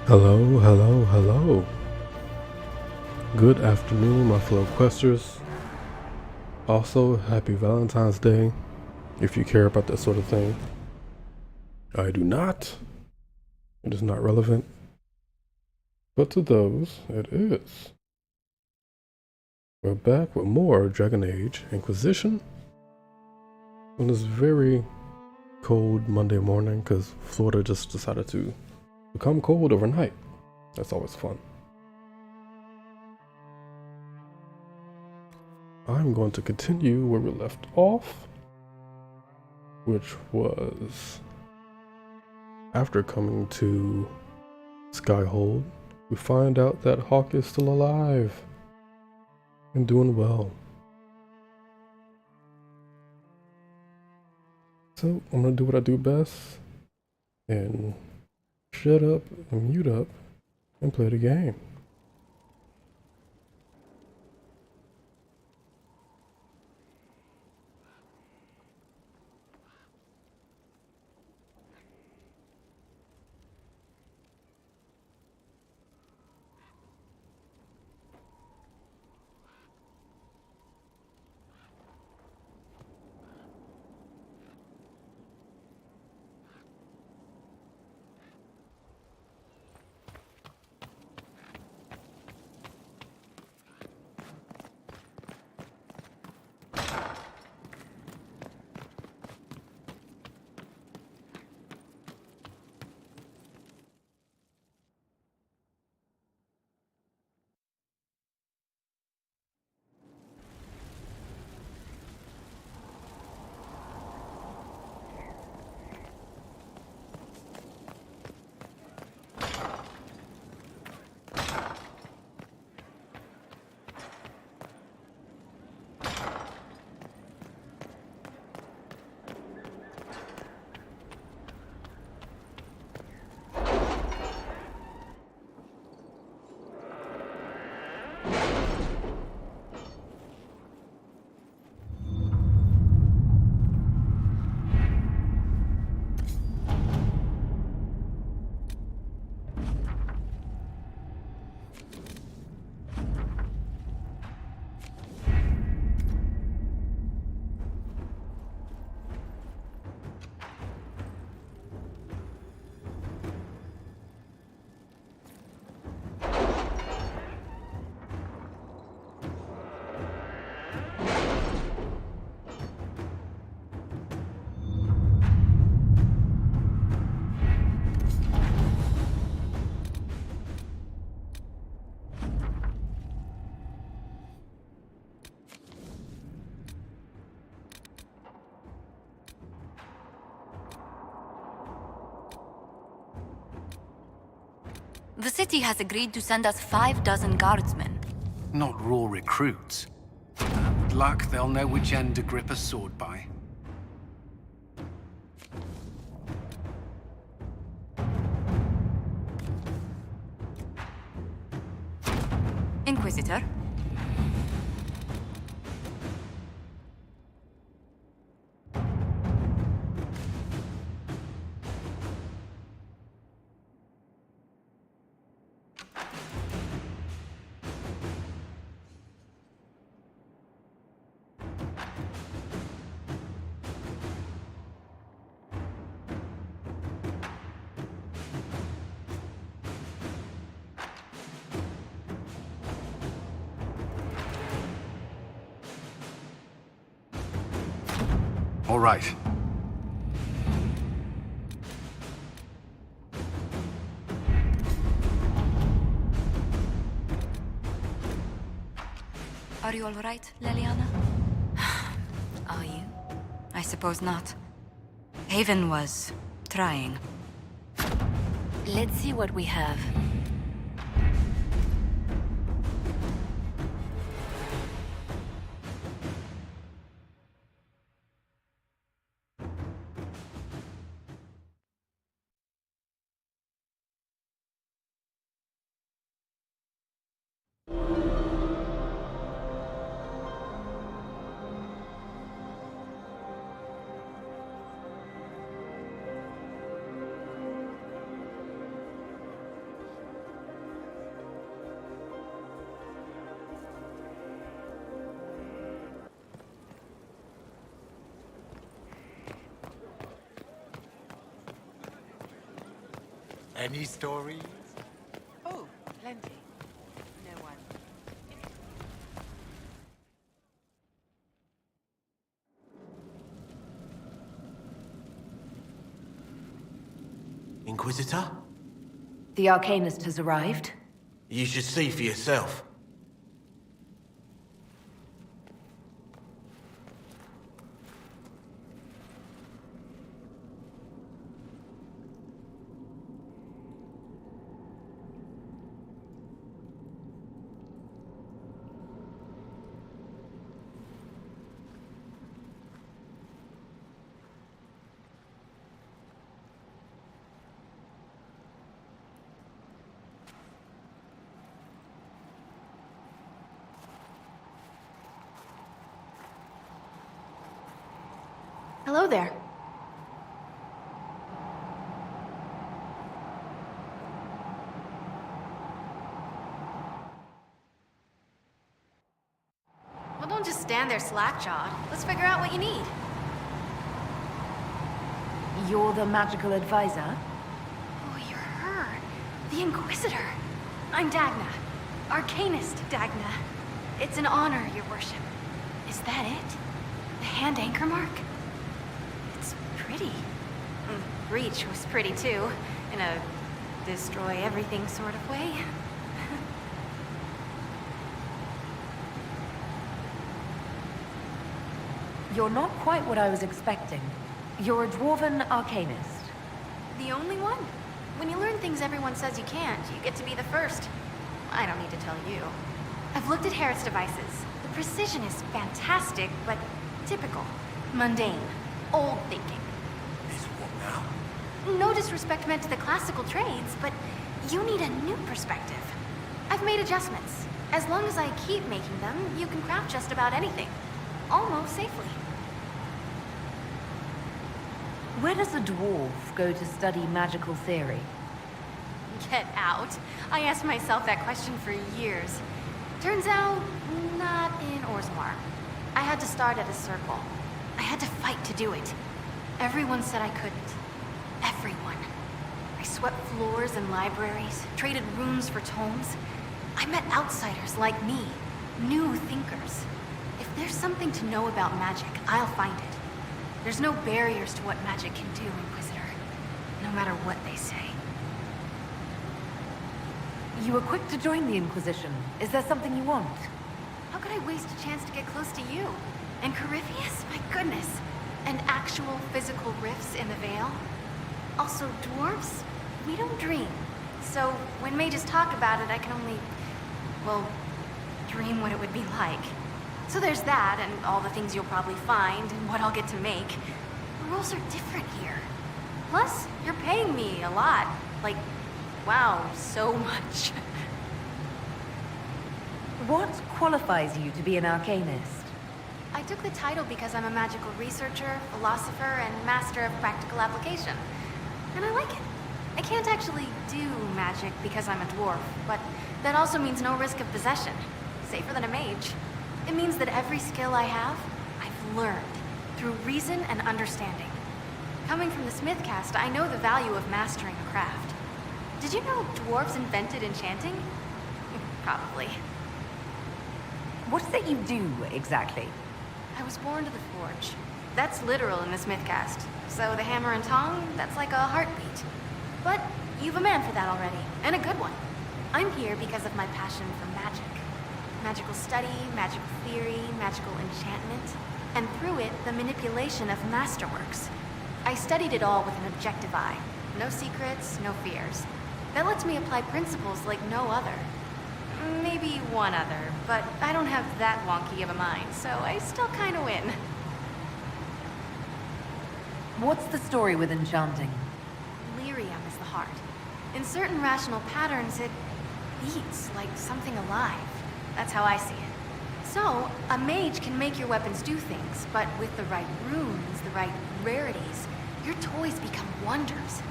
Hello, hello, hello. Good afternoon, my fellow questers. Also, happy Valentine's Day, if you care about that sort of thing. I do not. It is not relevant. But to those, it is. We're back with more Dragon Age Inquisition on this very cold Monday morning because Florida just decided to become cold overnight. That's always fun. I'm going to continue where we left off, which was after coming to Skyhold, we find out that Hawk is still alive and doing well. So I'm gonna do what I do best and shut up and mute up and play the game. The city has agreed to send us 5 dozen guardsmen. Not raw recruits. With luck, they'll know which end to grip a sword by. Inquisitor? All right. Are you all right, Leliana? Are you? I suppose not. Haven was trying. Let's see what we have. Any stories? Oh, plenty. No one. Inquisitor? The Arcanist has arrived. You should see for yourself. Hello there. Well, don't just stand there slack-jawed. Let's figure out what you need. You're the magical advisor? Oh, you're her. The Inquisitor. I'm Dagna. Arcanist Dagna. It's an honor, your worship. Is that it? The hand anchor mark? It's pretty. Breach was pretty too, in a destroy everything sort of way. You're not quite what I was expecting. You're a dwarven arcanist. The only one? When you learn things everyone says you can't, you get to be the first. I don't need to tell you. I've looked at Harriet's devices. The precision is fantastic, but typical. Mundane. Old thinking. Is what now? No disrespect meant to the classical trades, but you need a new perspective. I've made adjustments. As long as I keep making them, you can craft just about anything. Almost safely. Where does a dwarf go to study magical theory? Get out. I asked myself that question for years. Turns out, not in Orzammar. I had to start at a circle. I had to fight to do it. Everyone said I couldn't. Everyone. I swept floors in libraries, traded runes for tomes. I met outsiders like me, new thinkers. If there's something to know about magic, I'll find it. There's no barriers to what magic can do, Inquisitor. No matter what they say. You were quick to join the Inquisition. Is there something you want? How could I waste a chance to get close to you? And Corypheus? My goodness. And actual physical rifts in the Veil? Also, dwarves? We don't dream. So, when mages talk about it, I can only, well, dream what it would be like. So there's that, and all the things you'll probably find, and what I'll get to make. The rules are different here. Plus, you're paying me a lot. Like, wow, so much. What qualifies you to be an arcanist? I took the title because I'm a magical researcher, philosopher, and master of practical application. And I like it. I can't actually do magic because I'm a dwarf, but that also means no risk of possession. Safer than a mage. It means that every skill I have, I've learned through reason and understanding. Coming from the Smith caste, I know the value of mastering a craft. Did you know dwarves invented enchanting? Probably. What is it you do, exactly? I was born to the forge. That's literal in the Smith caste. So the hammer and tong, that's like a heartbeat. But you've a man for that already, and a good one. I'm here because of my passion for magic. Magical study, magical theory, magical enchantment, and through it, the manipulation of masterworks. I studied it all with an objective eye. No secrets, no fears. That lets me apply principles like no other. Maybe one other, but I don't have that wonky of a mind, so I still kinda win. What's the story with enchanting? Lyrium is the heart. In certain rational patterns, it beats like something alive. That's how I see it. So, a mage can make your weapons do things, but with the right runes, the right rarities, your toys become wonders.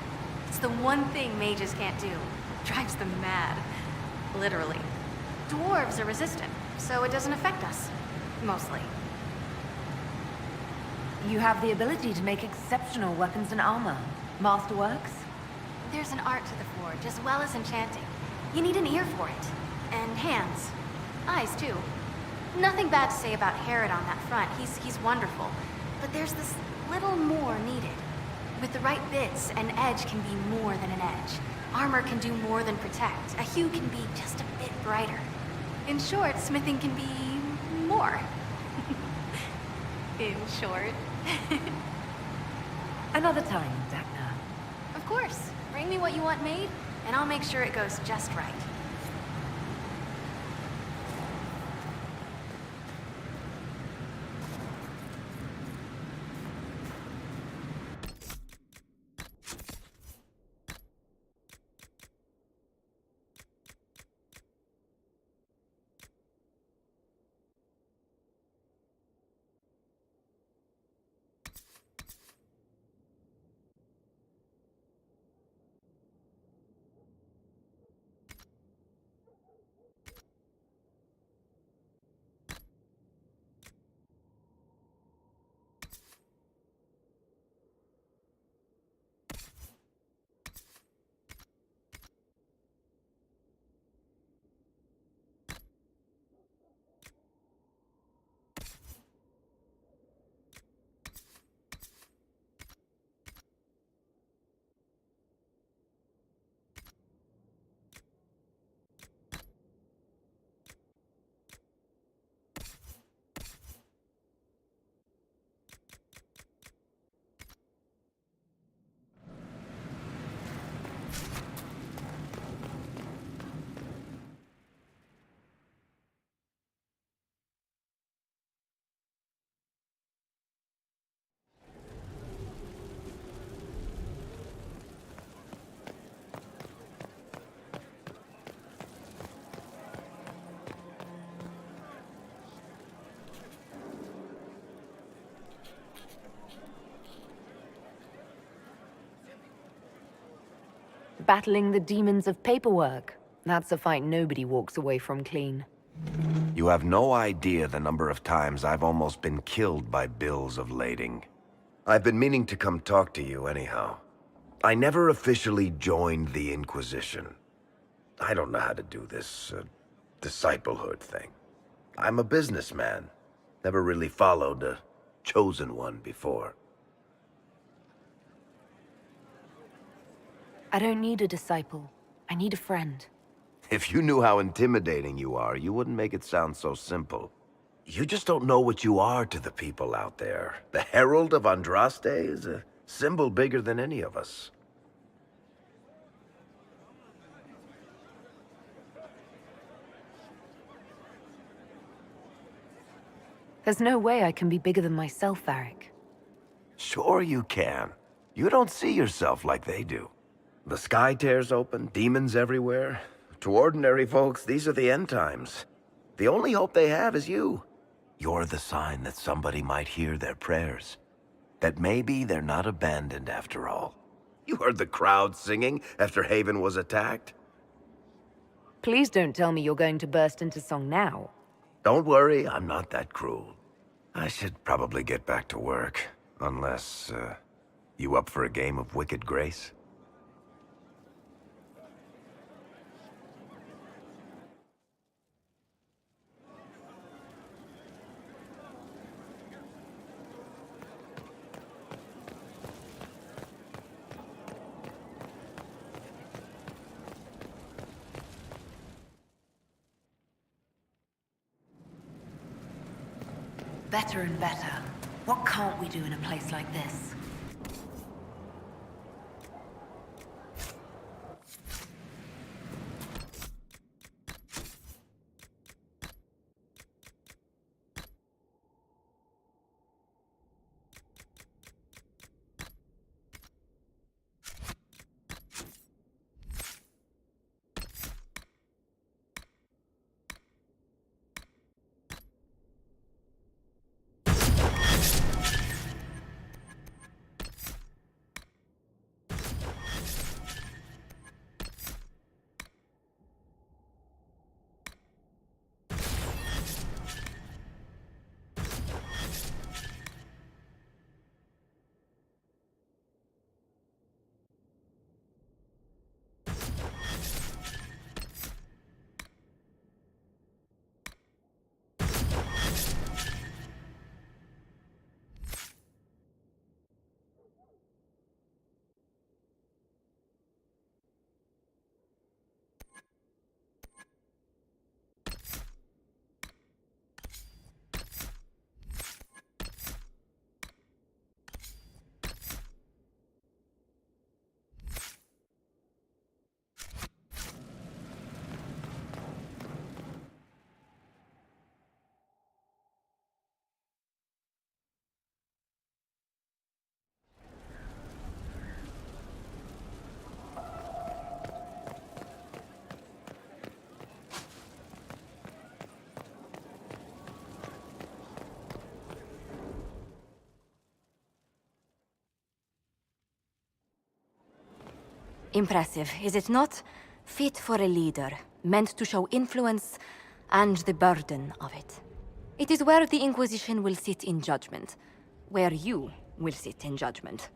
It's the one thing mages can't do. It drives them mad. Literally. Dwarves are resistant, so it doesn't affect us. Mostly. You have the ability to make exceptional weapons and armor. Masterworks? There's an art to the forge, as well as enchanting. You need an ear for it. And hands. Eyes, too. Nothing bad to say about Herod on that front. He's wonderful. But there's this little more needed. With the right bits, an edge can be more than an edge. Armor can do more than protect. A hue can be just a bit brighter. In short, smithing can be more. In short. Another time, Dagna. Of course. Bring me what you want made, and I'll make sure it goes just right. Battling the demons of paperwork. That's a fight nobody walks away from clean. You have no idea the number of times I've almost been killed by bills of lading. I've been meaning to come talk to you anyhow. I never officially joined the Inquisition. I don't know how to do this, disciplehood thing. I'm a businessman. Never really followed a chosen one before. I don't need a disciple. I need a friend. If you knew how intimidating you are, you wouldn't make it sound so simple. You just don't know what you are to the people out there. The Herald of Andraste is a symbol bigger than any of us. There's no way I can be bigger than myself, Varric. Sure you can. You don't see yourself like they do. The sky tears open, demons everywhere. To ordinary folks, these are the end times. The only hope they have is you. You're the sign that somebody might hear their prayers. That maybe they're not abandoned after all. You heard the crowd singing after Haven was attacked? Please don't tell me you're going to burst into song now. Don't worry, I'm not that cruel. I should probably get back to work. Unless, you up for a game of Wicked Grace? Better and better. What can't we do in a place like this? Impressive, is it not? Fit for a leader, meant to show influence and the burden of it. It is where the Inquisition will sit in judgment, where you will sit in judgment.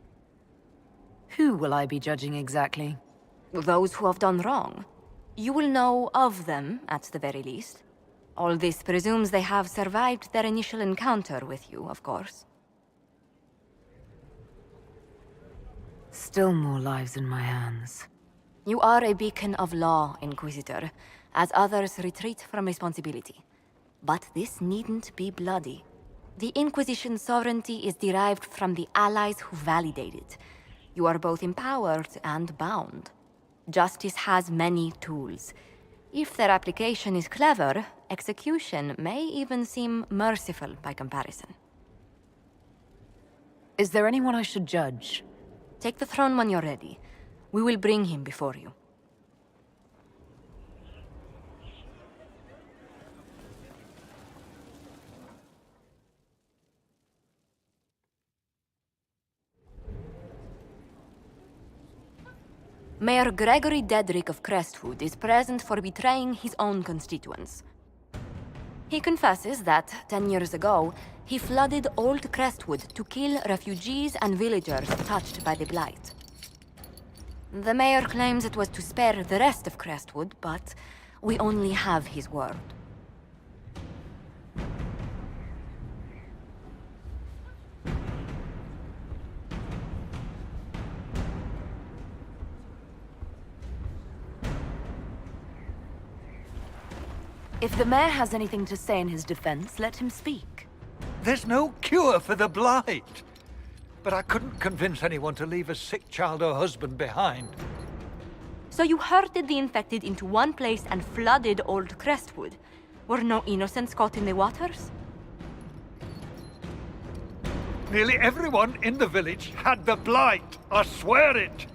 Who will I be judging exactly? Those who have done wrong. You will know of them, at the very least. All this presumes they have survived their initial encounter with you, of course. Still more lives in my hands. You are a beacon of law, Inquisitor, as others retreat from responsibility. But this needn't be bloody. The Inquisition's sovereignty is derived from the allies who validate it. You are both empowered and bound. Justice has many tools. If their application is clever, execution may even seem merciful by comparison. Is there anyone I should judge? Take the throne when you're ready. We will bring him before you. Mayor Gregory Dedrick of Crestwood is present for betraying his own constituents. He confesses that, 10 years ago, he flooded Old Crestwood to kill refugees and villagers touched by the Blight. The mayor claims it was to spare the rest of Crestwood, but we only have his word. If the mayor has anything to say in his defense, let him speak. There's no cure for the Blight. But I couldn't convince anyone to leave a sick child or husband behind. So you herded the infected into one place and flooded Old Crestwood. Were no innocents caught in the waters? Nearly everyone in the village had the Blight. I swear it.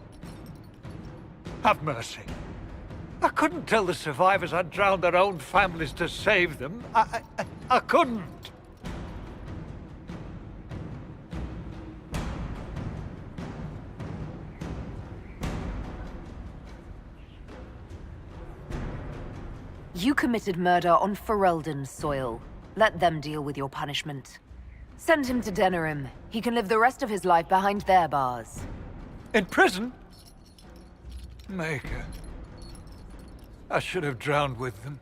Have mercy. I couldn't tell the survivors I'd drowned their own families to save them. I couldn't. You committed murder on Ferelden's soil. Let them deal with your punishment. Send him to Denerim. He can live the rest of his life behind their bars. In prison? Maker. I should have drowned with them.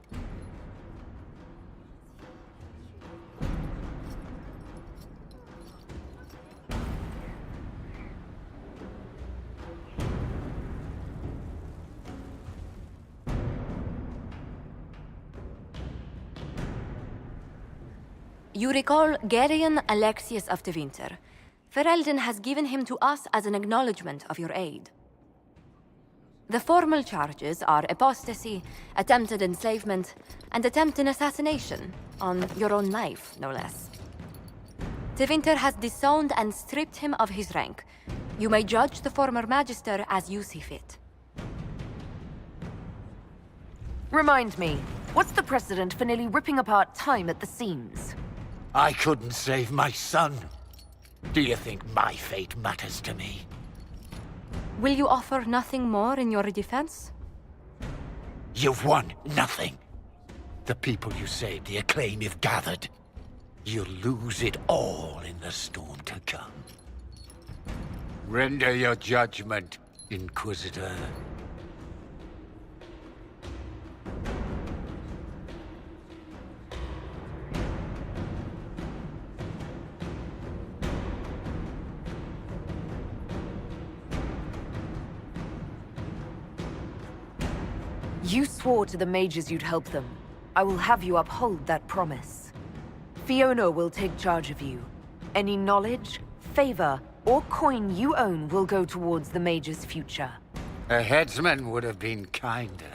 You recall Gerion Alexius of Tevinter. Ferelden has given him to us as an acknowledgement of your aid. The formal charges are apostasy, attempted enslavement, and attempted assassination, on your own life, no less. Tevinter has disowned and stripped him of his rank. You may judge the former Magister as you see fit. Remind me, what's the precedent for nearly ripping apart time at the seams? I couldn't save my son. Do you think my fate matters to me? Will you offer nothing more in your defense? You've won nothing. The people you saved, the acclaim you've gathered. You'll lose it all in the storm to come. Render your judgment, Inquisitor. You swore to the mages you'd help them. I will have you uphold that promise. Fiona will take charge of you. Any knowledge, favor, or coin you own will go towards the mage's future. A headsman would have been kinder.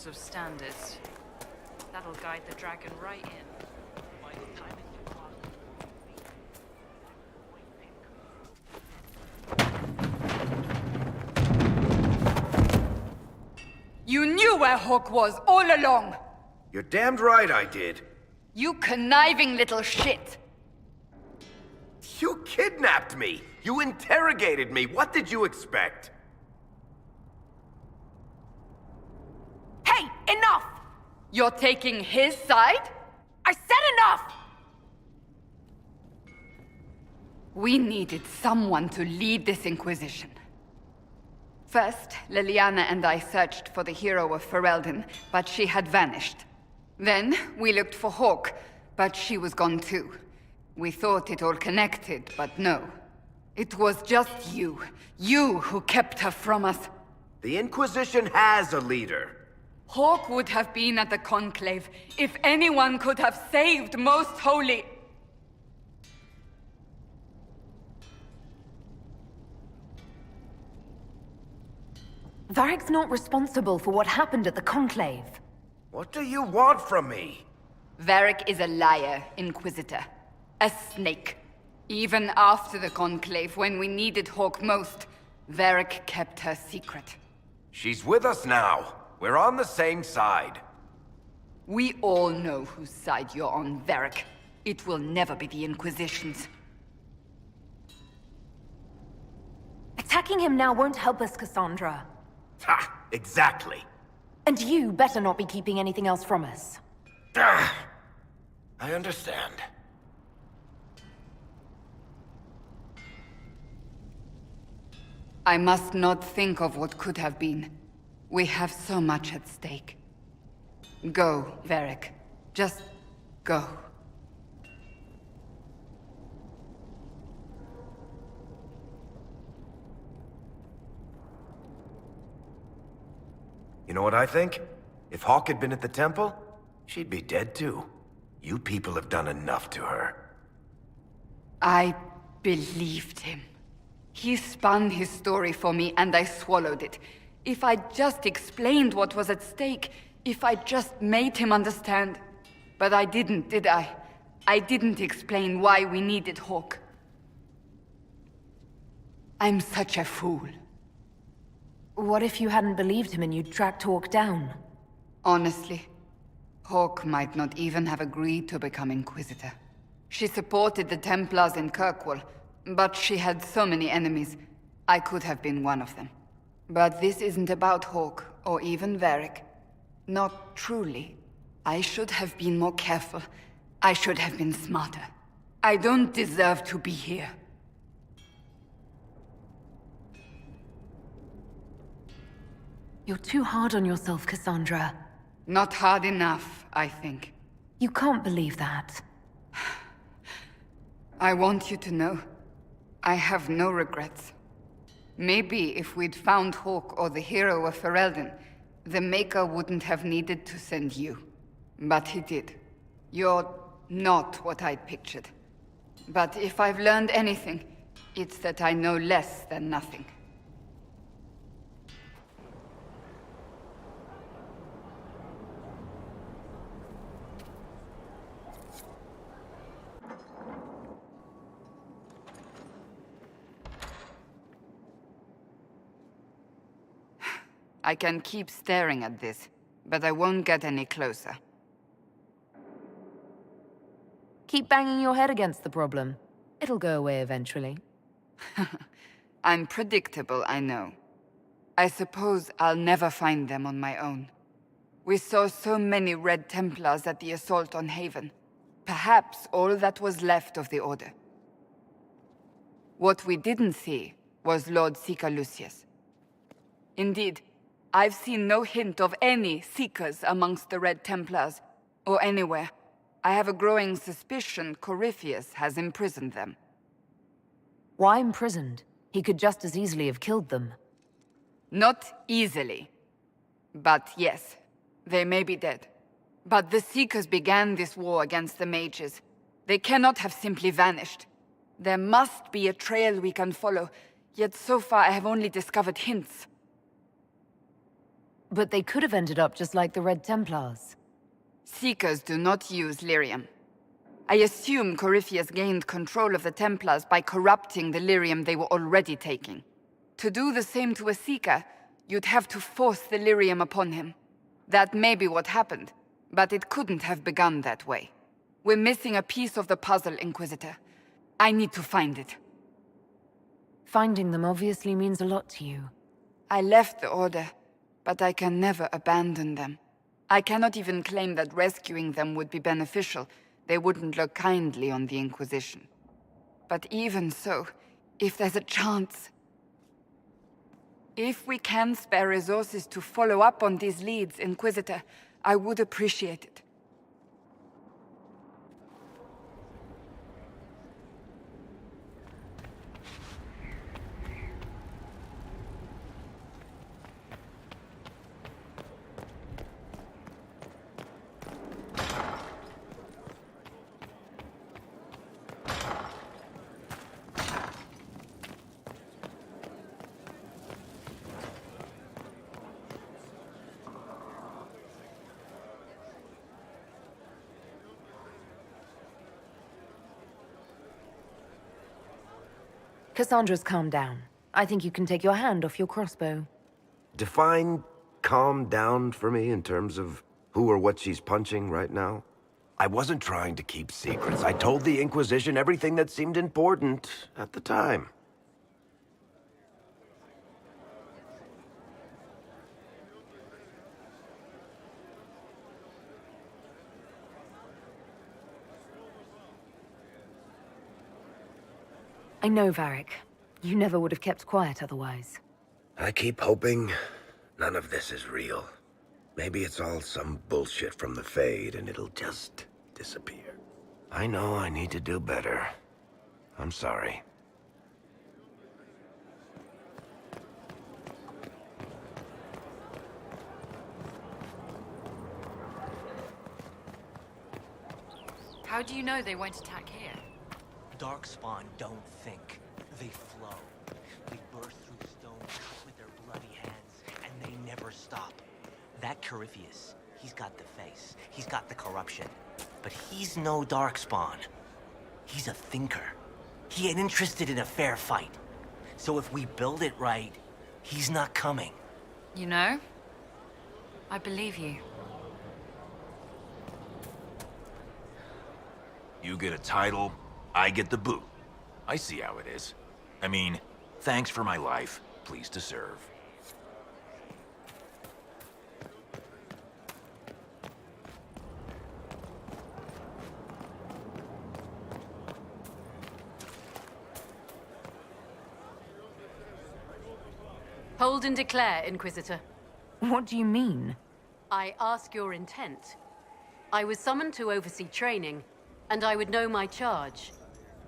of standards. That'll guide the dragon right in. You knew where Hawk was all along! You're damned right I did. You conniving little shit! You kidnapped me! You interrogated me! What did you expect? Hey, enough! You're taking his side? I said enough! We needed someone to lead this Inquisition. First, Liliana and I searched for the hero of Ferelden, but she had vanished. Then, we looked for Hawk, but she was gone too. We thought it all connected, but no. It was just you. You who kept her from us. The Inquisition has a leader. Hawk would have been at the Conclave if anyone could have saved Most Holy. Varric's not responsible for what happened at the Conclave. What do you want from me? Varric is a liar, Inquisitor. A snake. Even after the Conclave, when we needed Hawk most, Varric kept her secret. She's with us now. We're on the same side. We all know whose side you're on, Varric. It will never be the Inquisition's. Attacking him now won't help us, Cassandra. Ha! Exactly. And you better not be keeping anything else from us. Ah, I understand. I must not think of what could have been. We have so much at stake. Go, Varric. Just go. You know what I think? If Hawk had been at the temple, she'd be dead too. You people have done enough to her. I believed him. He spun his story for me and I swallowed it. If I just explained what was at stake, if I just made him understand. But I didn't, did I? I didn't explain why we needed Hawk. I'm such a fool. What if you hadn't believed him and you'd tracked Hawk down? Honestly, Hawk might not even have agreed to become Inquisitor. She supported the Templars in Kirkwall, but she had so many enemies. I could have been one of them. But this isn't about Hawk, or even Varric. Not truly. I should have been more careful. I should have been smarter. I don't deserve to be here. You're too hard on yourself, Cassandra. Not hard enough, I think. You can't believe that. I want you to know, I have no regrets. Maybe if we'd found Hawk or the hero of Ferelden, the Maker wouldn't have needed to send you. But he did. You're not what I'd pictured. But if I've learned anything, it's that I know less than nothing. I can keep staring at this, but I won't get any closer. Keep banging your head against the problem. It'll go away eventually. I'm predictable, I know. I suppose I'll never find them on my own. We saw so many Red Templars at the assault on Haven. Perhaps all that was left of the Order. What we didn't see was Lord Seeker Lucius. Indeed, I've seen no hint of any Seekers amongst the Red Templars, or anywhere. I have a growing suspicion Corypheus has imprisoned them. Why imprisoned? He could just as easily have killed them. Not easily. But yes, they may be dead. But the Seekers began this war against the mages. They cannot have simply vanished. There must be a trail we can follow, yet so far I have only discovered hints. But they could have ended up just like the Red Templars. Seekers do not use lyrium. I assume Corypheus gained control of the Templars by corrupting the lyrium they were already taking. To do the same to a Seeker, you'd have to force the lyrium upon him. That may be what happened, but it couldn't have begun that way. We're missing a piece of the puzzle, Inquisitor. I need to find it. Finding them obviously means a lot to you. I left the Order, but I can never abandon them. I cannot even claim that rescuing them would be beneficial. They wouldn't look kindly on the Inquisition. But even so, if there's a chance... If we can spare resources to follow up on these leads, Inquisitor, I would appreciate it. Cassandra's calmed down. I think you can take your hand off your crossbow. Define calm down for me in terms of who or what she's punching right now. I wasn't trying to keep secrets. I told the Inquisition everything that seemed important at the time. I know, Varric. You never would have kept quiet otherwise. I keep hoping none of this is real. Maybe it's all some bullshit from the Fade and it'll just disappear. I know I need to do better. I'm sorry. How do you know they won't attack here? Darkspawn don't think. They flow. They burst through stone cut with their bloody hands, and they never stop. That Corypheus, he's got the face. He's got the corruption. But he's no Darkspawn. He's a thinker. He ain't interested in a fair fight. So if we build it right, he's not coming. You know, I believe you. You get a title, I get the boot. I see how it is. I mean, thanks for my life. Pleased to serve. Hold and declare, Inquisitor. What do you mean? I ask your intent. I was summoned to oversee training, and I would know my charge.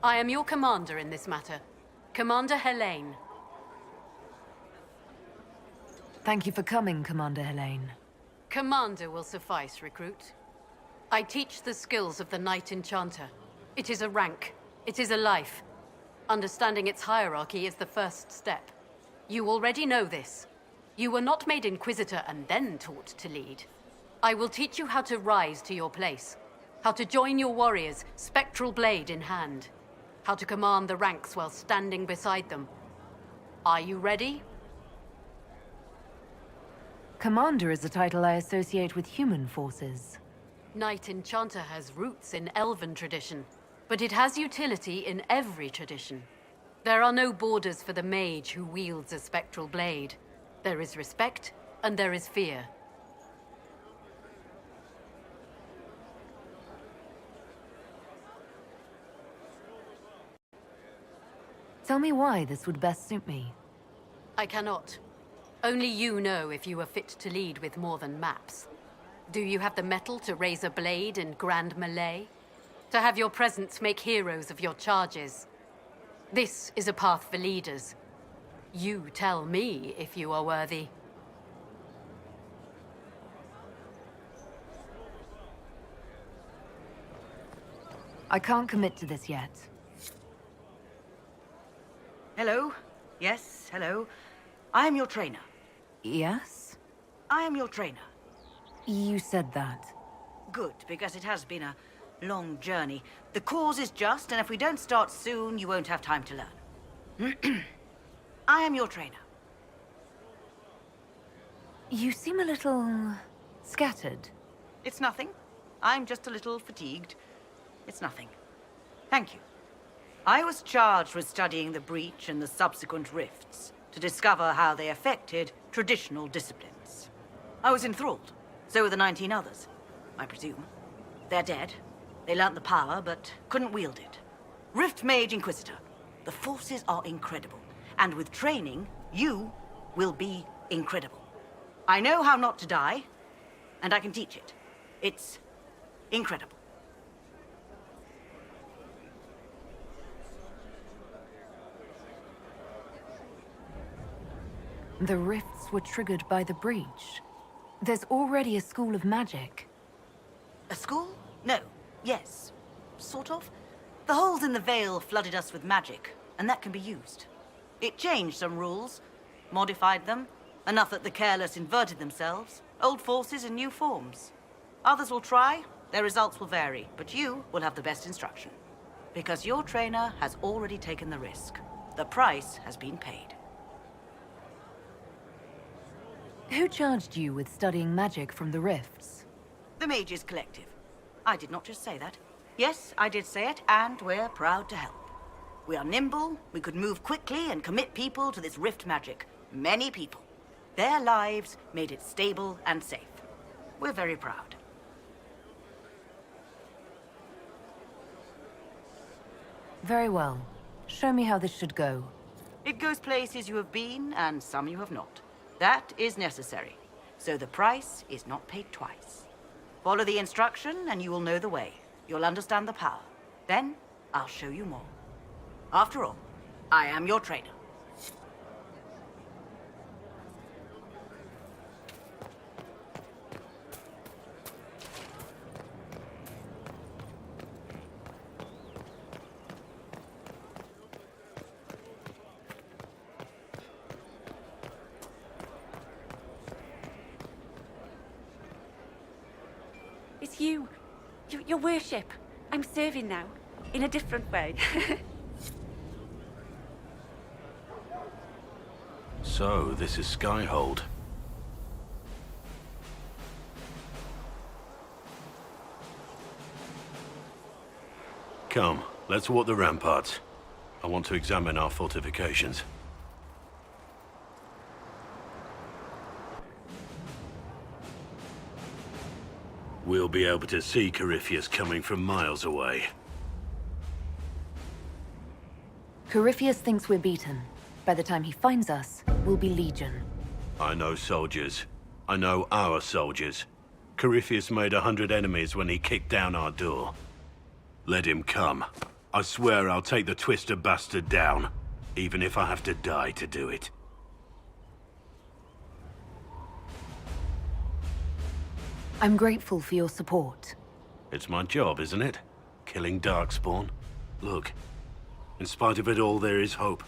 I am your commander in this matter. Commander Helene. Thank you for coming, Commander Helene. Commander will suffice, recruit. I teach the skills of the Knight Enchanter. It is a rank. It is a life. Understanding its hierarchy is the first step. You already know this. You were not made Inquisitor and then taught to lead. I will teach you how to rise to your place. How to join your warriors, spectral blade in hand. How to command the ranks while standing beside them. Are you ready? Commander is a title I associate with human forces. Knight Enchanter has roots in Elven tradition, but it has utility in every tradition. There are no borders for the mage who wields a spectral blade. There is respect, and there is fear. Tell me why this would best suit me. I cannot. Only you know if you are fit to lead with more than maps. Do you have the mettle to raise a blade in grand melee? To have your presence make heroes of your charges? This is a path for leaders. You tell me if you are worthy. I can't commit to this yet. Hello? Yes, hello. I am your trainer. Yes? I am your trainer. You said that. Good, because it has been a long journey. The cause is just, and if we don't start soon, you won't have time to learn. I am your trainer. You seem a little scattered. It's nothing. I'm just a little fatigued. It's nothing. Thank you. I was charged with studying the breach and the subsequent rifts to discover how they affected traditional disciplines. I was enthralled. So were the 19 others, I presume. They're dead. They learnt the power, but couldn't wield it. Rift Mage Inquisitor. The forces are incredible. And with training, you will be incredible. I know how not to die, and I can teach it. It's incredible. The rifts were triggered by the breach. There's already a school of magic. A school? No. Yes. Sort of. The holes in the veil flooded us with magic, and that can be used. It changed some rules, modified them, enough that the careless inverted themselves, old forces in new forms. Others will try, their results will vary, but you will have the best instruction. Because your trainer has already taken the risk. The price has been paid. Who charged you with studying magic from the rifts? The Mages Collective. I did not just say that. Yes, I did say it, and we're proud to help. We are nimble, we could move quickly and commit people to this rift magic. Many people. Their lives made it stable and safe. We're very proud. Very well. Show me how this should go. It goes places you have been, and some you have not. That is necessary. So the price is not paid twice. Follow the instruction, and you will know the way. You'll understand the power. Then, I'll show you more. After all, I am your trainer. It's you. Your worship. I'm serving now. In a different way. So, this is Skyhold. Come, let's walk the ramparts. I want to examine our fortifications. We'll be able to see Corypheus coming from miles away. Corypheus thinks we're beaten. By the time he finds us, we'll be legion. I know soldiers. I know our soldiers. Corypheus made 100 enemies when he kicked down our door. Let him come. I swear I'll take the Twister bastard down, even if I have to die to do it. I'm grateful for your support. It's my job, isn't it? Killing Darkspawn. Look, in spite of it all, there is hope.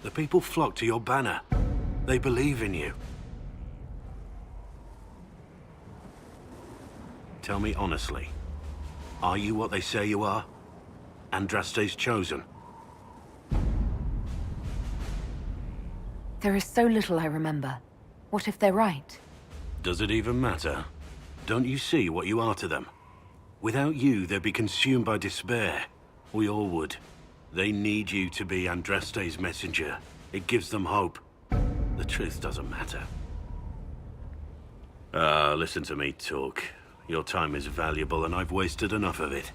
The people flock to your banner. They believe in you. Tell me honestly, are you what they say you are? Andraste's chosen? There is so little I remember. What if they're right? Does it even matter? Don't you see what you are to them? Without you, they'd be consumed by despair. We all would. They need you to be Andraste's messenger. It gives them hope. The truth doesn't matter. Listen to me talk. Your time is valuable and I've wasted enough of it.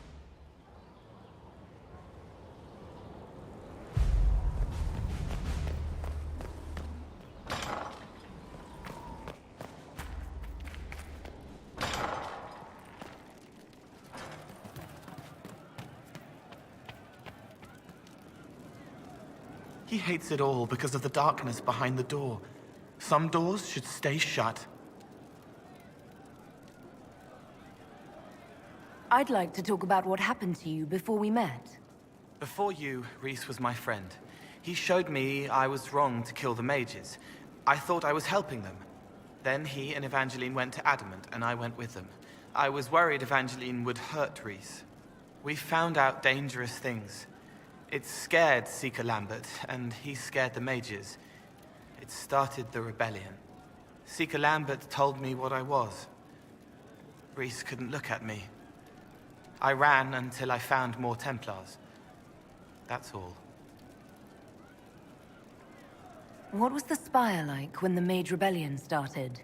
He hates it all because of the darkness behind the door. Some doors should stay shut. I'd like to talk about what happened to you before we met. Before you, Reese was my friend. He showed me I was wrong to kill the mages. I thought I was helping them. Then he and Evangeline went to Adamant, and I went with them. I was worried Evangeline would hurt Reese. We found out dangerous things. It scared Seeker Lambert, and he scared the mages. It started the rebellion. Seeker Lambert told me what I was. Reese couldn't look at me. I ran until I found more Templars. That's all. What was the Spire like when the Mage Rebellion started?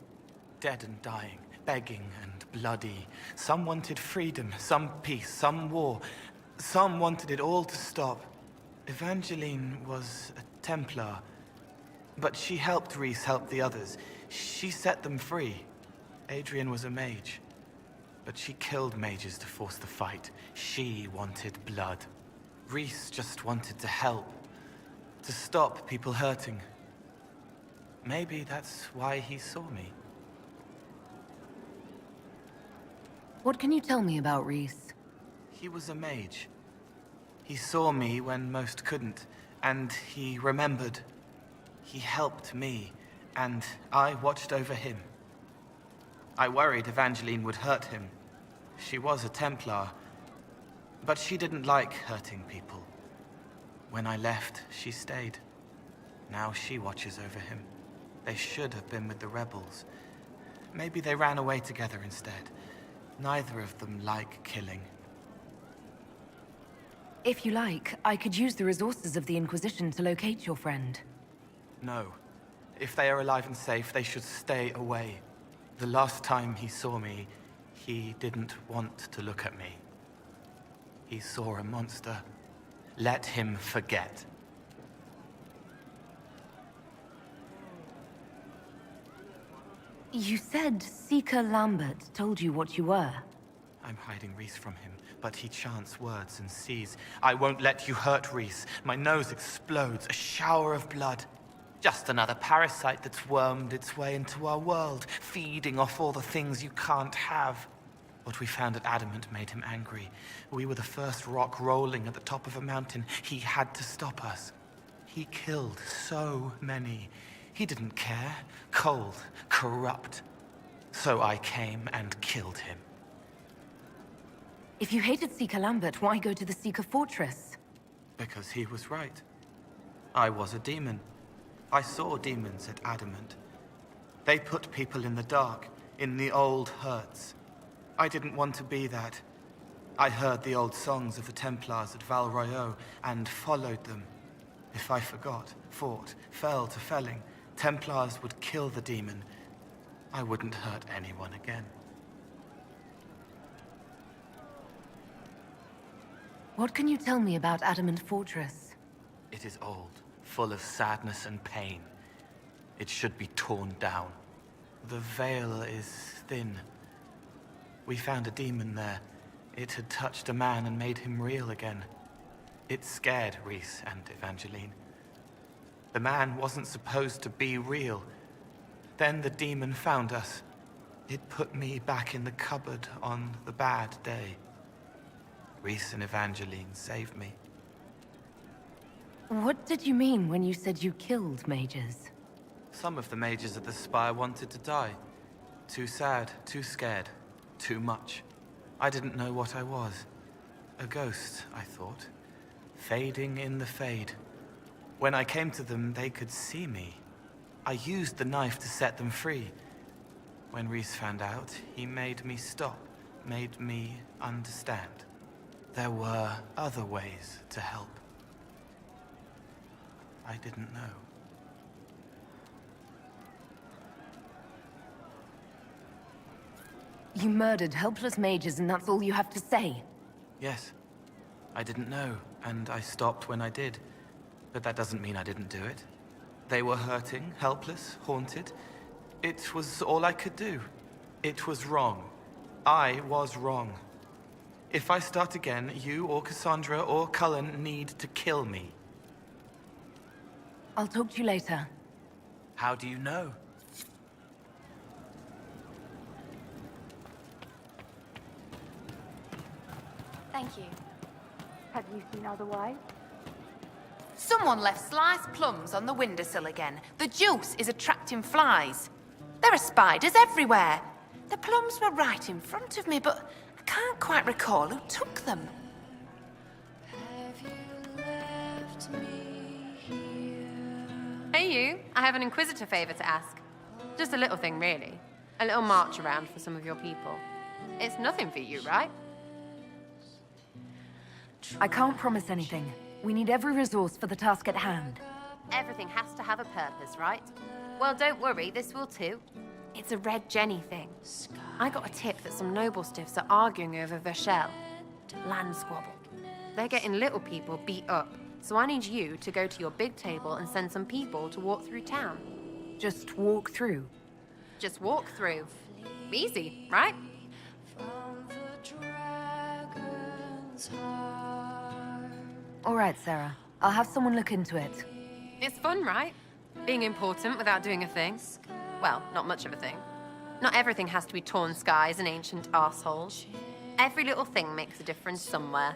Dead and dying, begging and bloody. Some wanted freedom, some peace, some war. Some wanted it all to stop. Evangeline was a Templar, but she helped Reese help the others. She set them free. Adrian was a mage, but she killed mages to force the fight. She wanted blood. Reese just wanted to help, to stop people hurting. Maybe that's why he saw me. What can you tell me about Reese? He was a mage. He saw me when most couldn't, and he remembered. He helped me, and I watched over him. I worried Evangeline would hurt him. She was a Templar, but she didn't like hurting people. When I left, she stayed. Now she watches over him. They should have been with the rebels. Maybe they ran away together instead. Neither of them like killing. If you like, I could use the resources of the Inquisition to locate your friend. No. If they are alive and safe, they should stay away. The last time he saw me, he didn't want to look at me. He saw a monster. Let him forget. You said Seeker Lambert told you what you were. I'm hiding Reese from him, but he chants words and sees. I won't let you hurt Reese. My nose explodes, a shower of blood. Just another parasite that's wormed its way into our world, feeding off all the things you can't have. What we found at Adamant made him angry. We were the first rock rolling at the top of a mountain. He had to stop us. He killed so many. He didn't care. Cold, corrupt. So I came and killed him. If you hated Seeker Lambert, why go to the Seeker Fortress? Because he was right. I was a demon. I saw demons at Adamant. They put people in the dark, in the old hurts. I didn't want to be that. I heard the old songs of the Templars at Val Royeaux and followed them. If I forgot, fought, fell to felling, Templars would kill the demon. I wouldn't hurt anyone again. What can you tell me about Adamant Fortress? It is old, full of sadness and pain. It should be torn down. The veil is thin. We found a demon there. It had touched a man and made him real again. It scared Reese and Evangeline. The man wasn't supposed to be real. Then the demon found us. It put me back in the cupboard on the bad day. Reese and Evangeline saved me. What did you mean when you said you killed mages? Some of the mages at the Spire wanted to die. Too sad, too scared, too much. I didn't know what I was. A ghost, I thought. Fading in the fade. When I came to them, they could see me. I used the knife to set them free. When Reese found out, he made me stop, made me understand. There were other ways to help. I didn't know. You murdered helpless mages and that's all you have to say? Yes. I didn't know, and I stopped when I did. But that doesn't mean I didn't do it. They were hurting, helpless, haunted. It was all I could do. It was wrong. I was wrong. If I start again, you or Cassandra or Cullen need to kill me. I'll talk to you later. How do you know? Thank you. Have you seen otherwise? Someone left sliced plums on the windowsill again. The juice is attracting flies. There are spiders everywhere. The plums were right in front of me, but I can't quite recall who took them. Hey you, I have an Inquisitor favor to ask. Just a little thing, really. A little march around for some of your people. It's nothing for you, right? I can't promise anything. We need every resource for the task at hand. Everything has to have a purpose, right? Well, don't worry, this will too. It's a Red Jenny thing. I got a tip that some noble stiffs are arguing over Vershel. Land squabble. They're getting little people beat up, so I need you to go to your big table and send some people to walk through town. Just walk through? Just walk through. Easy, right? All right, Sarah. I'll have someone look into it. It's fun, right? Being important without doing a thing. Well, not much of a thing. Not everything has to be torn skies and ancient arseholes. Every little thing makes a difference somewhere.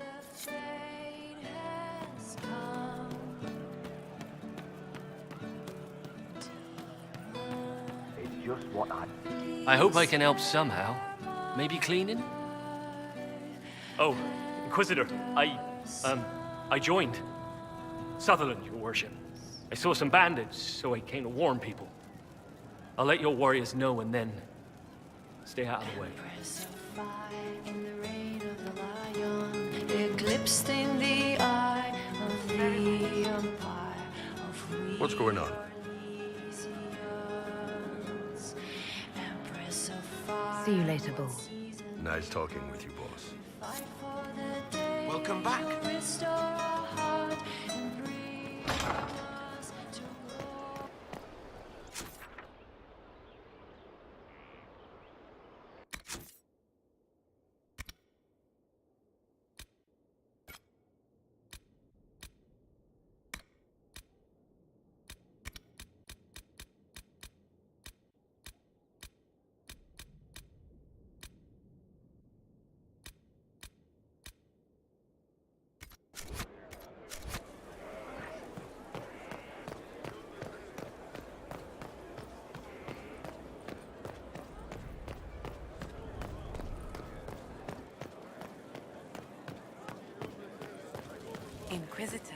It's just what I hope I can help somehow. Maybe cleaning? Oh, Inquisitor, I joined. Sutherland, your worship. I saw some bandits, so I came to warn people. I'll let your warriors know and then stay out of the way. Eclipsed in the eye of the empire of What's going on? See you later, Bull. Nice talking with you, boss. Welcome back. Inquisitor.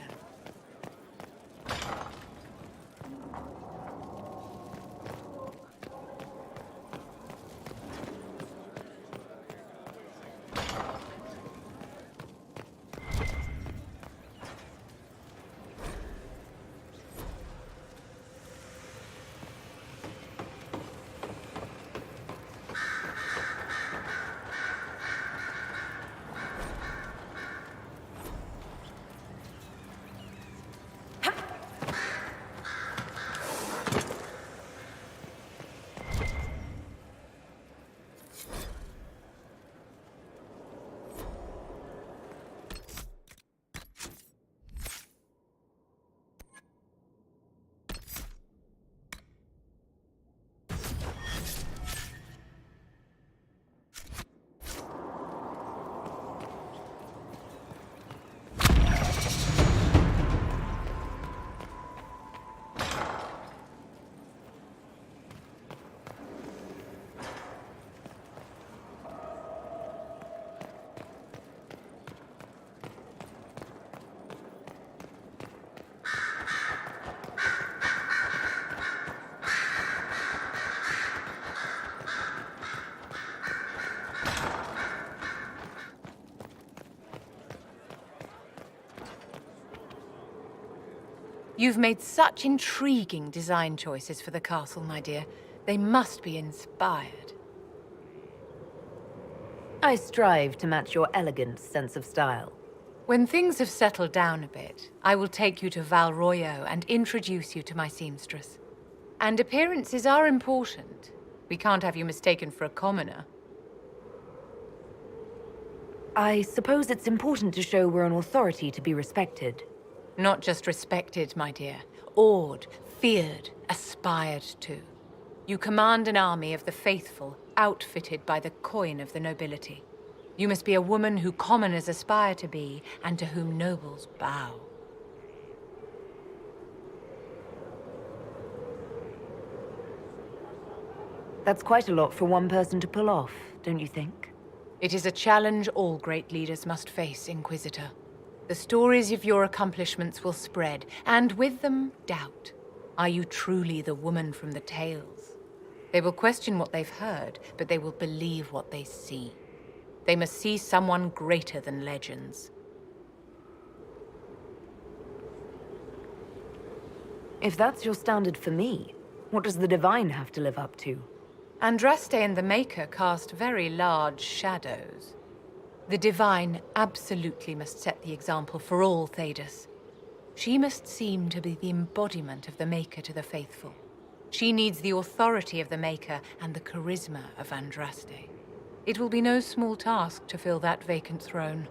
You've made such intriguing design choices for the castle, my dear. They must be inspired. I strive to match your elegant sense of style. When things have settled down a bit, I will take you to Val Royo and introduce you to my seamstress. And appearances are important. We can't have you mistaken for a commoner. I suppose it's important to show we're an authority to be respected. Not just respected, my dear. Awed, feared, aspired to. You command an army of the faithful, outfitted by the coin of the nobility. You must be a woman who commoners aspire to be, and to whom nobles bow. That's quite a lot for one person to pull off, don't you think? It is a challenge all great leaders must face, Inquisitor. The stories of your accomplishments will spread, and with them, doubt. Are you truly the woman from the tales? They will question what they've heard, but they will believe what they see. They must see someone greater than legends. If that's your standard for me, what does the Divine have to live up to? Andraste and the Maker cast very large shadows. The Divine absolutely must set the example for all Thedas. She must seem to be the embodiment of the Maker to the faithful. She needs the authority of the Maker and the charisma of Andraste. It will be no small task to fill that vacant throne.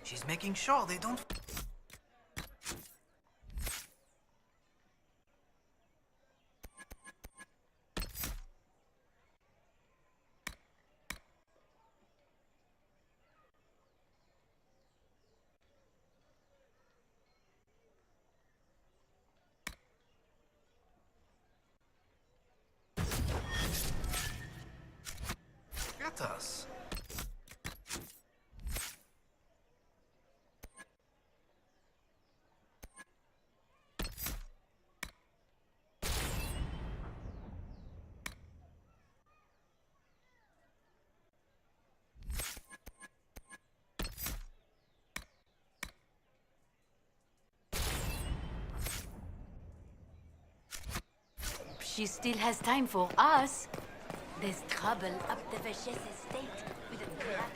She's making sure they don't... Get us. She still has time for us. There's trouble up the Vachesse estate with a crack.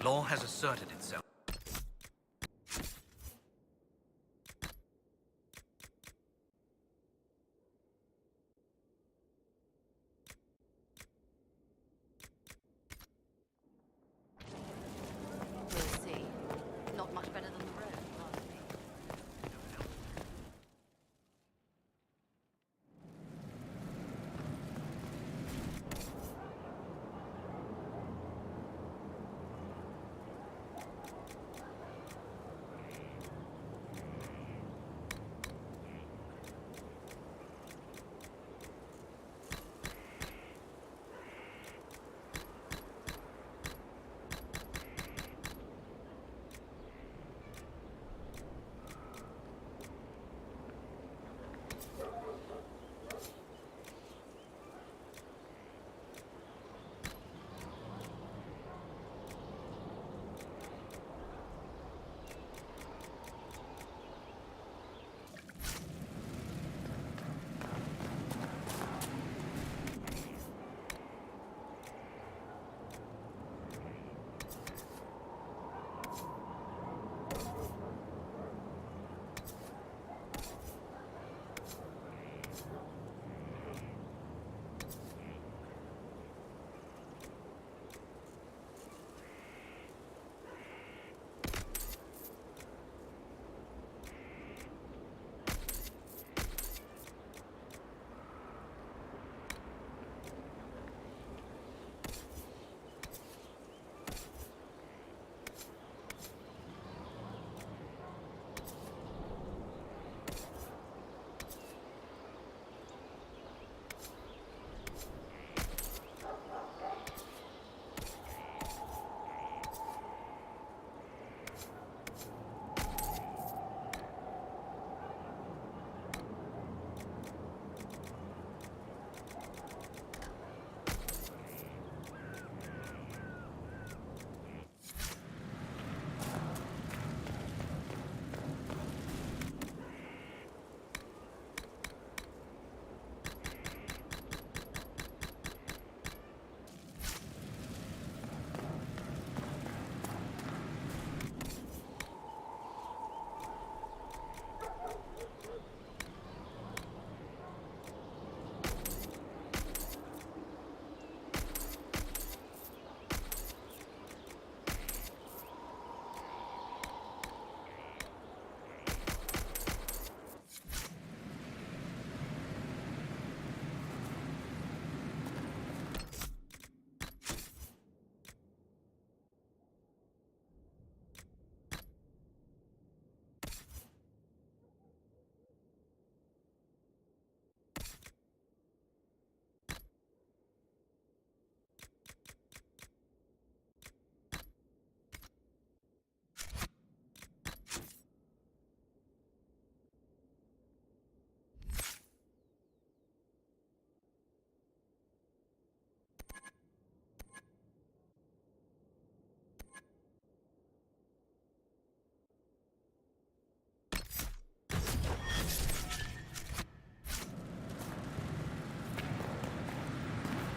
Law has asserted itself. We'll see. Not much better than the road, pardon me.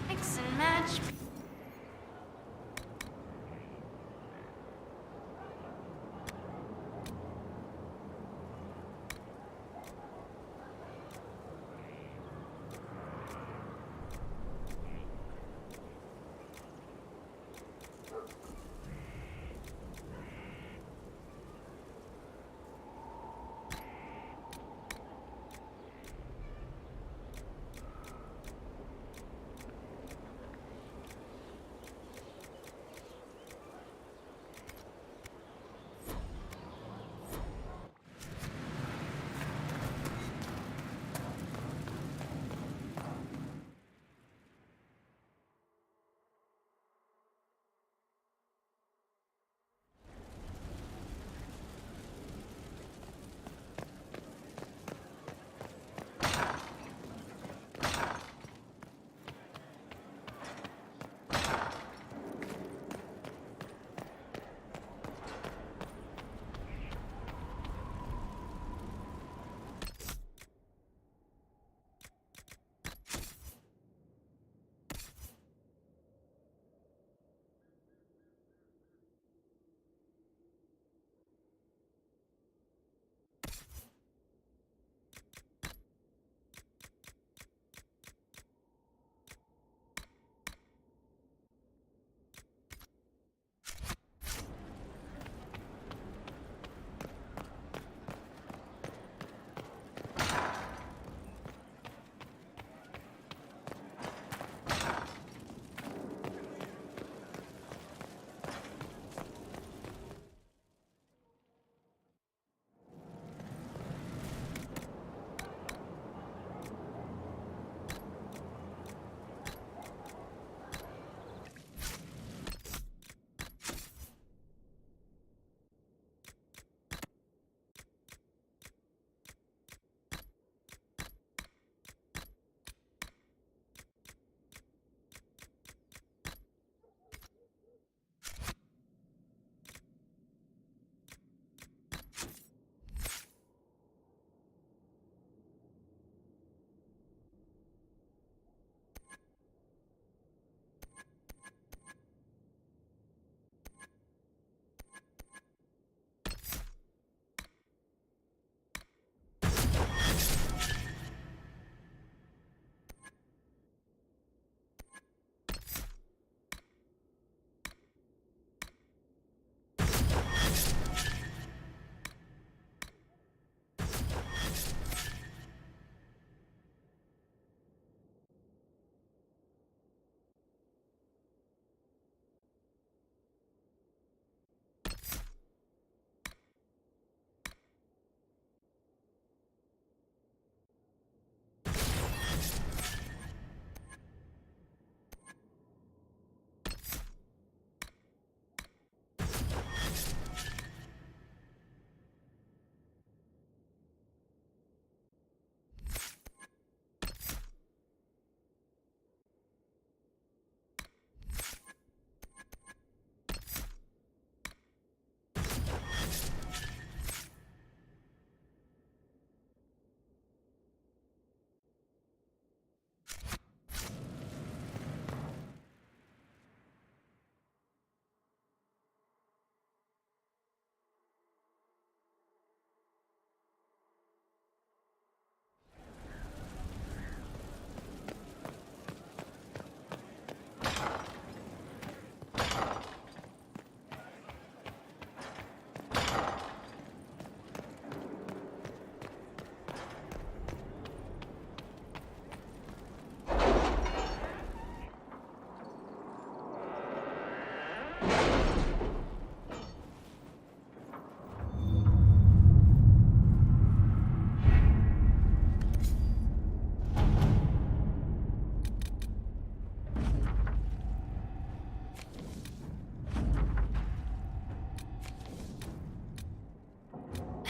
Mix and match.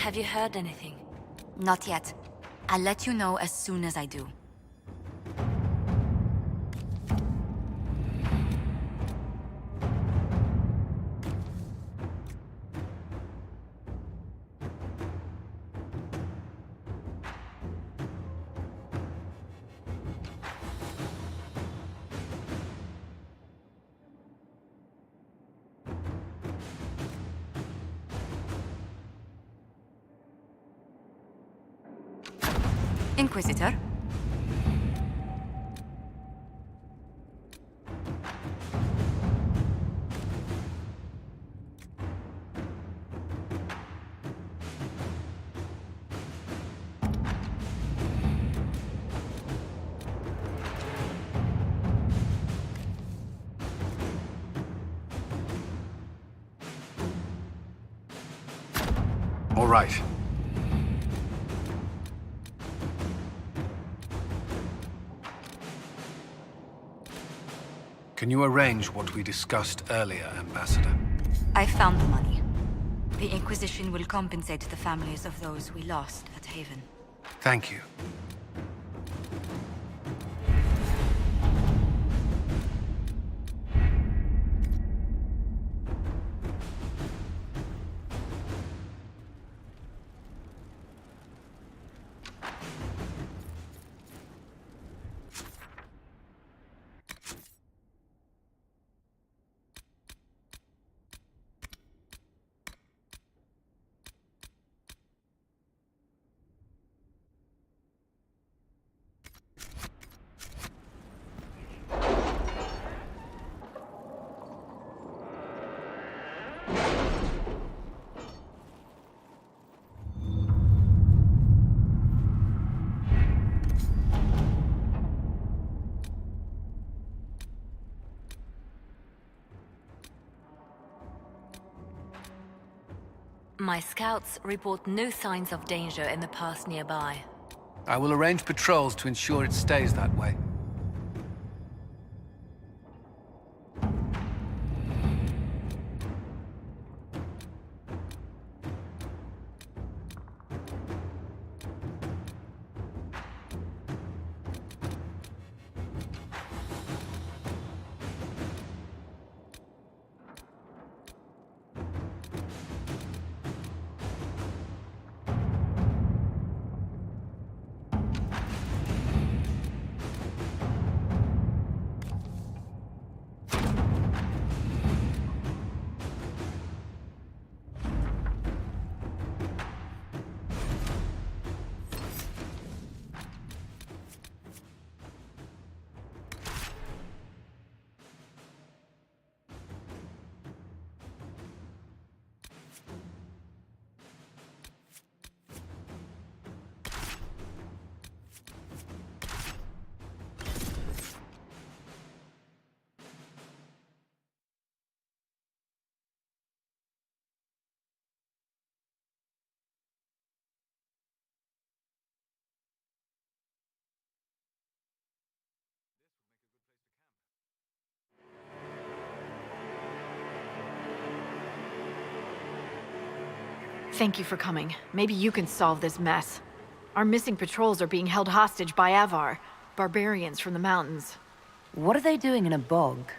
Have you heard anything? Not yet. I'll let you know as soon as I do. Inquisitor? All right. Can you arrange what we discussed earlier, Ambassador? I found the money. The Inquisition will compensate the families of those we lost at Haven. Thank you. My scouts report no signs of danger in the pass nearby. I will arrange patrols to ensure it stays that way. Thank you for coming. Maybe you can solve this mess. Our missing patrols are being held hostage by Avar, barbarians from the mountains. What are they doing in a bog?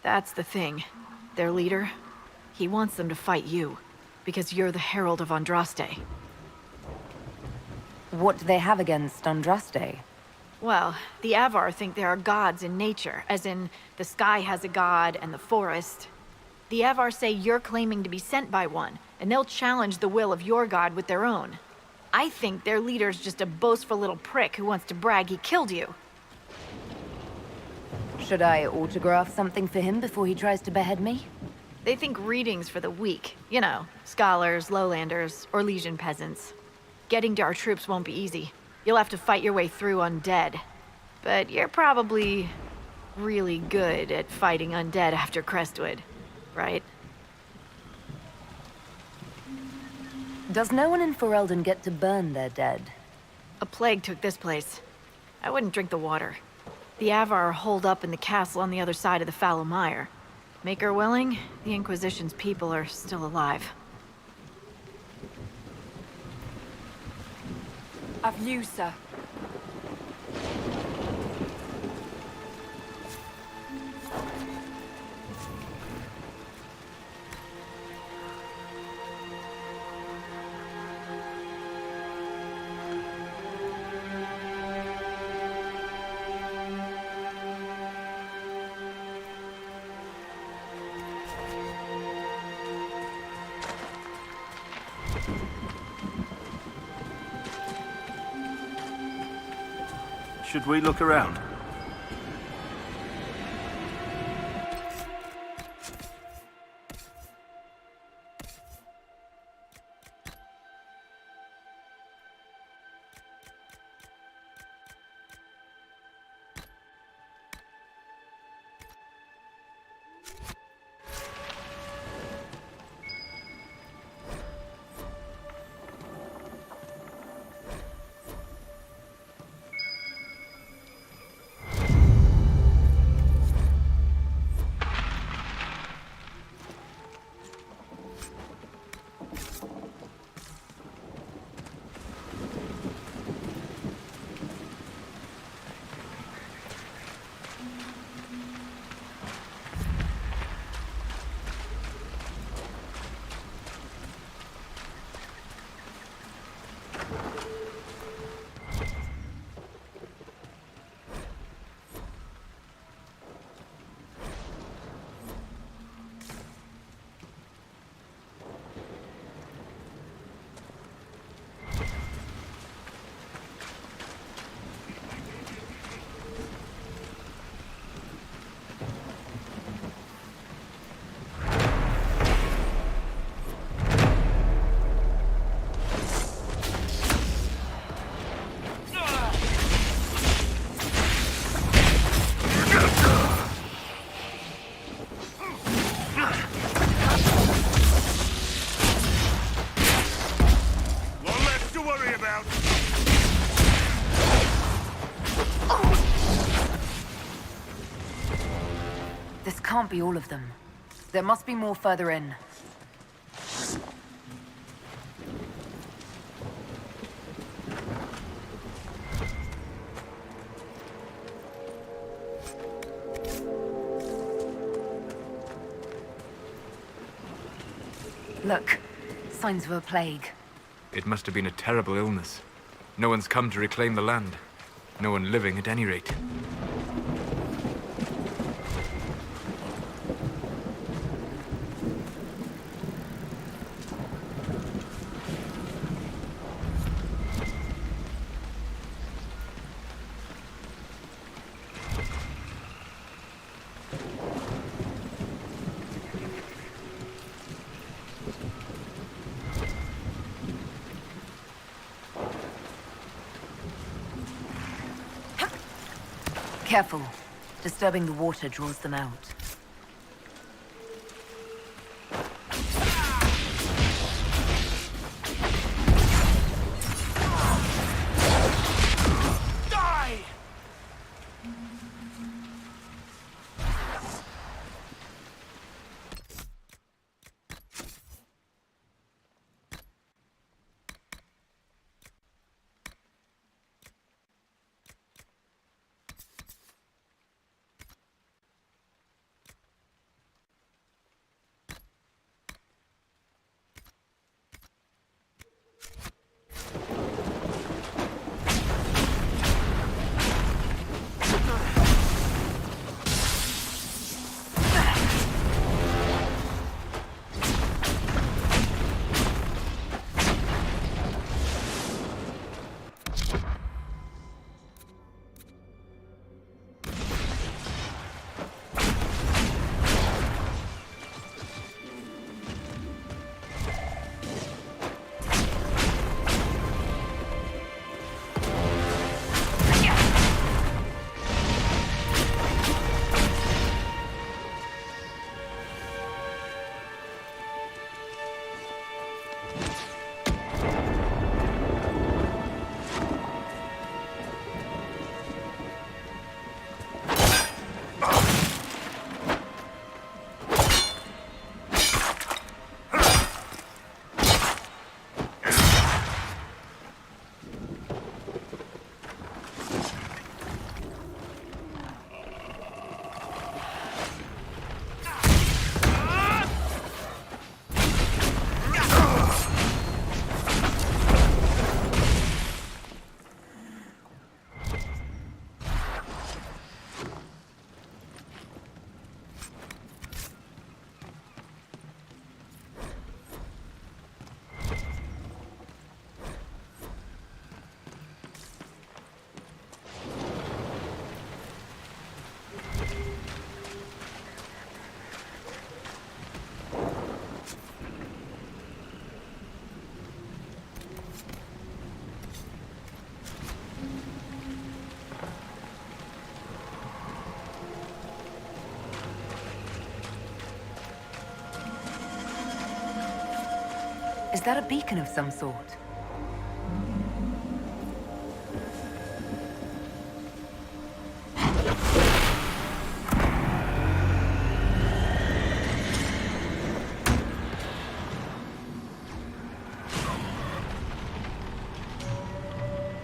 That's the thing. Their leader, he wants them to fight you, because you're the Herald of Andraste. What do they have against Andraste? Well, the Avar think there are gods in nature, as in the sky has a god and the forest. The Avar say you're claiming to be sent by one, and they'll challenge the will of your god with their own. I think their leader's just a boastful little prick who wants to brag he killed you. Should I autograph something for him before he tries to behead me? They think readings for the weak. You know, scholars, lowlanders, or legion peasants. Getting to our troops won't be easy. You'll have to fight your way through undead. But you're probably really good at fighting undead after Crestwood, right? Does no one in Ferelden get to burn their dead? A plague took this place. I wouldn't drink the water. The Avar are holed up in the castle on the other side of the fallow mire. Make her willing, the Inquisition's people are still alive. Have you, sir? Should we look around? This can't be all of them. There must be more further in. Look, signs of a plague. It must have been a terrible illness. No one's come to reclaim the land. No one living, at any rate. Careful. Disturbing the water draws them out. Is that a beacon of some sort?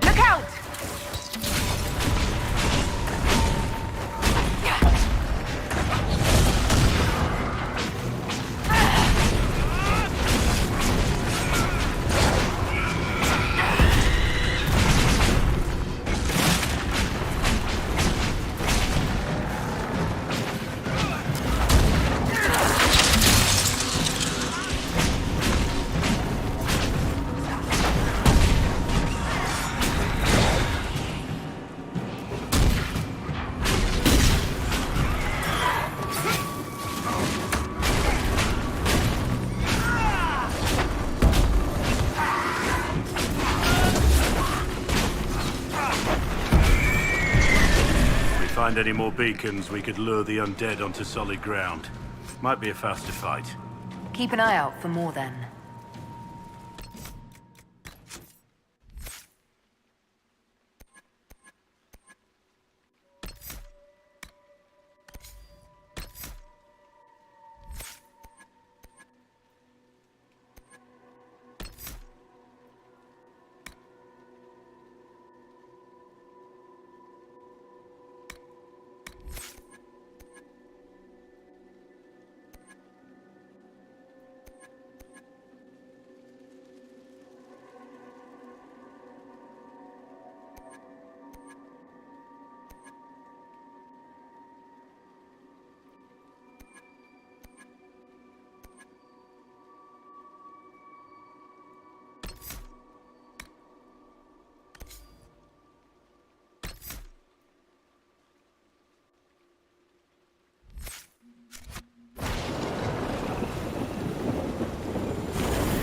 Look out! Find any more beacons, we could lure the undead onto solid ground. Might be a faster fight. Keep an eye out for more then.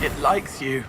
It likes you.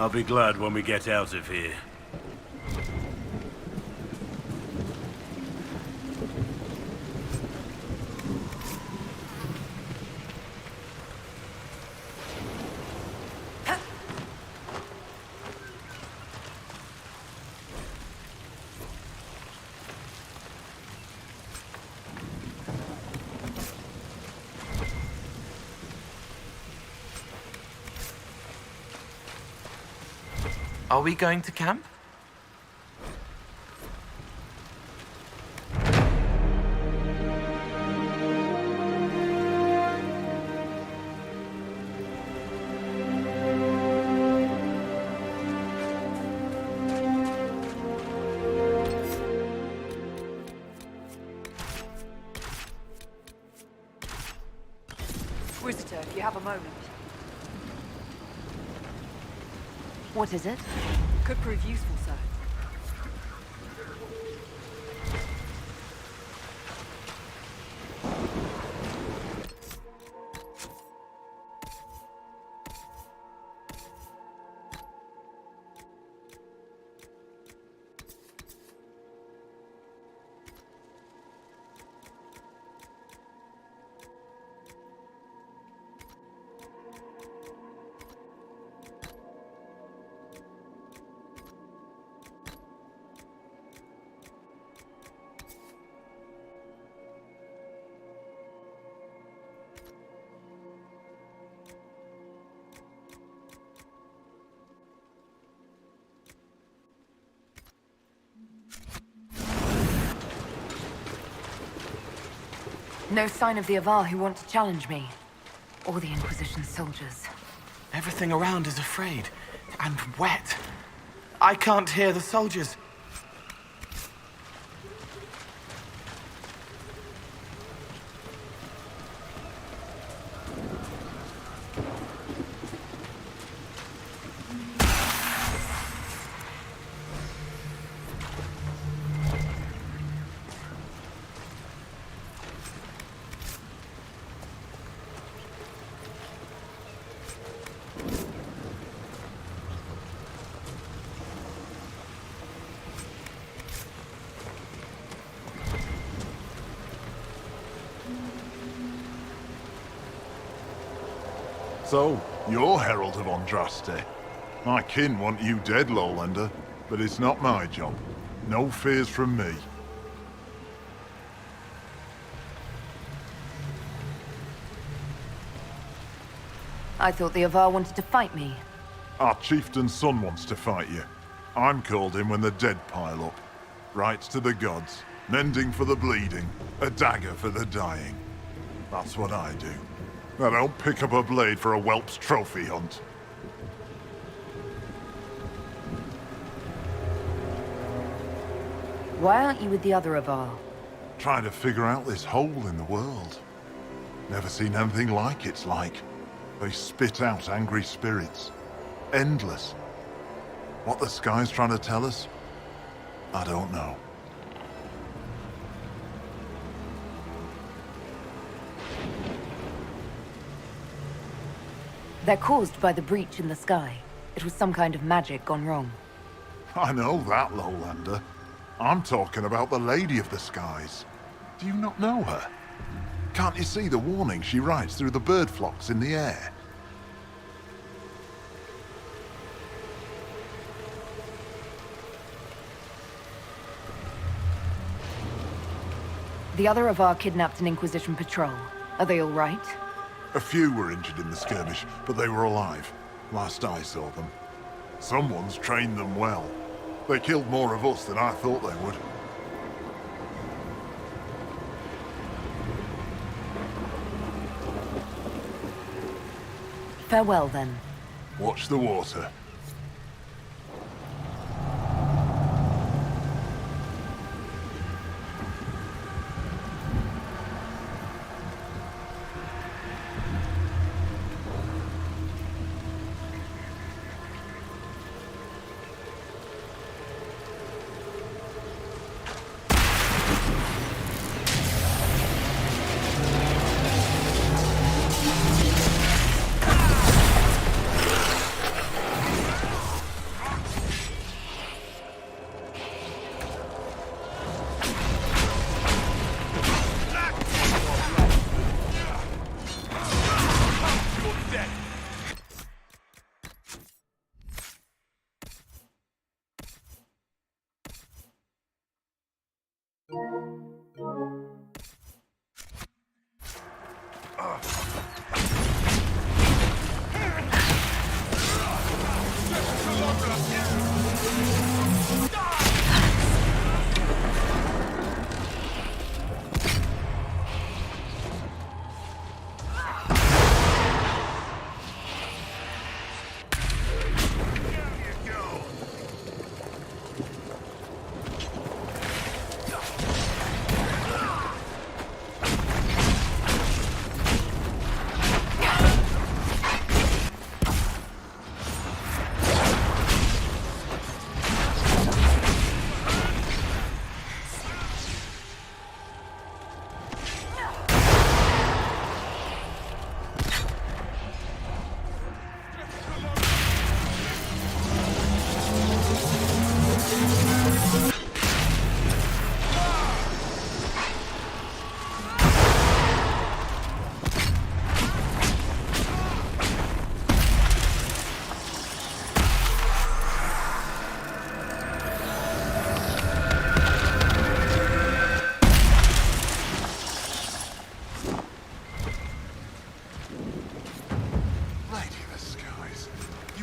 I'll be glad when we get out of here. Are we going to camp? Inquisitor, if you have a moment. What is it? Could prove useful, sir. No sign of the Avar who want to challenge me. Or the Inquisition soldiers. Everything around is afraid. And wet. I can't hear the soldiers. So, you're Herald of Andraste. My kin want you dead, Lowlander, but it's not my job. No fears from me. I thought the Avar wanted to fight me. Our chieftain's son wants to fight you. I'm called in when the dead pile up. Rites to the gods, mending for the bleeding, a dagger for the dying. That's what I do. I don't pick up a blade for a whelp's trophy hunt. Why aren't you with the other Avar? Trying to figure out this hole in the world. Never seen anything like it's like. They spit out angry spirits. Endless. What the sky's trying to tell us? I don't know. They're caused by the breach in the sky. It was some kind of magic gone wrong. I know that, Lowlander. I'm talking about the Lady of the Skies. Do you not know her? Can't you see the warning she writes through the bird flocks in the air? The other Avar kidnapped an Inquisition patrol. Are they all right? A few were injured in the skirmish, but they were alive. Last I saw them. Someone's trained them well. They killed more of us than I thought they would. Farewell, then. Watch the water.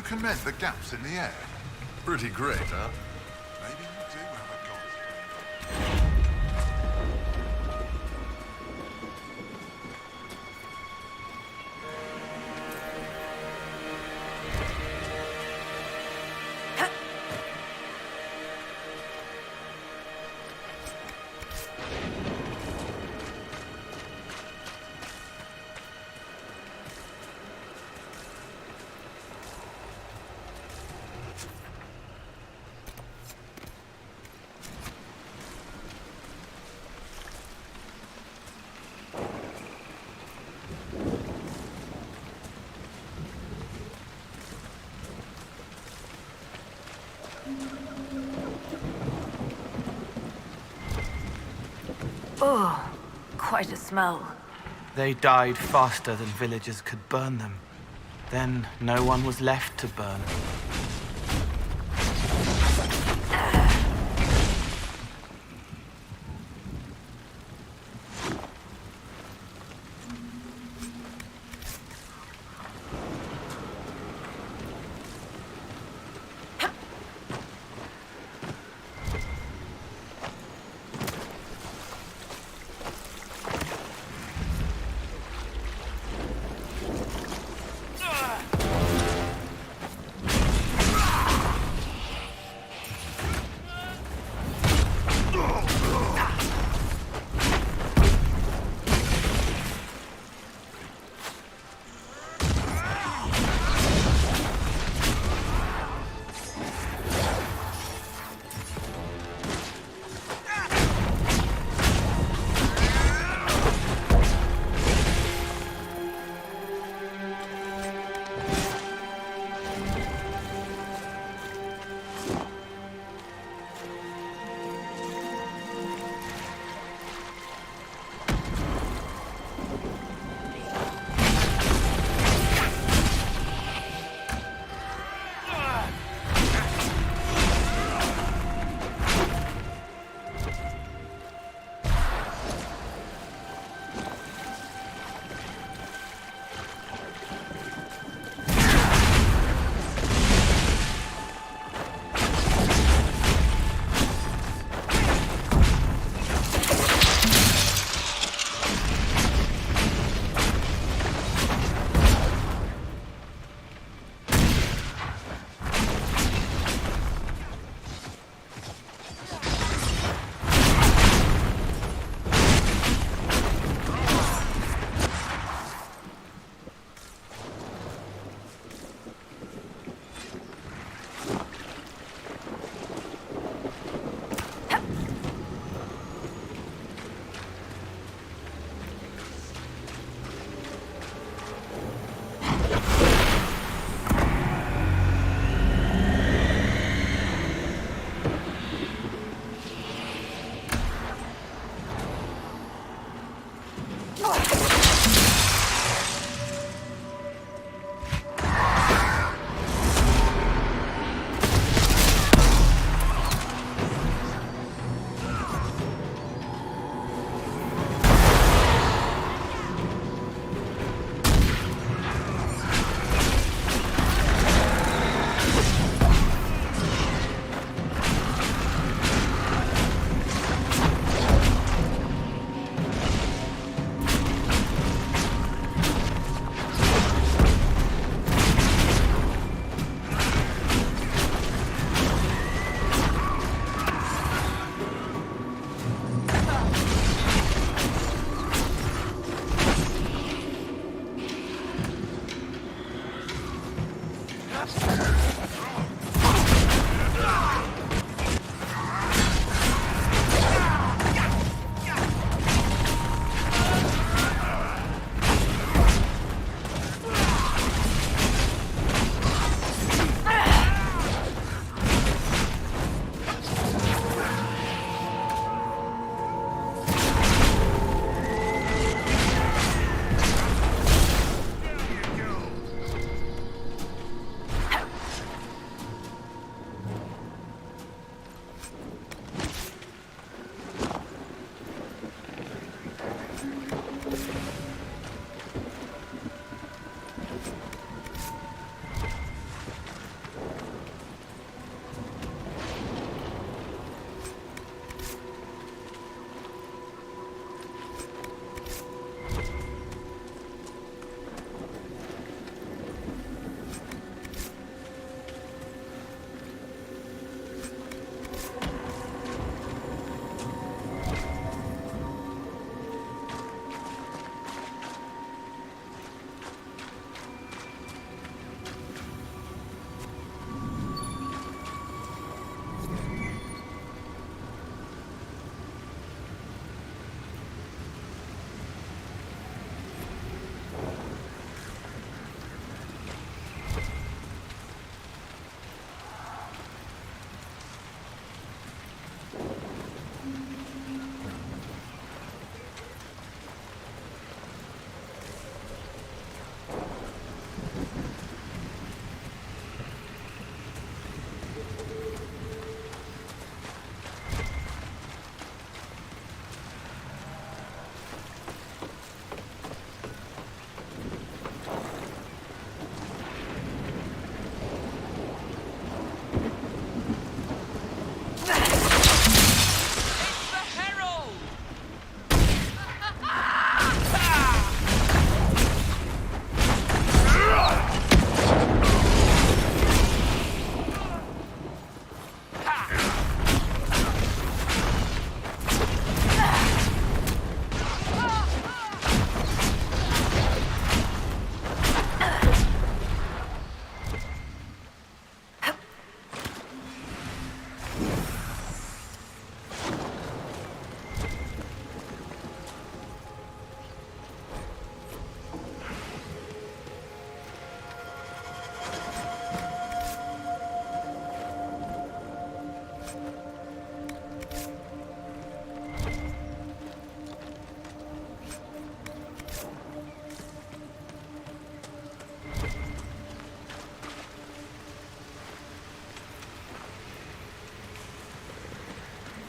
can mend the gaps in the air. Pretty great, huh? Maybe you do have a Oh, quite a smell. They died faster than villagers could burn them. Then no one was left to burn.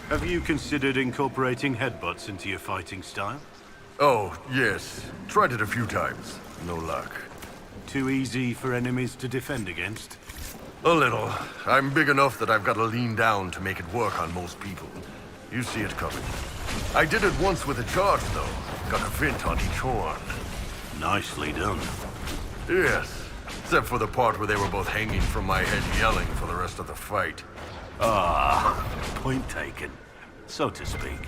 Have you considered incorporating headbutts into your fighting style? Oh, yes. Tried it a few times. No luck. Too easy for enemies to defend against? A little. I'm big enough that I've got to lean down to make it work on most people. You see it coming. I did it once with a charge, though. Got a vent on each horn. Nicely done. Yes. Except for the part where they were both hanging from my head yelling for the rest of the fight. Ah, point taken, so to speak.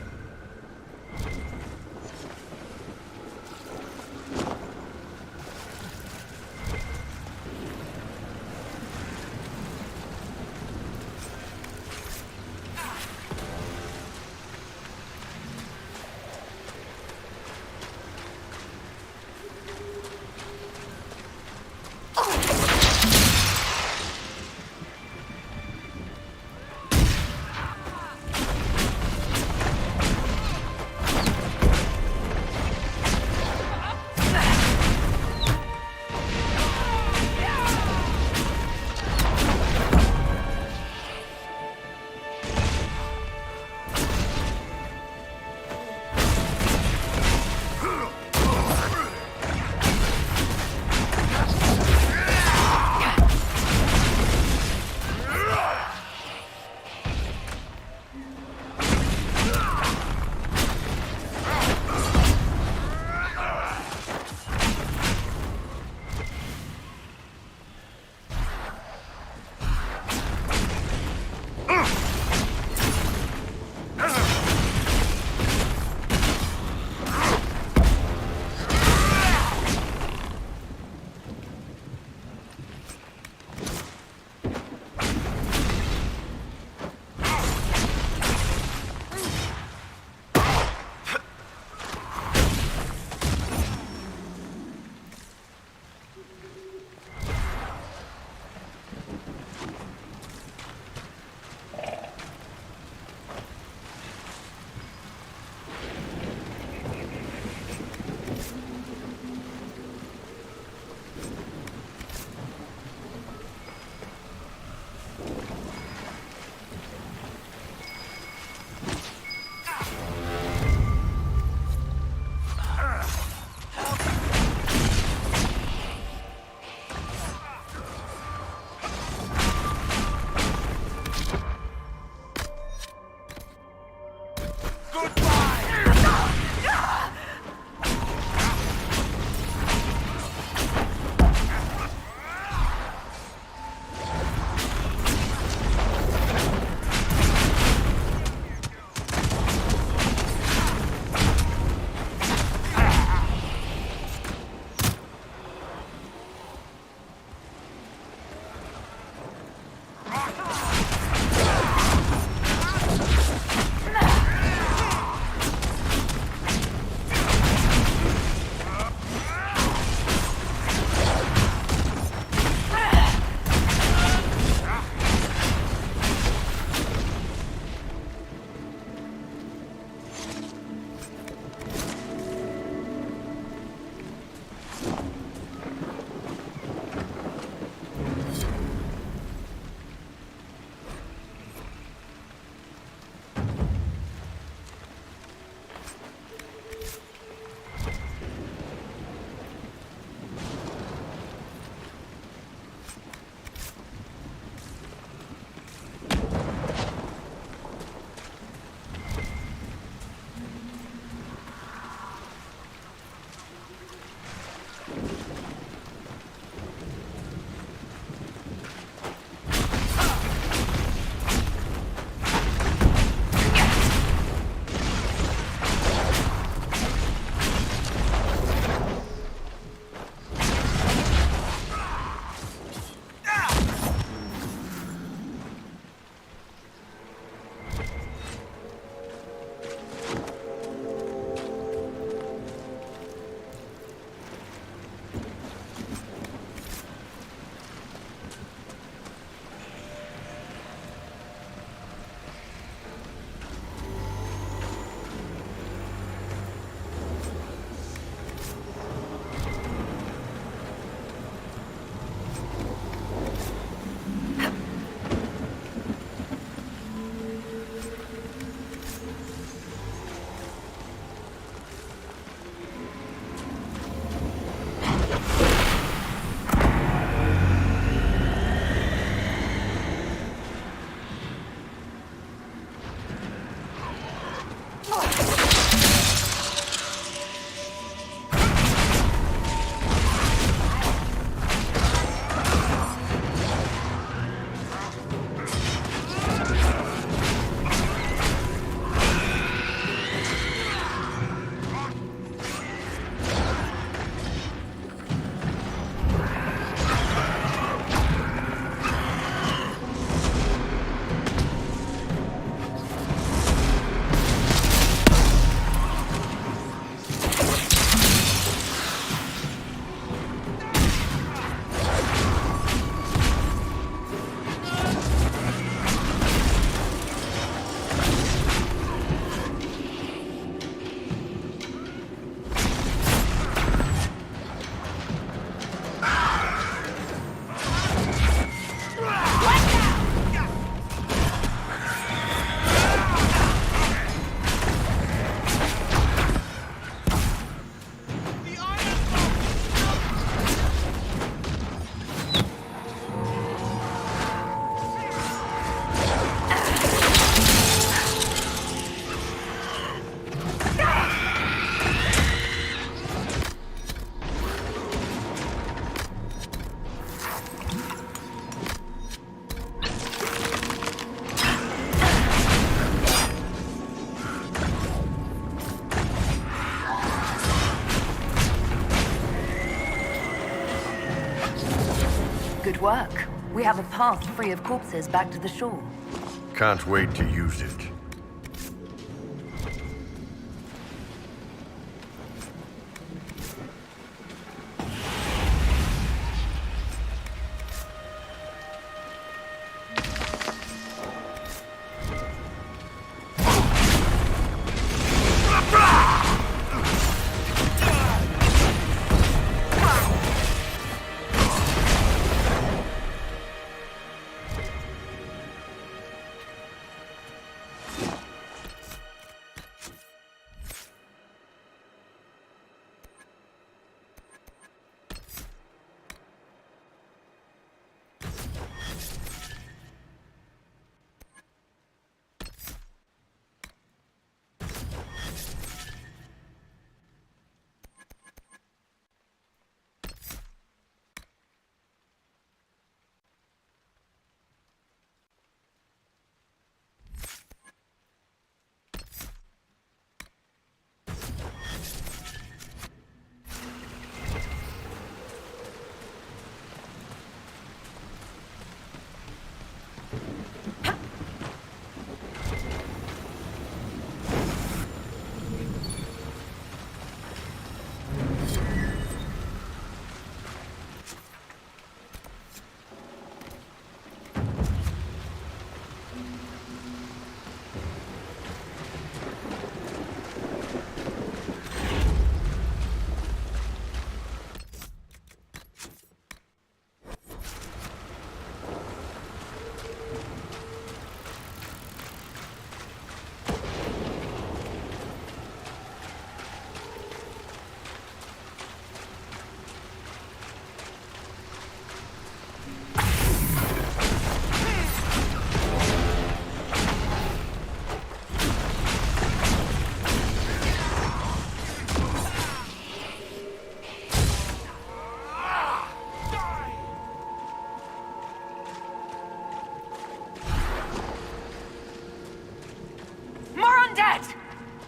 Good work. We have a path free of corpses back to the shore. Can't wait to use it.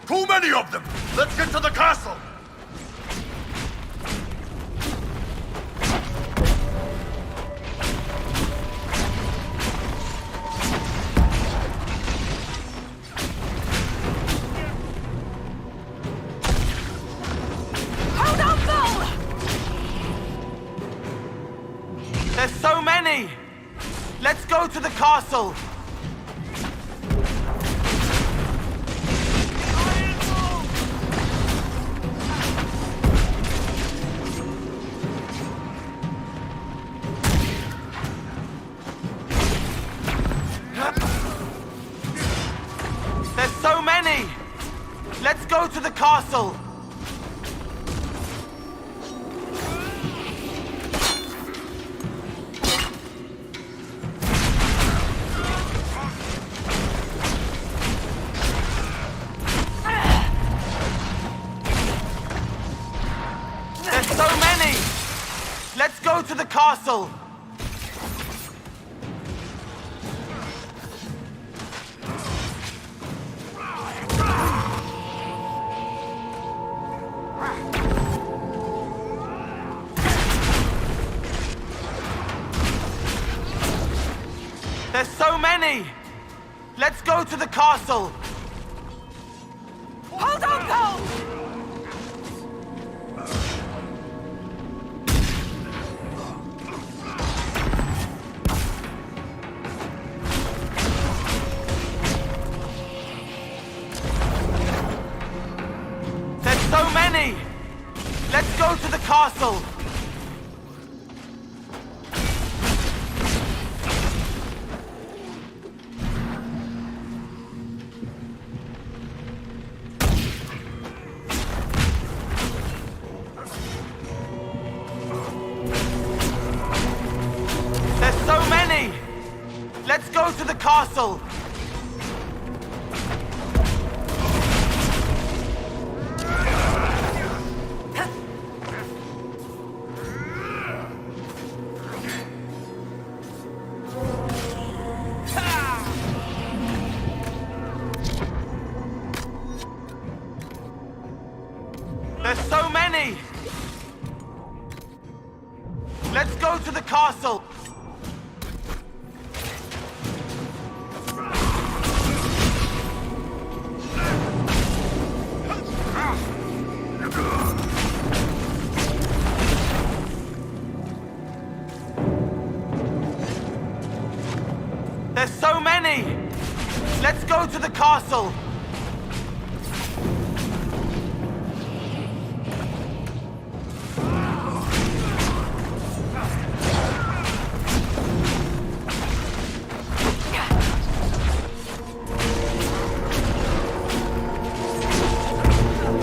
Too many of them! Let's get to the castle! Hold on, Bull! There's so many! Let's go to the castle! Let's go to the castle! There's so many! Let's go to the castle! There's so many! Let's go to the castle! Hold on, Cole! There's so many! Let's go to the castle! Let's go to the castle! There's so many! Let's go to the castle! There's so many! Let's go to the castle!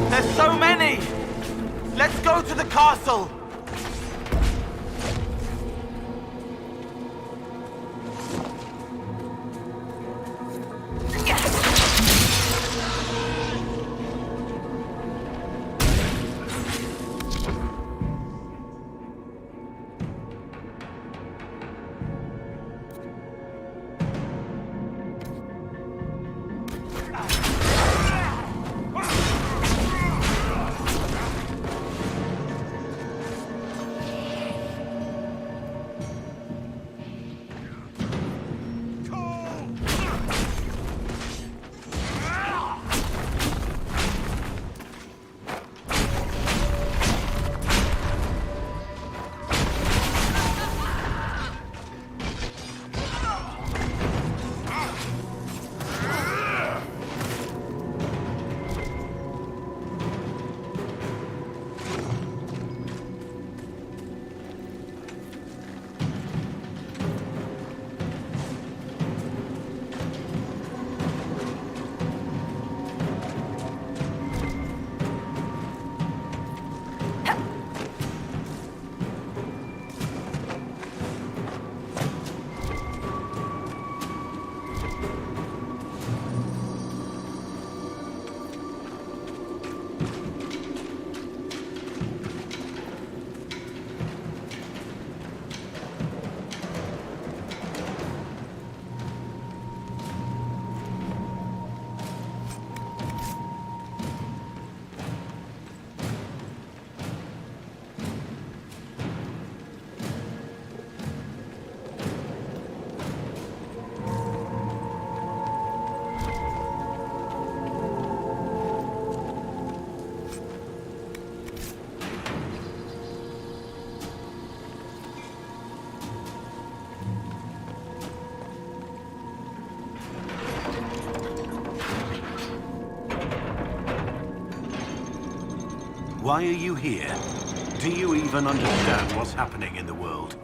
There's so many! Let's go to the castle! Why are you here? Do you even understand what's happening in the world?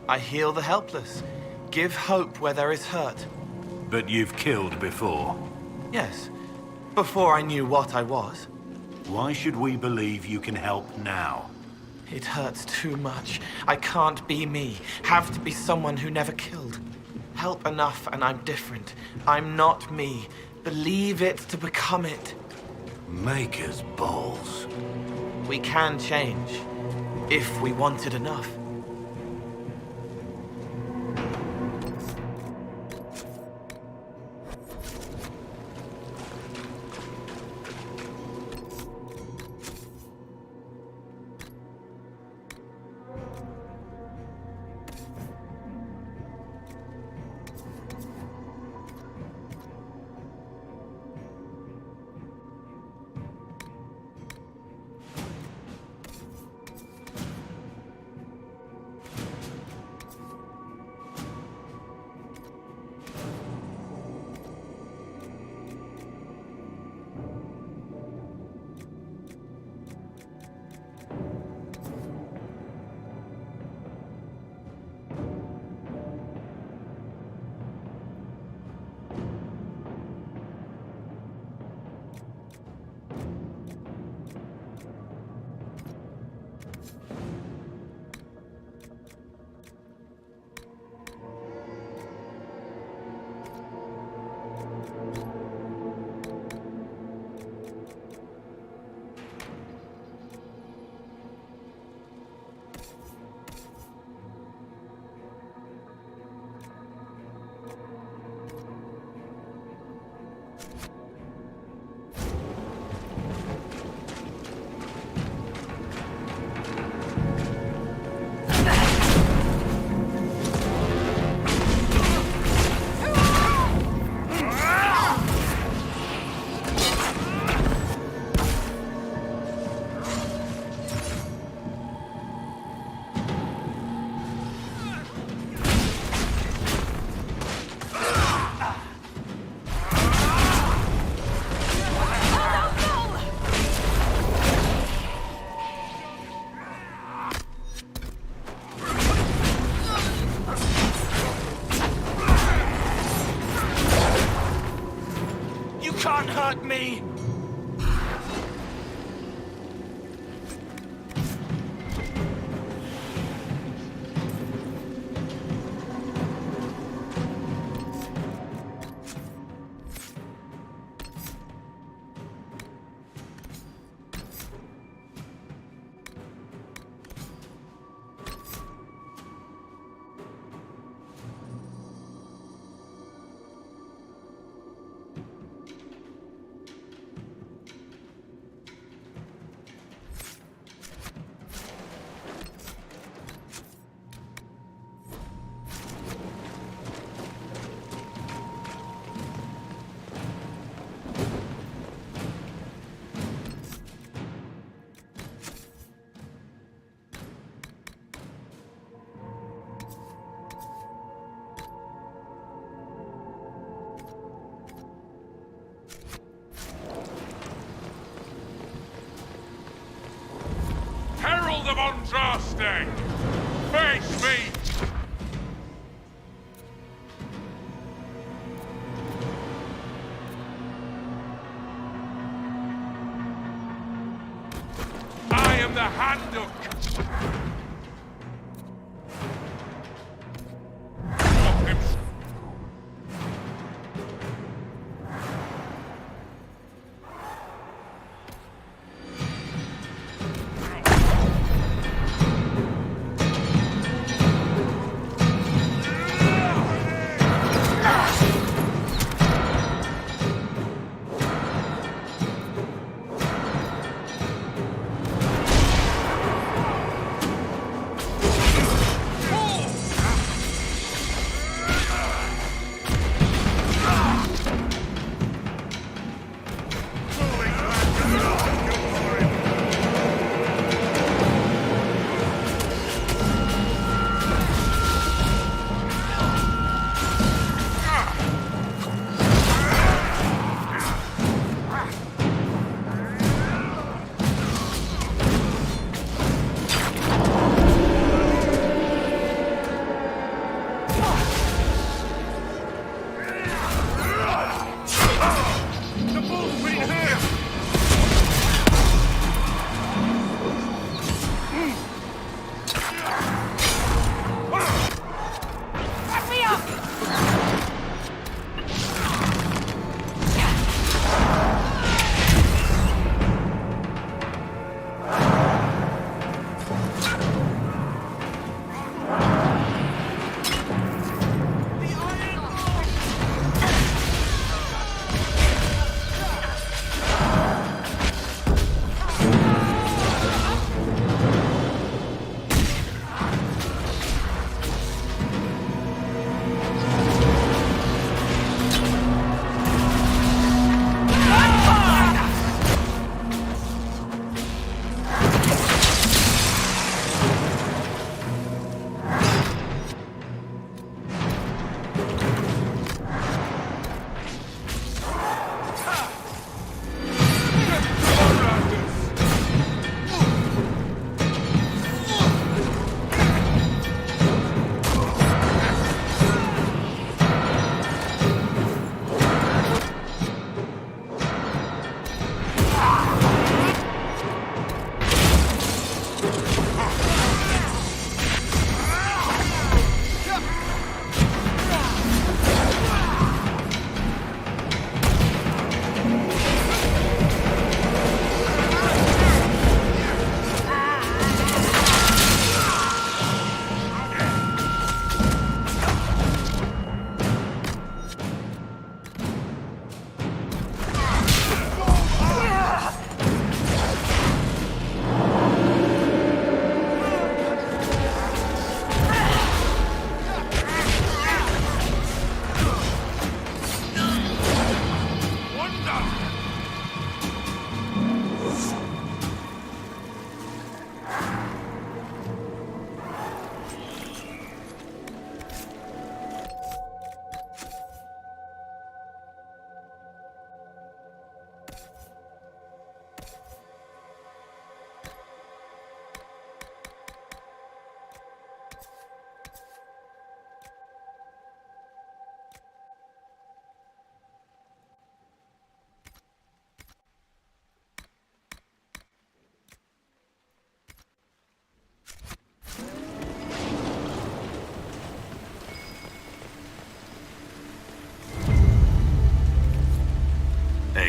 I heal the helpless. Give hope where there is hurt. But you've killed before. Yes. Before I knew what I was. Why should we believe you can help now? It hurts too much. I can't be me. Have to be someone who never killed. Help enough and I'm different. I'm not me. Believe it to become it. Maker's balls. We can change. If we want it enough. can't hurt me! Herald of Andraste! Face me! I am the hand of...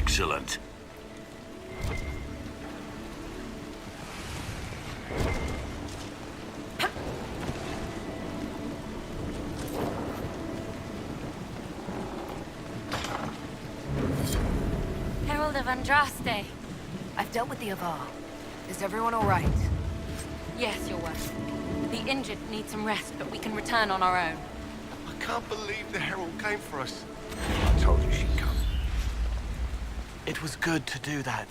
Excellent. Herald of Andraste. I've dealt with the Avar. Is everyone all right? Yes, Your Worship. The injured need some rest, but we can return on our own. I can't believe the Herald came for us. I told you she'd come. It was good to do that.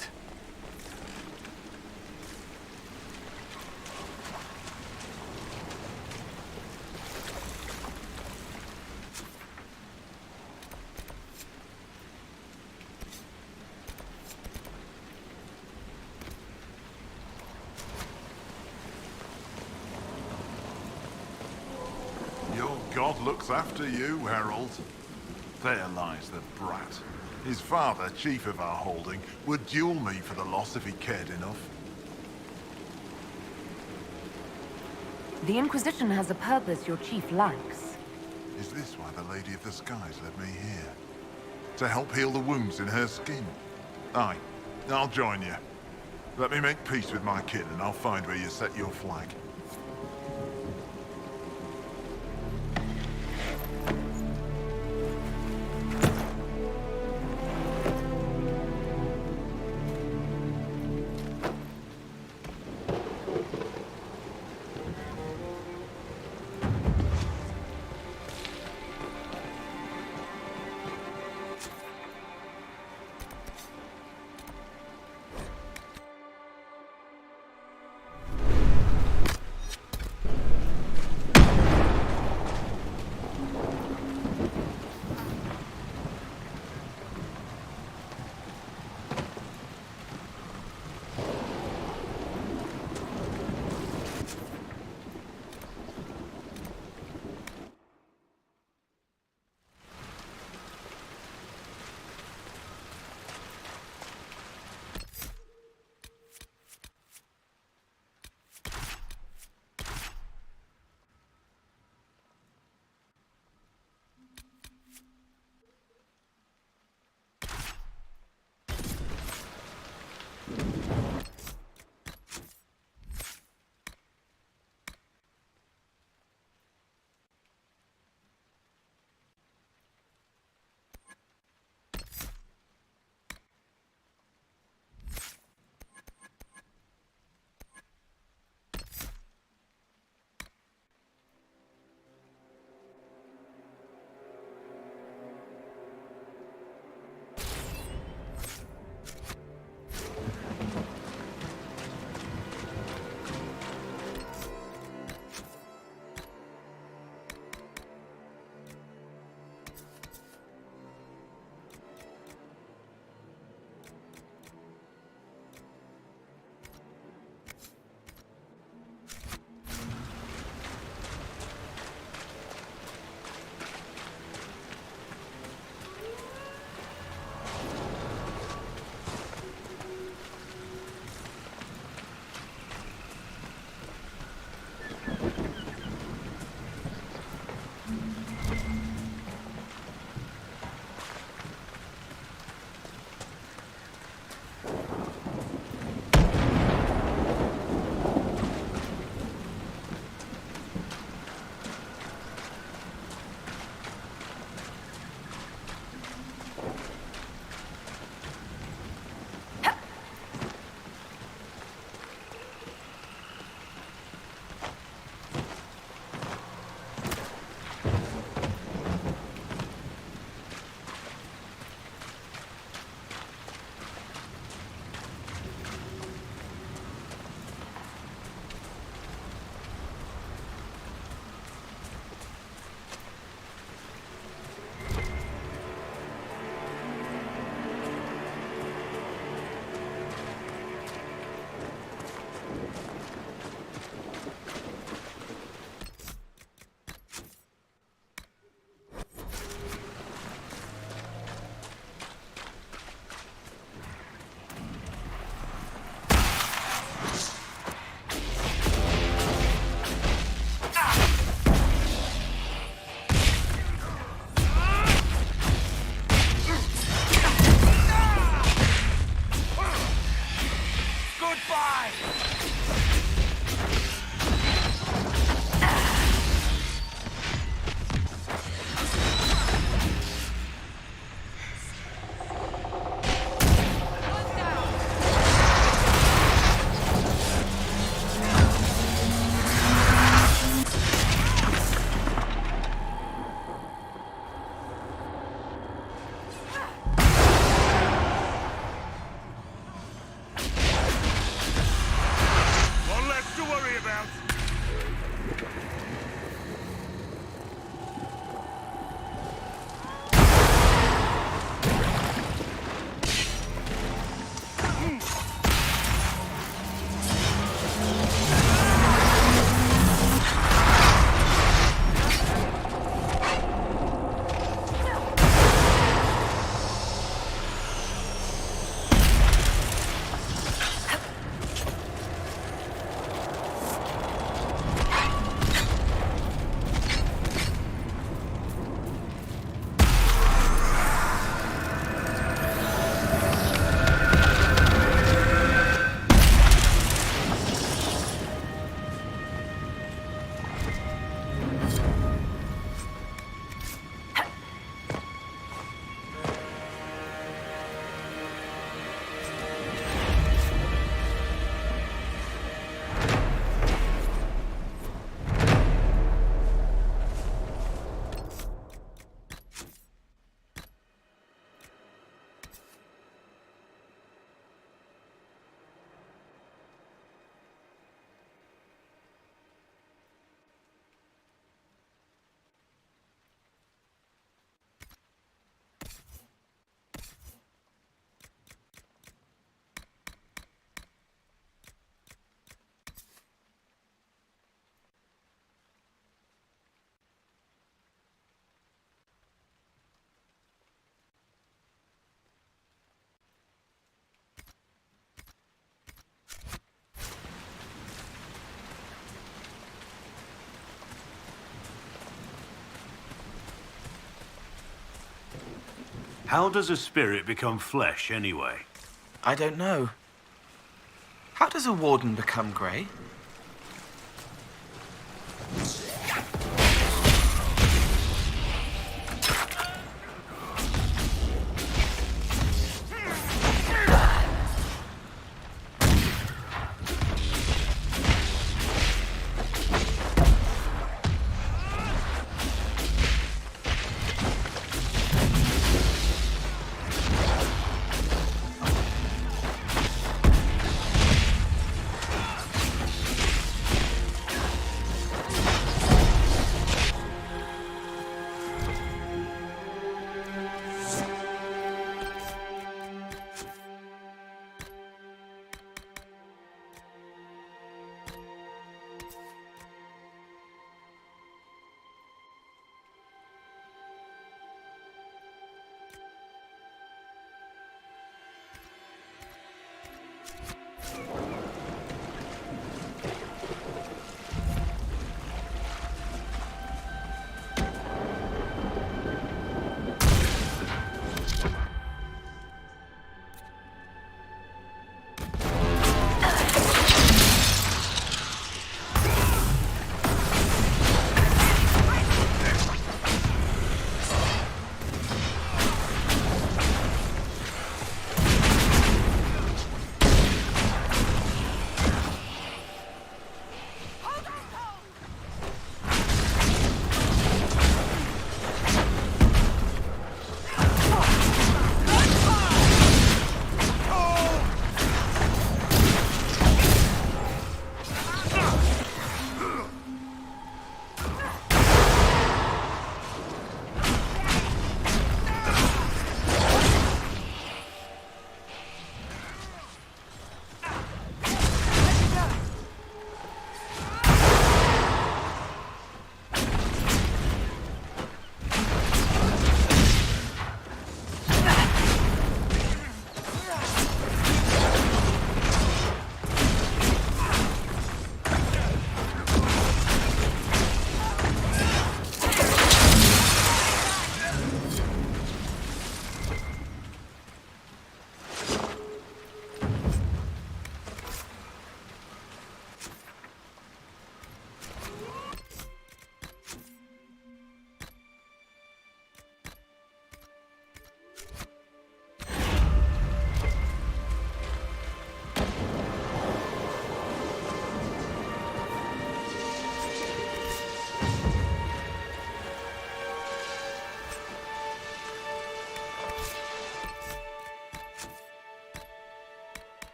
Your god looks after you, Herald. There lies the brat. His father, chief of our holding, would duel me for the loss if he cared enough. The Inquisition has a purpose your chief lacks. Is this why the Lady of the Skies led me here? To help heal the wounds in her skin? Aye, I'll join you. Let me make peace with my kin and I'll find where you set your flag. How does a spirit become flesh, anyway? I don't know. How does a warden become grey?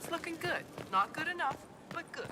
It's looking good. Not good enough, but good.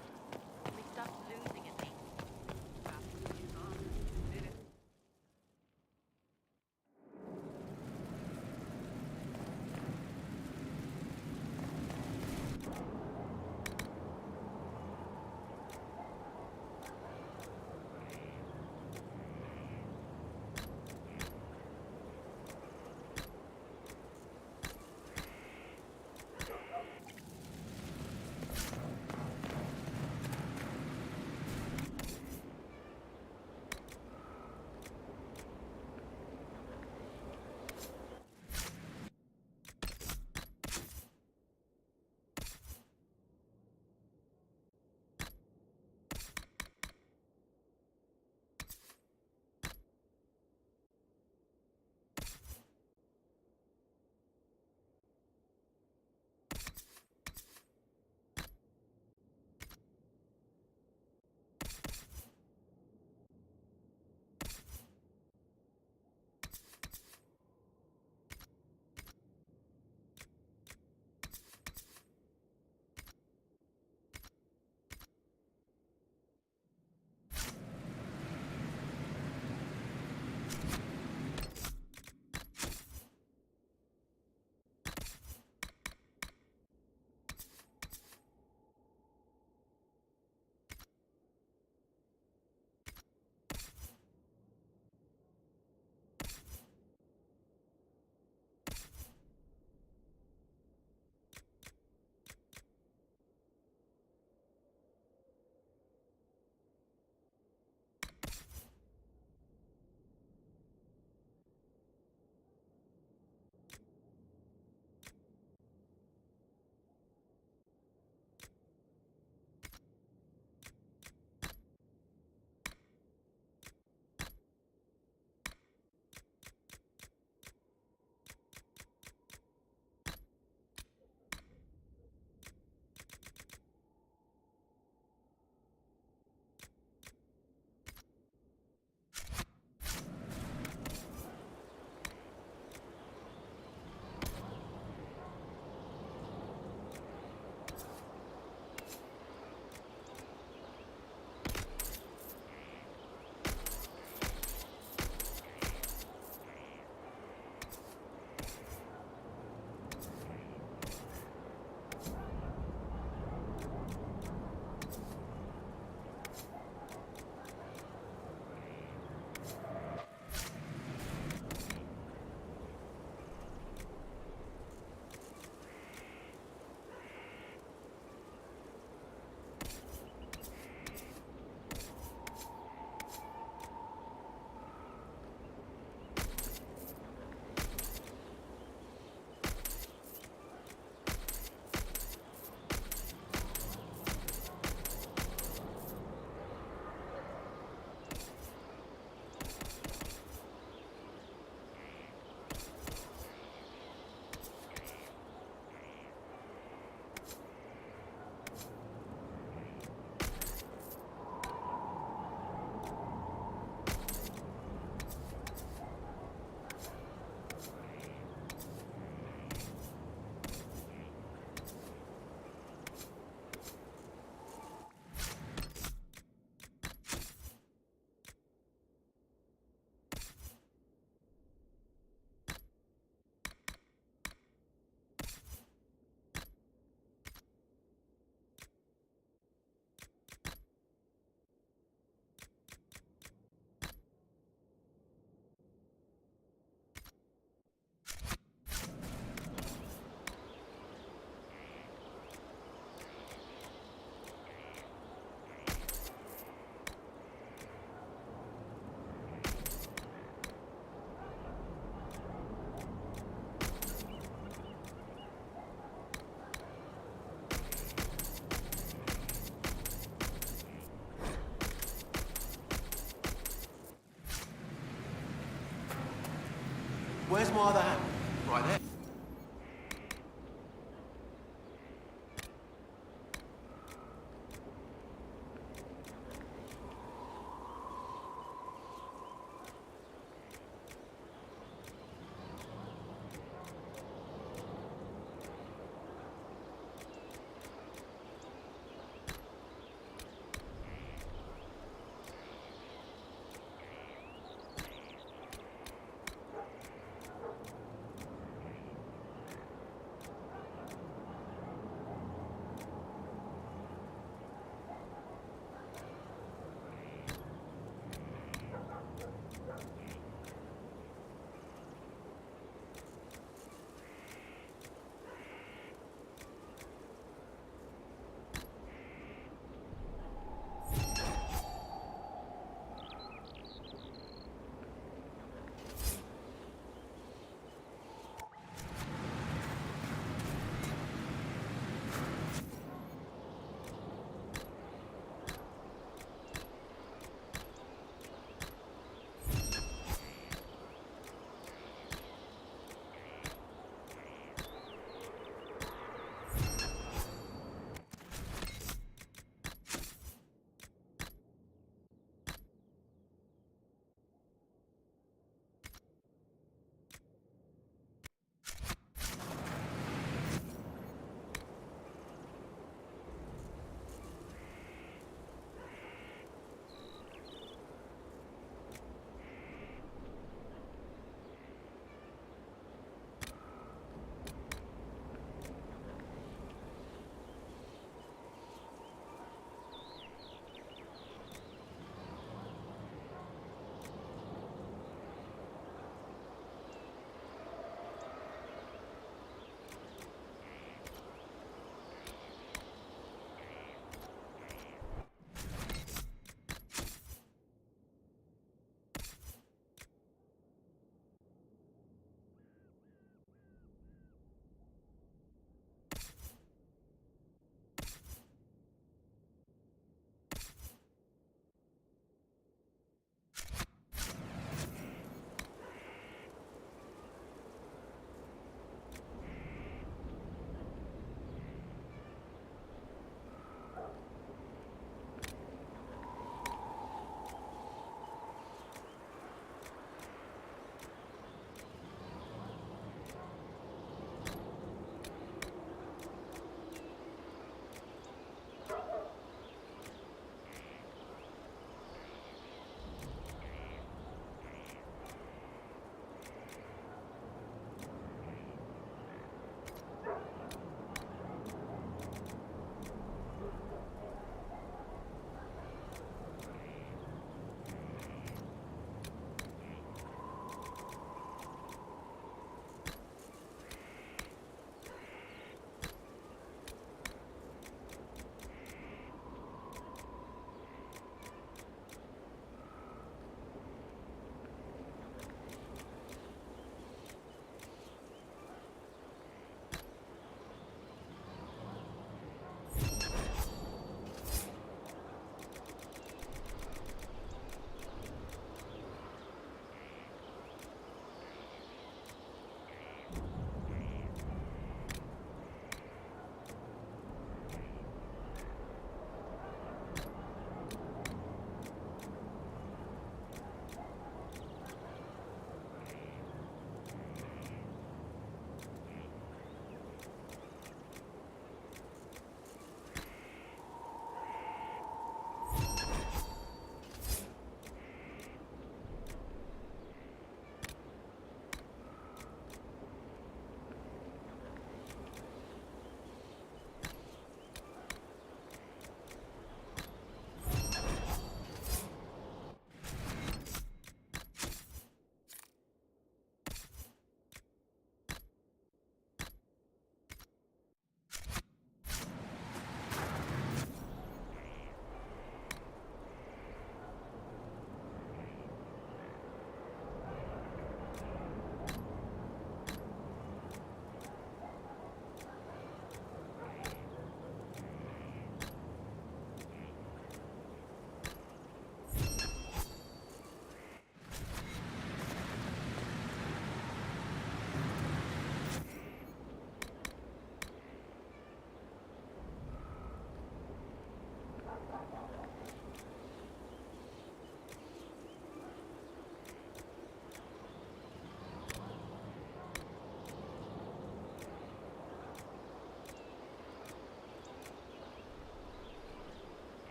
Where's my other hand? Right there.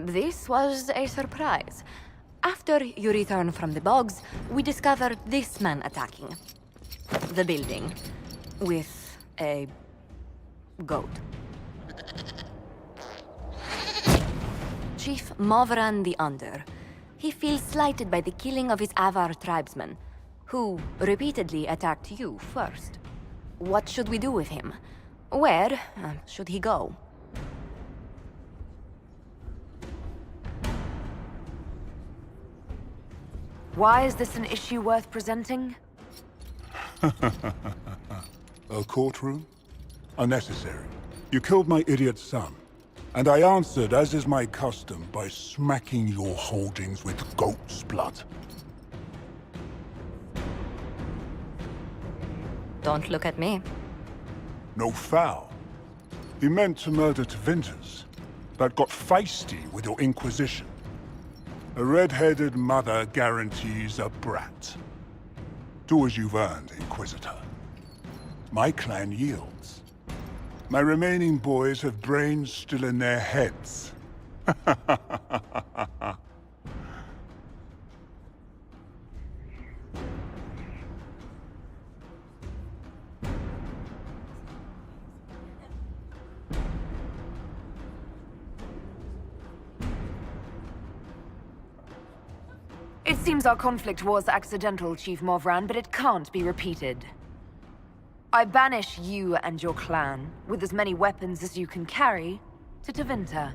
This was a surprise. After you return from the bogs, we discovered this man attacking the building with a goat. Chief Movran the Under. He feels slighted by the killing of his Avar tribesmen, who repeatedly attacked you first. What should we do with him? Where should he go? Why is this an issue worth presenting? A courtroom? Unnecessary. You killed my idiot son, and I answered, as is my custom, by smacking your holdings with goat's blood. Don't look at me. No foul. He meant to murder Tevinters, but got feisty with your Inquisition. A red-headed mother guarantees a brat. Do as you've earned, Inquisitor. My clan yields. My remaining boys have brains still in their heads. It seems our conflict was accidental, Chief Movran, but it can't be repeated. I banish you and your clan, with as many weapons as you can carry, to Tevinter.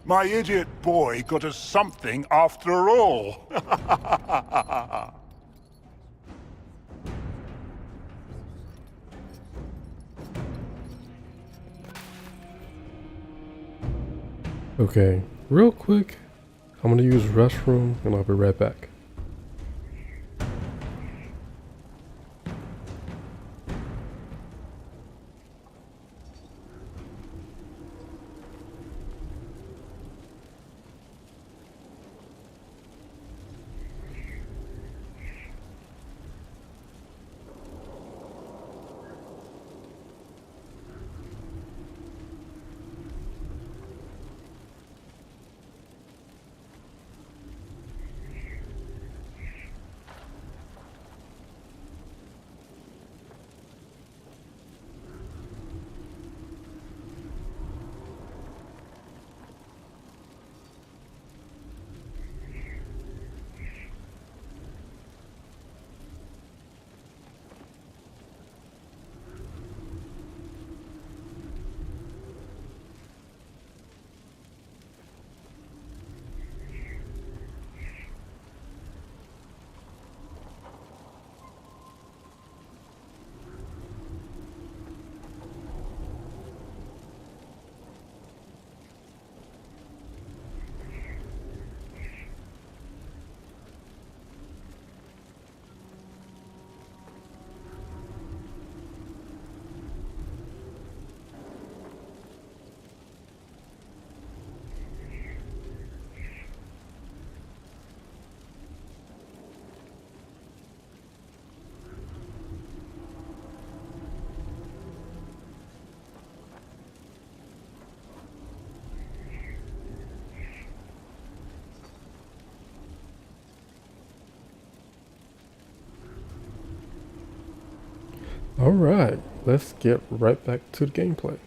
My idiot boy got us something after all. Okay, real quick, I'm gonna use restroom and I'll be right back. Alright, let's get right back to the gameplay.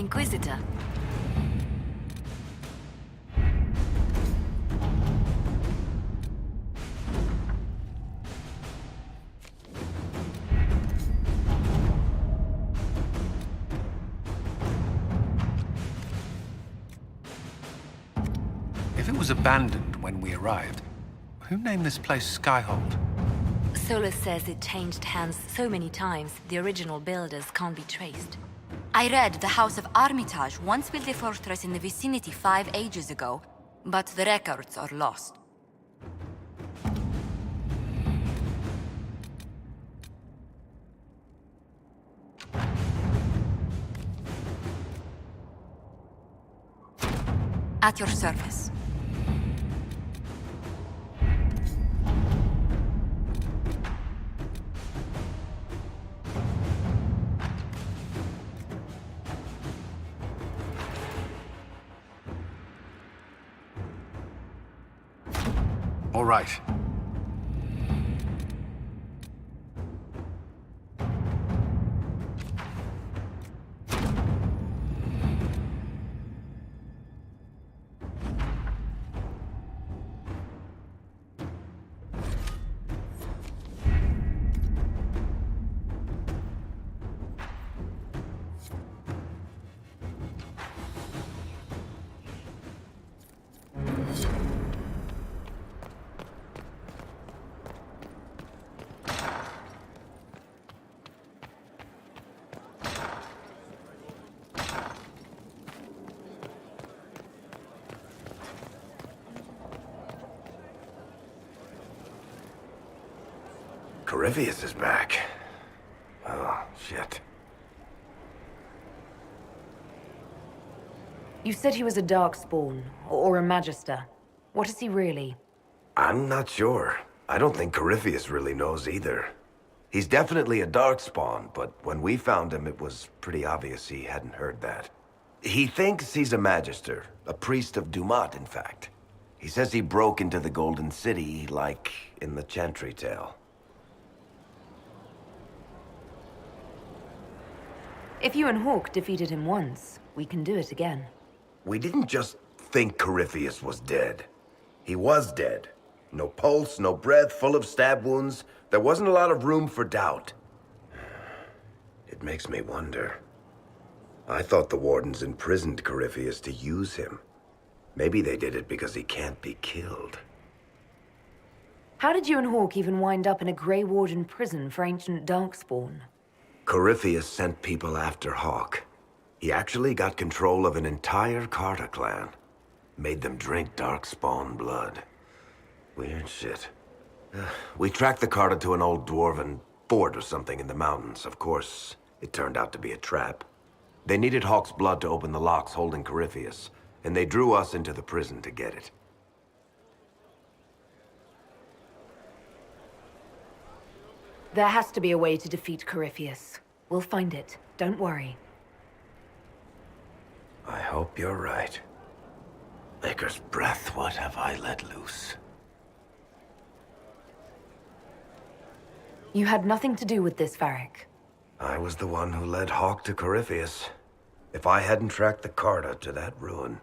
Inquisitor. If it was abandoned when we arrived, who named this place Skyhold? Solus says it changed hands so many times, the original builders can't be traced. I read the House of Armitage once built a fortress in the vicinity 5 ages ago, but the records are lost. At your service. All right. Corypheus is back. Oh, shit. You said he was a Darkspawn, or a Magister. What is he really? I'm not sure. I don't think Corypheus really knows either. He's definitely a Darkspawn, but when we found him, it was pretty obvious he hadn't heard that. He thinks he's a Magister, a priest of Dumat, in fact. He says he broke into the Golden City, like in the Chantry tale. If you and Hawk defeated him once, we can do it again. We didn't just think Corypheus was dead. He was dead. No pulse, no breath, full of stab wounds. There wasn't a lot of room for doubt. It makes me wonder. I thought the Wardens imprisoned Corypheus to use him. Maybe they did it because he can't be killed. How did you and Hawk even wind up in a Grey Warden prison for ancient Darkspawn? Corypheus sent people after Hawk. He actually got control of an entire Carter clan. Made them drink Darkspawn blood. Weird shit. We tracked the Carter to an old dwarven fort or something in the mountains. Of course, it turned out to be a trap. They needed Hawk's blood to open the locks holding Corypheus, and they drew us into the prison to get it. There has to be a way to defeat Corypheus. We'll find it. Don't worry. I hope you're right. Maker's breath, what have I let loose? You had nothing to do with this, Varric. I was the one who led Hawk to Corypheus. If I hadn't tracked the Carter to that ruin.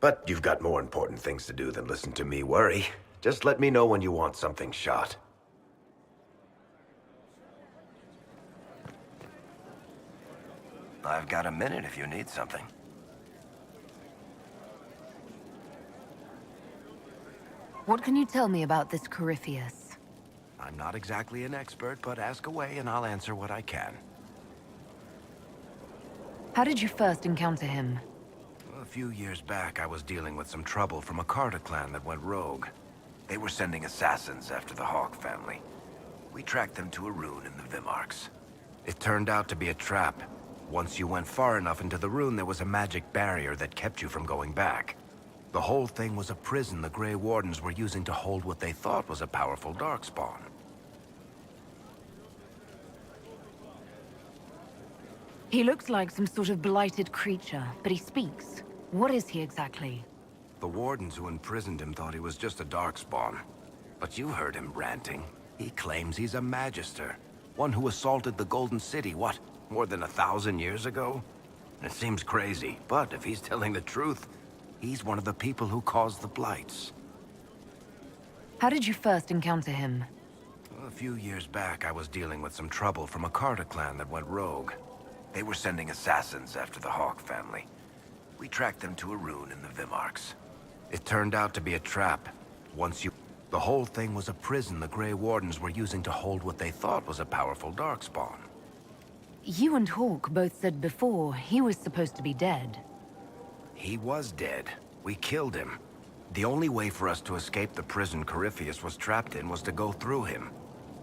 But you've got more important things to do than listen to me worry. Just let me know when you want something shot. I've got a minute if you need something. What can you tell me about this Corypheus? I'm not exactly an expert, but ask away and I'll answer what I can. How did you first encounter him? A few years back, I was dealing with some trouble from a Carter clan that went rogue. They were sending assassins after the Hawk family. We tracked them to a ruin in the Vimarks. It turned out to be a trap. Once you went far enough into the ruin, there was a magic barrier that kept you from going back. The whole thing was a prison the Grey Wardens were using to hold what they thought was a powerful Darkspawn. He looks like some sort of blighted creature, but he speaks. What is he exactly? The Wardens who imprisoned him thought he was just a Darkspawn. But you heard him ranting. He claims he's a Magister. One who assaulted the Golden City, what, more than 1,000 years ago? It seems crazy, but if he's telling the truth, he's one of the people who caused the blights. How did you first encounter him? A few years back, I was dealing with some trouble from a Carter clan that went rogue. They were sending assassins after the Hawk family. We tracked them to a ruin in the Vimarks. It turned out to be a trap. The whole thing was a prison the Grey Wardens were using to hold what they thought was a powerful Darkspawn. You and Hawk both said before he was supposed to be dead. He was dead. We killed him. The only way for us to escape the prison Corypheus was trapped in was to go through him.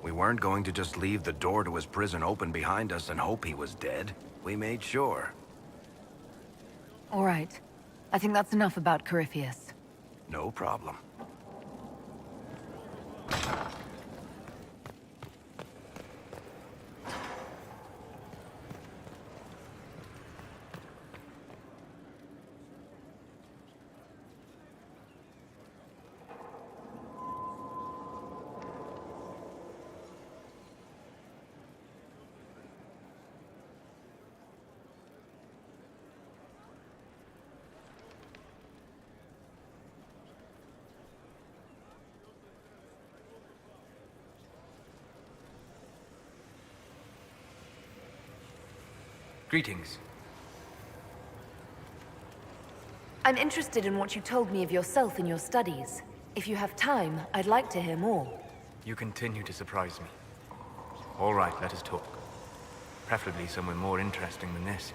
We weren't going to just leave the door to his prison open behind us and hope he was dead. We made sure. All right. I think that's enough about Corypheus. No problem. Greetings. I'm interested in what you told me of yourself in your studies. If you have time, I'd like to hear more. You continue to surprise me. All right, let us talk. Preferably somewhere more interesting than this.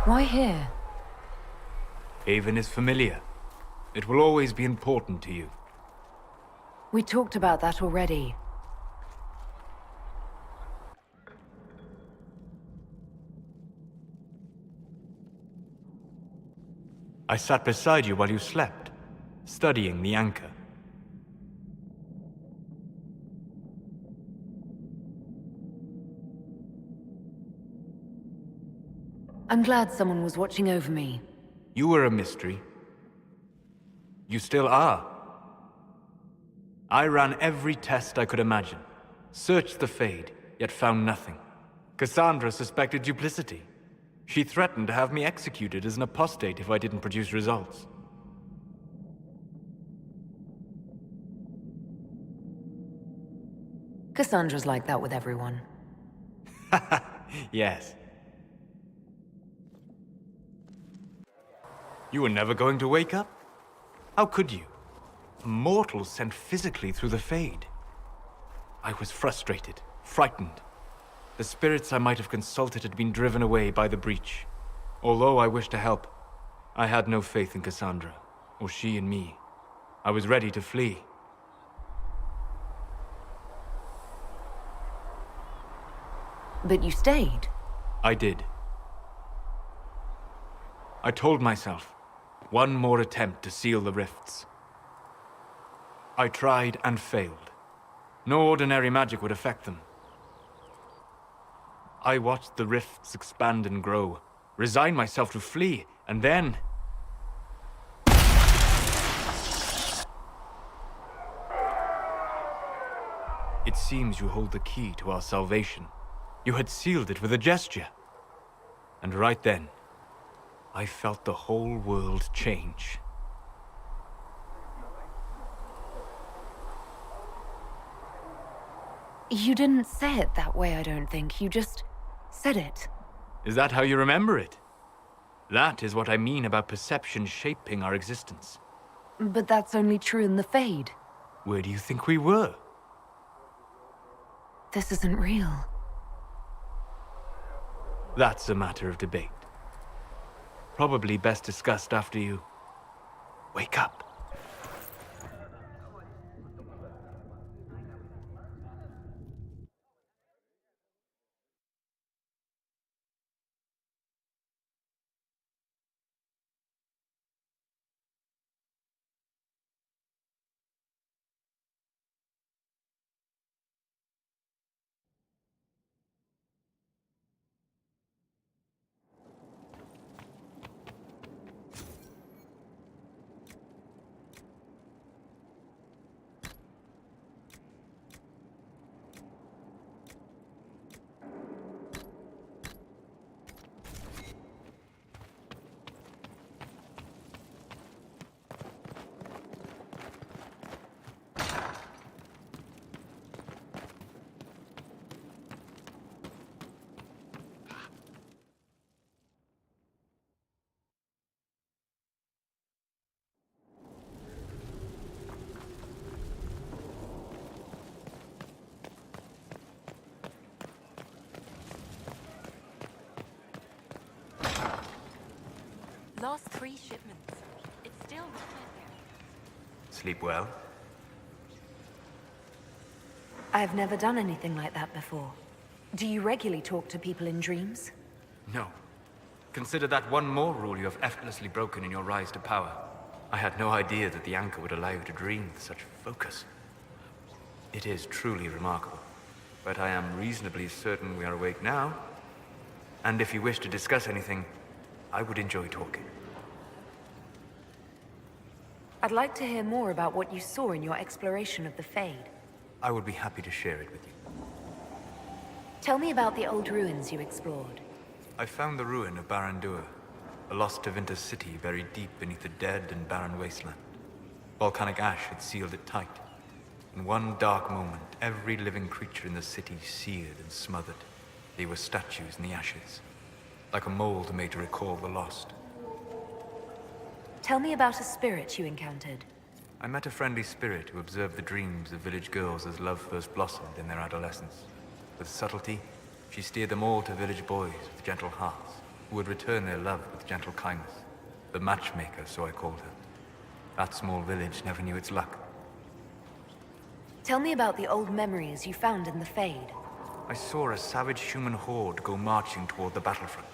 Why here? Haven is familiar. It will always be important to you. We talked about that already. I sat beside you while you slept, studying the anchor. I'm glad someone was watching over me. You were a mystery. You still are. I ran every test I could imagine. Searched the Fade, yet found nothing. Cassandra suspected duplicity. She threatened to have me executed as an apostate if I didn't produce results. Cassandra's like that with everyone. Yes. You were never going to wake up? How could you? A mortal sent physically through the Fade. I was frustrated, frightened. The spirits I might have consulted had been driven away by the breach. Although I wished to help, I had no faith in Cassandra, or she in me. I was ready to flee. But you stayed. I did. I told myself, one more attempt to seal the rifts. I tried and failed. No ordinary magic would affect them. I watched the rifts expand and grow, resigned myself to flee, and then... It seems you hold the key to our salvation. You had sealed it with a gesture. And right then, I felt the whole world change. You didn't say it that way, I don't think. You just said it. Is that how you remember it? That is what I mean about perception shaping our existence. But that's only true in the Fade. Where do you think we were? This isn't real. That's a matter of debate. Probably best discussed after you wake up. Pre-shipment. It's still not yet. Sleep well? I've never done anything like that before. Do you regularly talk to people in dreams? No. Consider that one more rule you have effortlessly broken in your rise to power. I had no idea that the anchor would allow you to dream with such focus. It is truly remarkable. But I am reasonably certain we are awake now. And if you wish to discuss anything, I would enjoy talking. I'd like to hear more about what you saw in your exploration of the Fade. I would be happy to share it with you. Tell me about the old ruins you explored. I found the ruin of Barandur, a lost Tevinter city buried deep beneath a dead and barren wasteland. Volcanic ash had sealed it tight. In one dark moment, every living creature in the city seared and smothered. They were statues in the ashes, like a mold made to recall the lost. Tell me about a spirit you encountered. I met a friendly spirit who observed the dreams of village girls as love first blossomed in their adolescence. With subtlety, she steered them all to village boys with gentle hearts, who would return their love with gentle kindness. The matchmaker, so I called her. That small village never knew its luck. Tell me about the old memories you found in the Fade. I saw a savage human horde go marching toward the battlefront.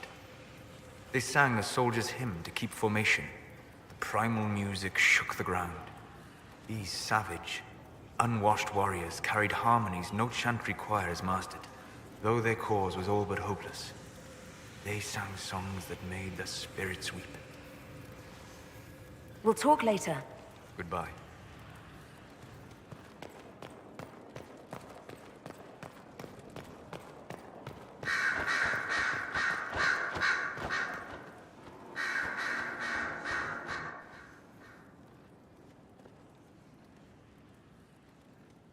They sang a soldier's hymn to keep formation. The primal music shook the ground. These savage, unwashed warriors carried harmonies no chantry choir has mastered, though their cause was all but hopeless. They sang songs that made the spirits weep. We'll talk later. Goodbye.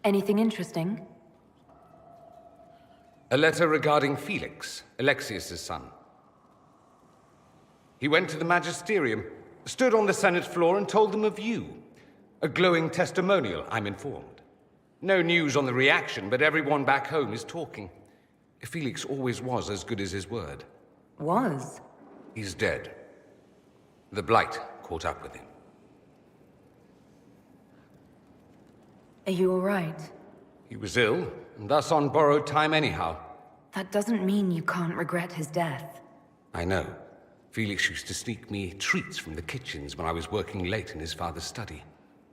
Anything interesting? A letter regarding Felix, Alexius' son. He went to the Magisterium, stood on the Senate floor and told them of you. A glowing testimonial, I'm informed. No news on the reaction, but everyone back home is talking. Felix always was as good as his word. Was? He's dead. The Blight caught up with him. Are you all right? He was ill, and thus on borrowed time anyhow. That doesn't mean you can't regret his death. I know. Felix used to sneak me treats from the kitchens when I was working late in his father's study.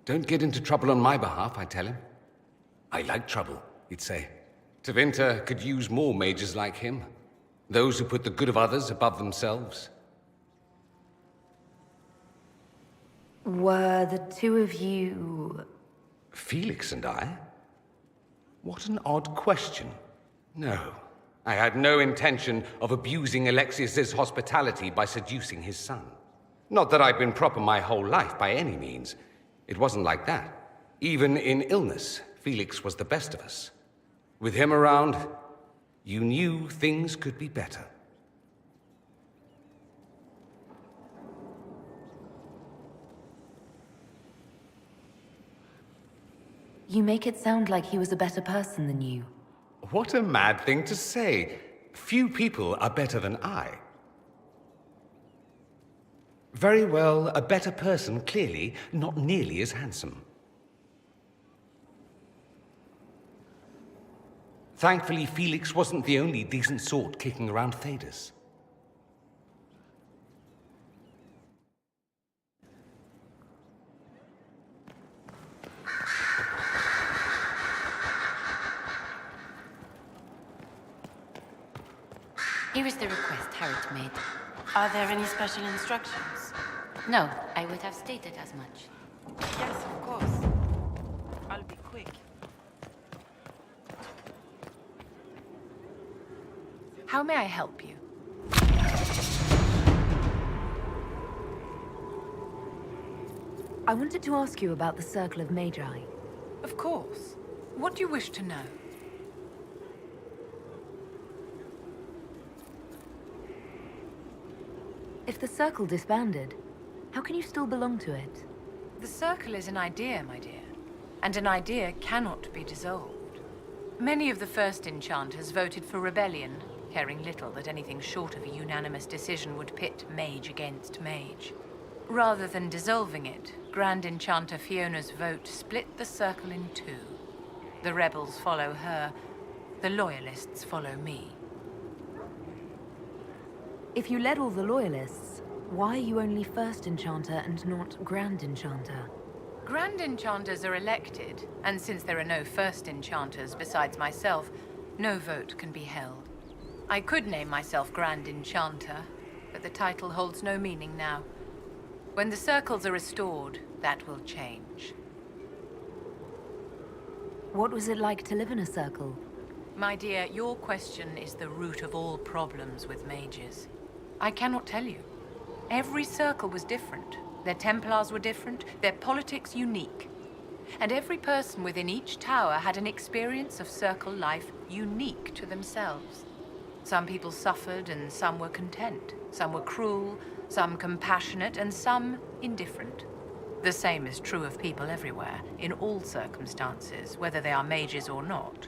Don't get into trouble on my behalf, I tell him. I like trouble, he'd say. Tevinter could use more mages like him. Those who put the good of others above themselves. Were the two of you... Felix and I? What an odd question. No, I had no intention of abusing Alexius's hospitality by seducing his son. Not that I've been proper my whole life by any means. It wasn't like that. Even in illness, Felix was the best of us. With him around, you knew things could be better. You make it sound like he was a better person than you. What a mad thing to say. Few people are better than I. Very well, a better person, clearly, not nearly as handsome. Thankfully, Felix wasn't the only decent sort kicking around Thedas. Here is the request Harriet made. Are there any special instructions? No, I would have stated as much. Yes, of course. I'll be quick. How may I help you? I wanted to ask you about the Circle of Magi. Of course. What do you wish to know? If the Circle disbanded, how can you still belong to it? The Circle is an idea, my dear. And an idea cannot be dissolved. Many of the first enchanters voted for rebellion, caring little that anything short of a unanimous decision would pit mage against mage. Rather than dissolving it, Grand Enchanter Fiona's vote split the circle in two. The rebels follow her, the loyalists follow me. If you led all the loyalists, why are you only First Enchanter and not Grand Enchanter? Grand Enchanters are elected, and since there are no First Enchanters besides myself, no vote can be held. I could name myself Grand Enchanter, but the title holds no meaning now. When the circles are restored, that will change. What was it like to live in a circle? My dear, your question is the root of all problems with mages. I cannot tell you. Every circle was different. Their Templars were different, their politics unique. And every person within each tower had an experience of circle life unique to themselves. Some people suffered and some were content. Some were cruel, some compassionate, and some indifferent. The same is true of people everywhere, in all circumstances, whether they are mages or not.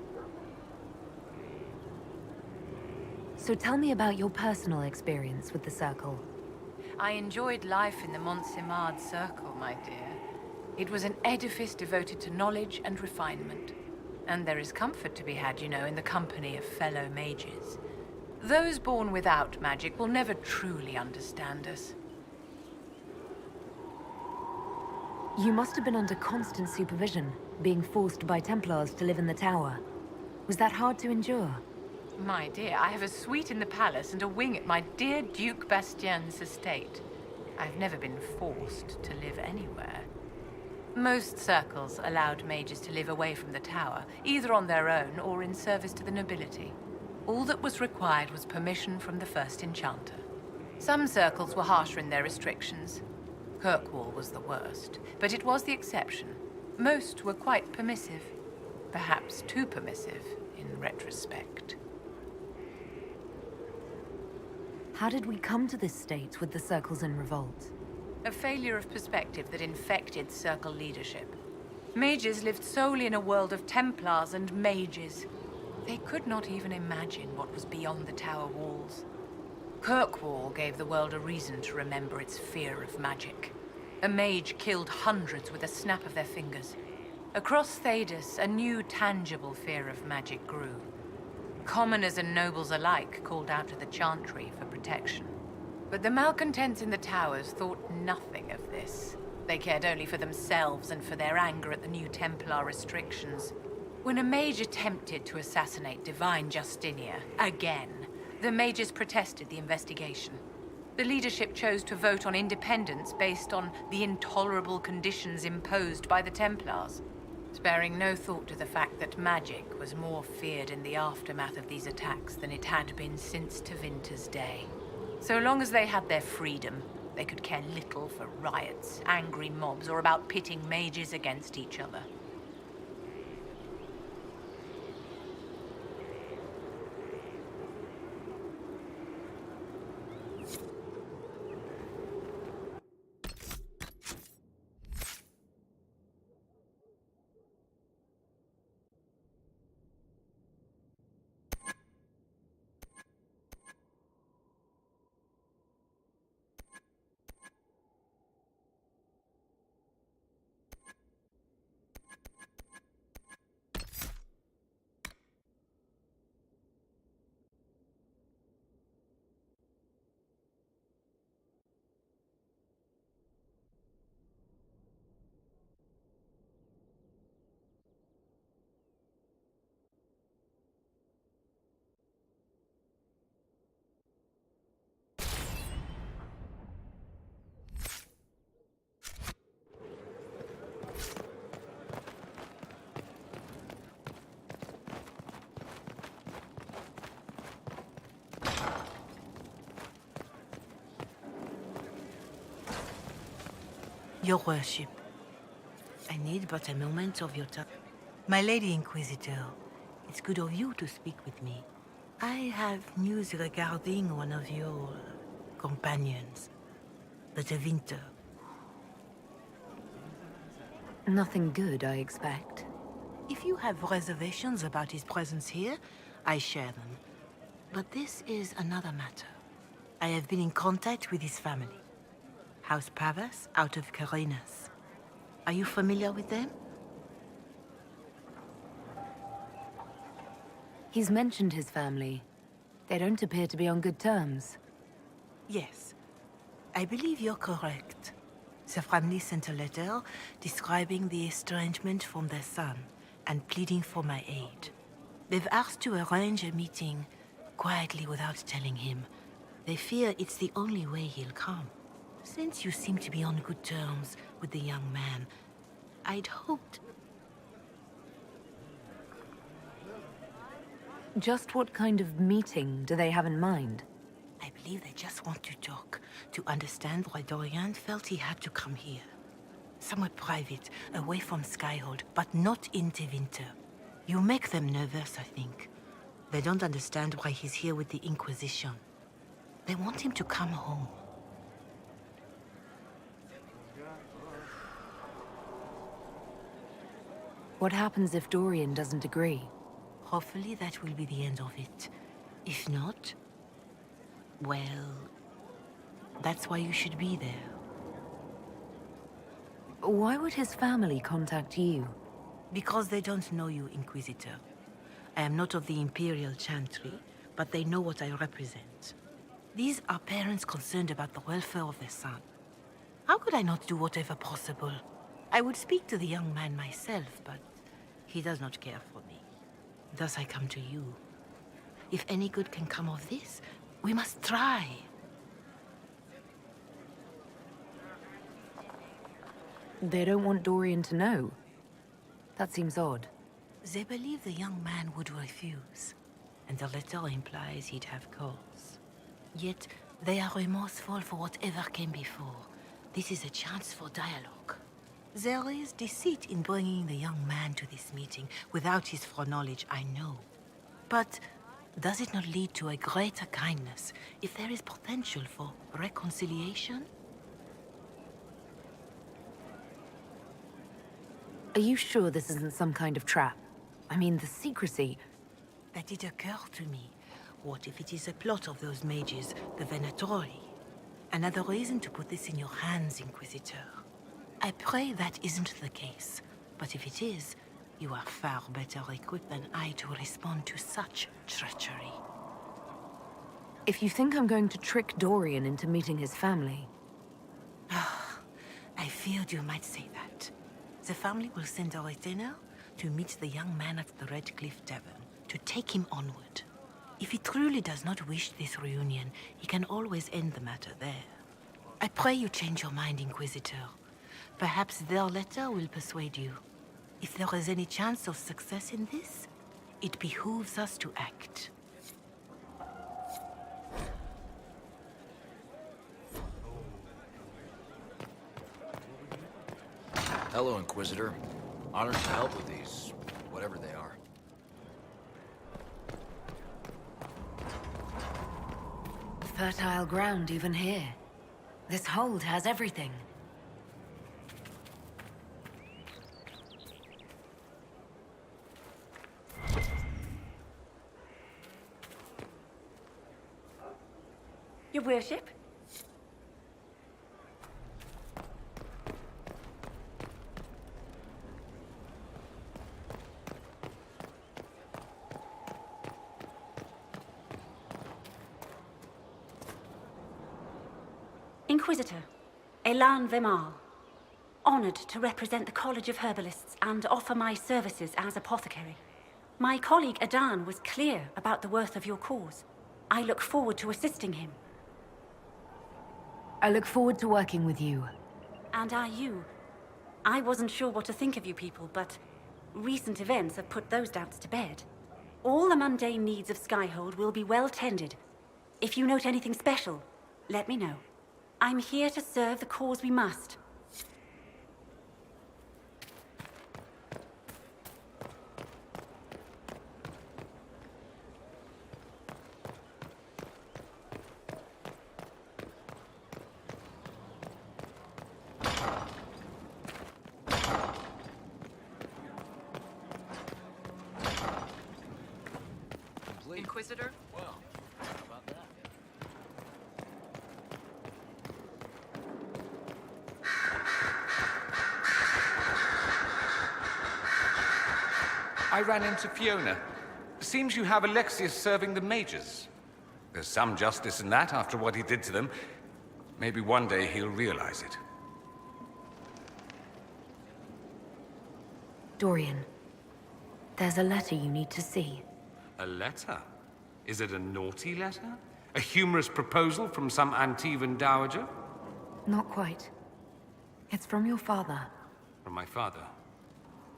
So tell me about your personal experience with the Circle. I enjoyed life in the Montsimard Circle, my dear. It was an edifice devoted to knowledge and refinement. And there is comfort to be had, you know, in the company of fellow mages. Those born without magic will never truly understand us. You must have been under constant supervision, being forced by Templars to live in the tower. Was that hard to endure? My dear, I have a suite in the palace and a wing at my dear Duke Bastien's estate. I've never been forced to live anywhere. Most circles allowed mages to live away from the tower, either on their own or in service to the nobility. All that was required was permission from the First Enchanter. Some circles were harsher in their restrictions. Kirkwall was the worst, but it was the exception. Most were quite permissive. Perhaps too permissive, in retrospect. How did we come to this state with the circles in revolt? A failure of perspective that infected circle leadership. Mages lived solely in a world of Templars and mages. They could not even imagine what was beyond the tower walls. Kirkwall gave the world a reason to remember its fear of magic. A mage killed hundreds with a snap of their fingers. Across Thedas, a new tangible fear of magic grew. Commoners and nobles alike called out to the Chantry for protection. But the malcontents in the towers thought nothing of this. They cared only for themselves and for their anger at the new Templar restrictions. When a mage attempted to assassinate Divine Justinia, again, the mages protested the investigation. The leadership chose to vote on independence based on the intolerable conditions imposed by the Templars, sparing no thought to the fact that magic was more feared in the aftermath of these attacks than it had been since Tevinter's day. So long as they had their freedom, they could care little for riots, angry mobs, or about pitting mages against each other. Your worship, I need but a moment of your time. My Lady Inquisitor, it's good of you to speak with me. I have news regarding one of your companions, the Tevinter. Nothing good, I expect. If you have reservations about his presence here, I share them. But this is another matter. I have been in contact with his family. House Pavas out of Carinas. Are you familiar with them? He's mentioned his family. They don't appear to be on good terms. Yes. I believe you're correct. The family sent a letter describing the estrangement from their son and pleading for my aid. They've asked to arrange a meeting quietly without telling him. They fear it's the only way he'll come. Since you seem to be on good terms with the young man, I'd hoped... Just what kind of meeting do they have in mind? I believe they just want to talk, to understand why Dorian felt he had to come here. Somewhere private, away from Skyhold, but not in Tevinter. You make them nervous, I think. They don't understand why he's here with the Inquisition. They want him to come home. What happens if Dorian doesn't agree? Hopefully that will be the end of it. If not, well, that's why you should be there. Why would his family contact you? Because they don't know you, Inquisitor. I am not of the Imperial Chantry, but they know what I represent. These are parents concerned about the welfare of their son. How could I not do whatever possible? I would speak to the young man myself, but he does not care for me. Thus I come to you. If any good can come of this, we must try. They don't want Dorian to know. That seems odd. They believe the young man would refuse, and the letter implies he'd have cause. Yet, they are remorseful for whatever came before. This is a chance for dialogue. There is deceit in bringing the young man to this meeting without his foreknowledge, I know. But does it not lead to a greater kindness if there is potential for reconciliation? Are you sure this isn't some kind of trap? I mean, the secrecy... That did occur to me. What if it is a plot of those mages, the Venatori? Another reason to put this in your hands, Inquisitor. I pray that isn't the case, but if it is, you are far better equipped than I to respond to such treachery. If you think I'm going to trick Dorian into meeting his family... I feared you might say that. The family will send a retainer to meet the young man at the Red Cliff Tavern, to take him onward. If he truly does not wish this reunion, he can always end the matter there. I pray you change your mind, Inquisitor. Perhaps their letter will persuade you. If there is any chance of success in this, it behooves us to act. Hello, Inquisitor. Honored to help with these, whatever they are. Fertile ground even here. This hold has everything. Your worship? Inquisitor, Elan Vemal. Honored to represent the College of Herbalists and offer my services as apothecary. My colleague Adan was clear about the worth of your cause. I look forward to assisting him. I look forward to working with you. And are you? I wasn't sure what to think of you people, but recent events have put those doubts to bed. All the mundane needs of Skyhold will be well tended. If you note anything special, let me know. I'm here to serve the cause we must. Inquisitor? Well, how about that? I ran into Fiona. Seems you have Alexius serving the mages. There's some justice in that after what he did to them. Maybe one day he'll realize it. Dorian, there's a letter you need to see. A letter? Is it a naughty letter? A humorous proposal from some Antivan dowager? Not quite. It's from your father. From my father?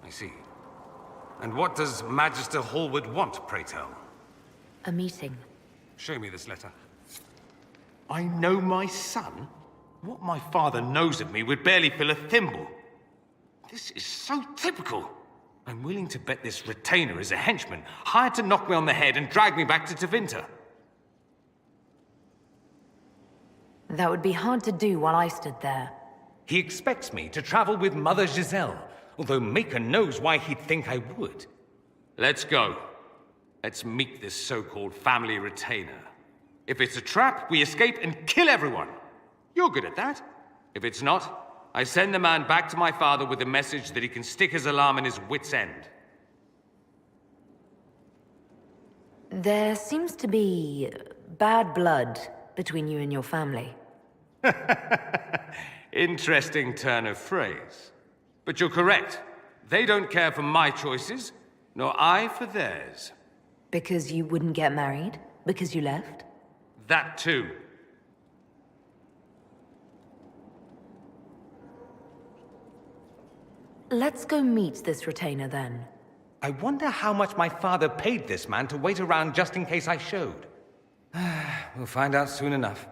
I see. And what does Magister Hallward want, pray tell? A meeting. Show me this letter. I know my son? What my father knows of me would barely fill a thimble. This is so typical. I'm willing to bet this retainer is a henchman, hired to knock me on the head and drag me back to Tevinter. That would be hard to do while I stood there. He expects me to travel with Mother Giselle, although Maker knows why he'd think I would. Let's go. Let's meet this so-called family retainer. If it's a trap, we escape and kill everyone. You're good at that. If it's not, I send the man back to my father with a message that he can stick his alarm in his wit's end. There seems to be bad blood between you and your family. Interesting turn of phrase. But you're correct. They don't care for my choices, nor I for theirs. Because you wouldn't get married? Because you left? That too. Let's go meet this retainer then. I wonder how much my father paid this man to wait around just in case I showed. We'll find out soon enough.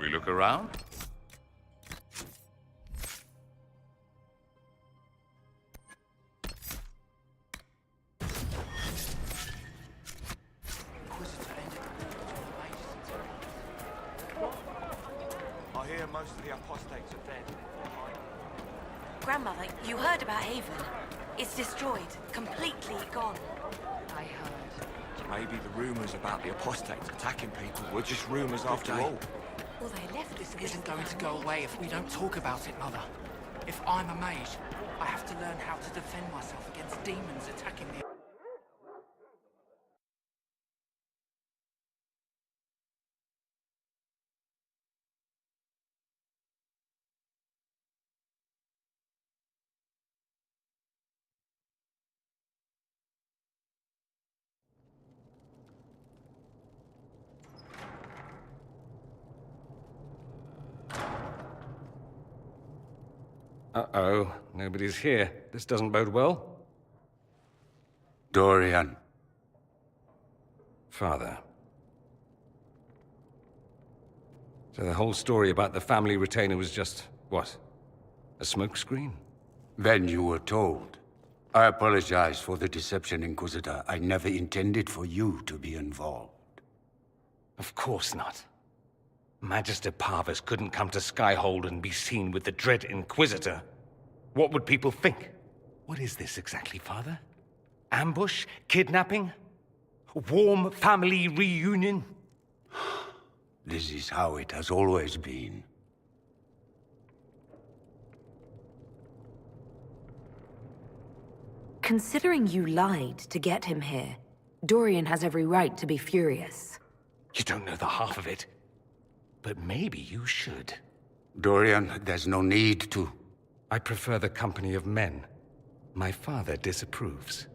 We look around? I hear most of the apostates are dead. Grandmother, you heard about Haven. It's destroyed. Completely gone. I heard. Maybe the rumors about the apostates attacking people were just rumors after all. Well, they left This isn't going to go away if we don't talk about it, Mother. If I'm a mage, I have to learn how to defend myself against demons attacking the... Uh-oh, nobody's here. This doesn't bode well. Dorian. Father. So the whole story about the family retainer was just, what? A smokescreen? Then you were told. I apologize for the deception, Inquisitor. I never intended for you to be involved. Of course not. Magister Parvus couldn't come to Skyhold and be seen with the dread Inquisitor. What would people think? What is this exactly, Father? Ambush? Kidnapping? Warm family reunion? This is how it has always been. Considering you lied to get him here, Dorian has every right to be furious. You don't know the half of it. But maybe you should. Dorian, there's no need to. I prefer the company of men. My father disapproves.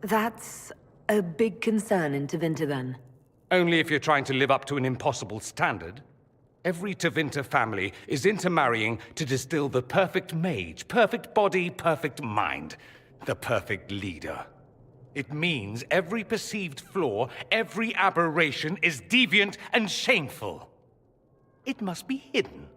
That's a big concern in Tevinter, then. Only if you're trying to live up to an impossible standard. Every Tevinter family is intermarrying to distill the perfect mage, perfect body, perfect mind, the perfect leader. It means every perceived flaw, every aberration is deviant and shameful. It must be hidden.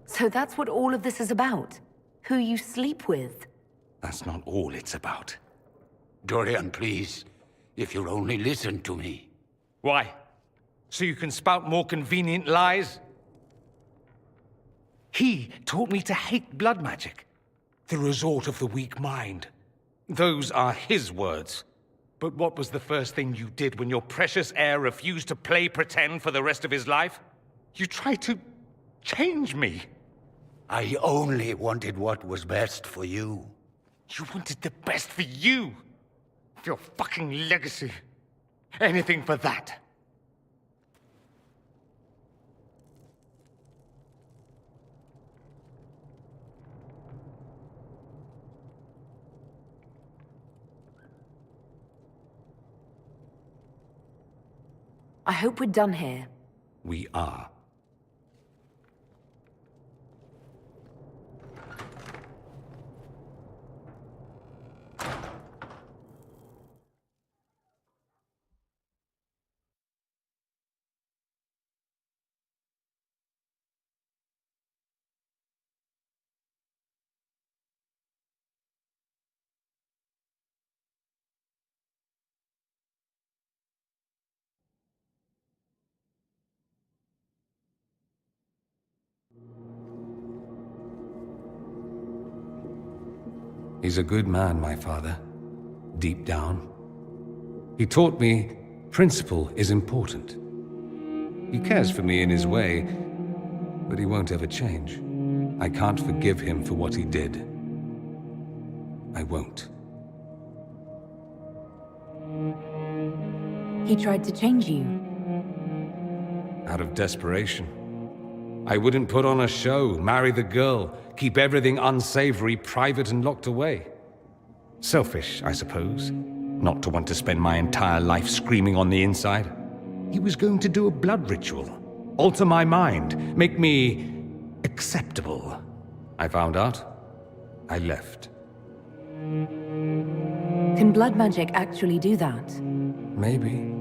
So that's what all of this is about? Who you sleep with? That's not all it's about. Dorian, please. If you'll only listen to me. Why? So you can spout more convenient lies? He taught me to hate blood magic. The resort of the weak mind. Those are his words. But what was the first thing you did when your precious heir refused to play pretend for the rest of his life? You tried to change me. I only wanted what was best for you. You wanted the best for you? Your fucking legacy. Anything for that. I hope we're done here. We are. He's a good man, my father. Deep down. He taught me principle is important. He cares for me in his way, but he won't ever change. I can't forgive him for what he did. I won't. He tried to change you. Out of desperation. I wouldn't put on a show, marry the girl, keep everything unsavory, private and locked away. Selfish, I suppose, not to want to spend my entire life screaming on the inside. He was going to do a blood ritual, alter my mind, make me acceptable. I found out. I left. Can blood magic actually do that? Maybe.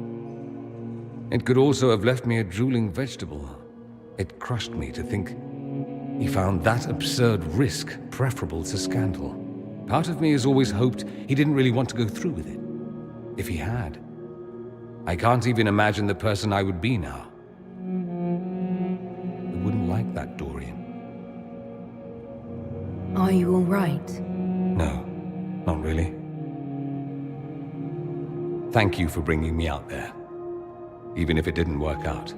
It could also have left me a drooling vegetable. It crushed me to think he found that absurd risk preferable to scandal. Part of me has always hoped he didn't really want to go through with it. If he had, I can't even imagine the person I would be now. I wouldn't like that, Dorian. Are you all right? No, not really. Thank you for bringing me out there, even if it didn't work out.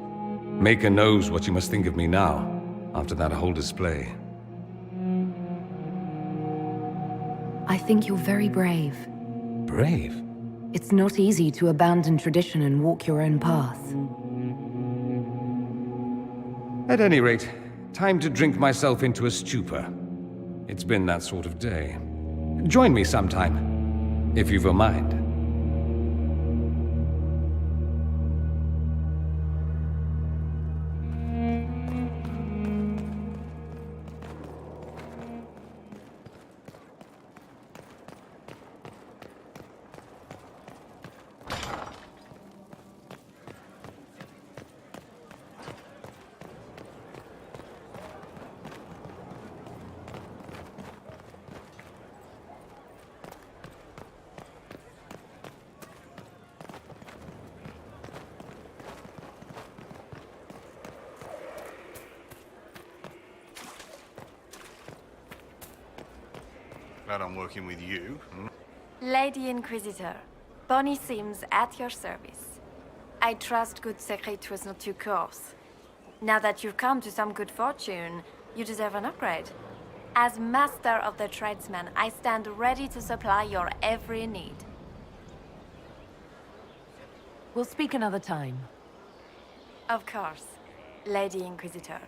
Maker knows what you must think of me now, after that whole display. I think you're very brave. Brave? It's not easy to abandon tradition and walk your own path. At any rate, time to drink myself into a stupor. It's been that sort of day. Join me sometime, if you've a mind. Glad I'm working with you. Lady Inquisitor, Bonnie Sims at your service. I trust good secret was not your course. Now that you've come to some good fortune, you deserve an upgrade. As master of the tradesman, I stand ready to supply your every need. We'll speak another time. Of course, Lady Inquisitor.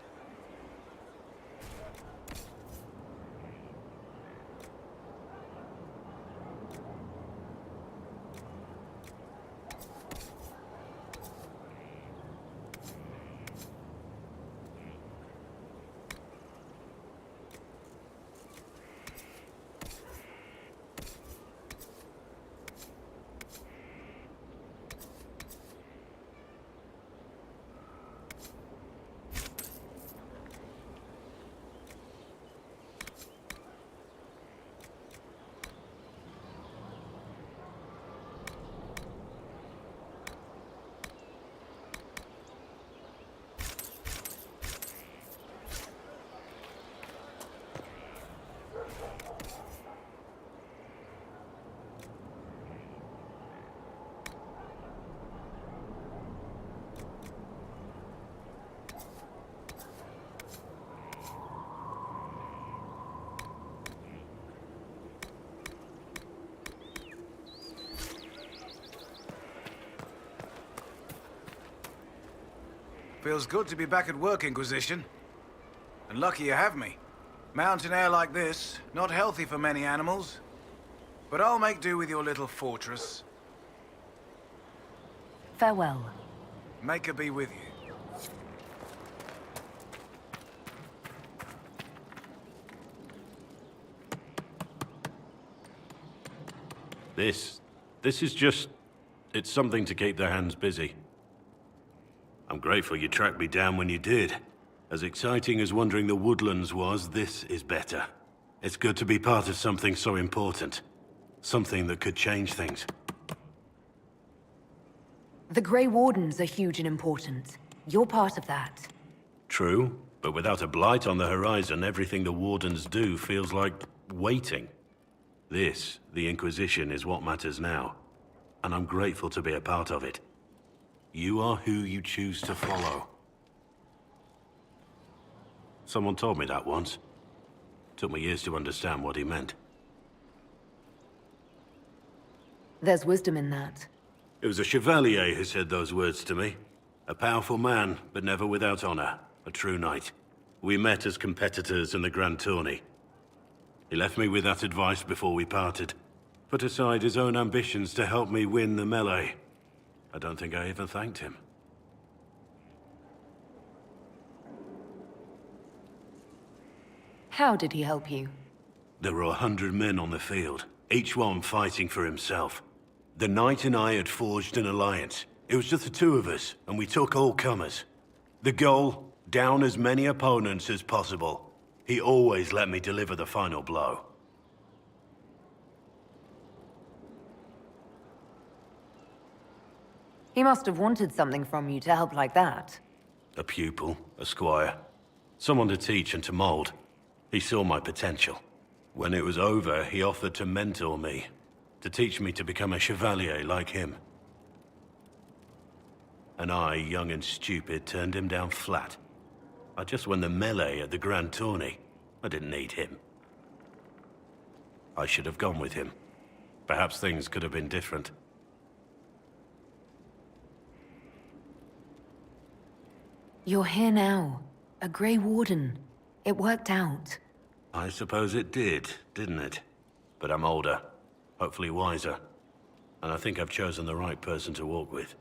Feels good to be back at work, Inquisition. And lucky you have me. Mountain air like this, not healthy for many animals. But I'll make do with your little fortress. Farewell. Make her be with you. This is just... it's something to keep their hands busy. I'm grateful you tracked me down when you did. As exciting as wandering the woodlands was, this is better. It's good to be part of something so important. Something that could change things. The Grey Wardens are huge and important. You're part of that. True, but without a blight on the horizon, everything the Wardens do feels like waiting. This, the Inquisition, is what matters now. And I'm grateful to be a part of it. You are who you choose to follow. Someone told me that once. Took me years to understand what he meant. There's wisdom in that. It was a chevalier who said those words to me. A powerful man, but never without honor. A true knight. We met as competitors in the Grand Tourney. He left me with that advice before we parted. Put aside his own ambitions to help me win the melee. I don't think I even thanked him. How did he help you? There were 100 men on the field, each one fighting for himself. The knight and I had forged an alliance. It was just the two of us, and we took all comers. The goal, down as many opponents as possible. He always let me deliver the final blow. He must have wanted something from you to help like that. A pupil, a squire. Someone to teach and to mold. He saw my potential. When it was over, he offered to mentor me. To teach me to become a chevalier like him. And I, young and stupid, turned him down flat. I just won the melee at the Grand Tourney. I didn't need him. I should have gone with him. Perhaps things could have been different. You're here now. A Grey Warden. It worked out. I suppose it did, didn't it? But I'm older. Hopefully wiser. And I think I've chosen the right person to walk with.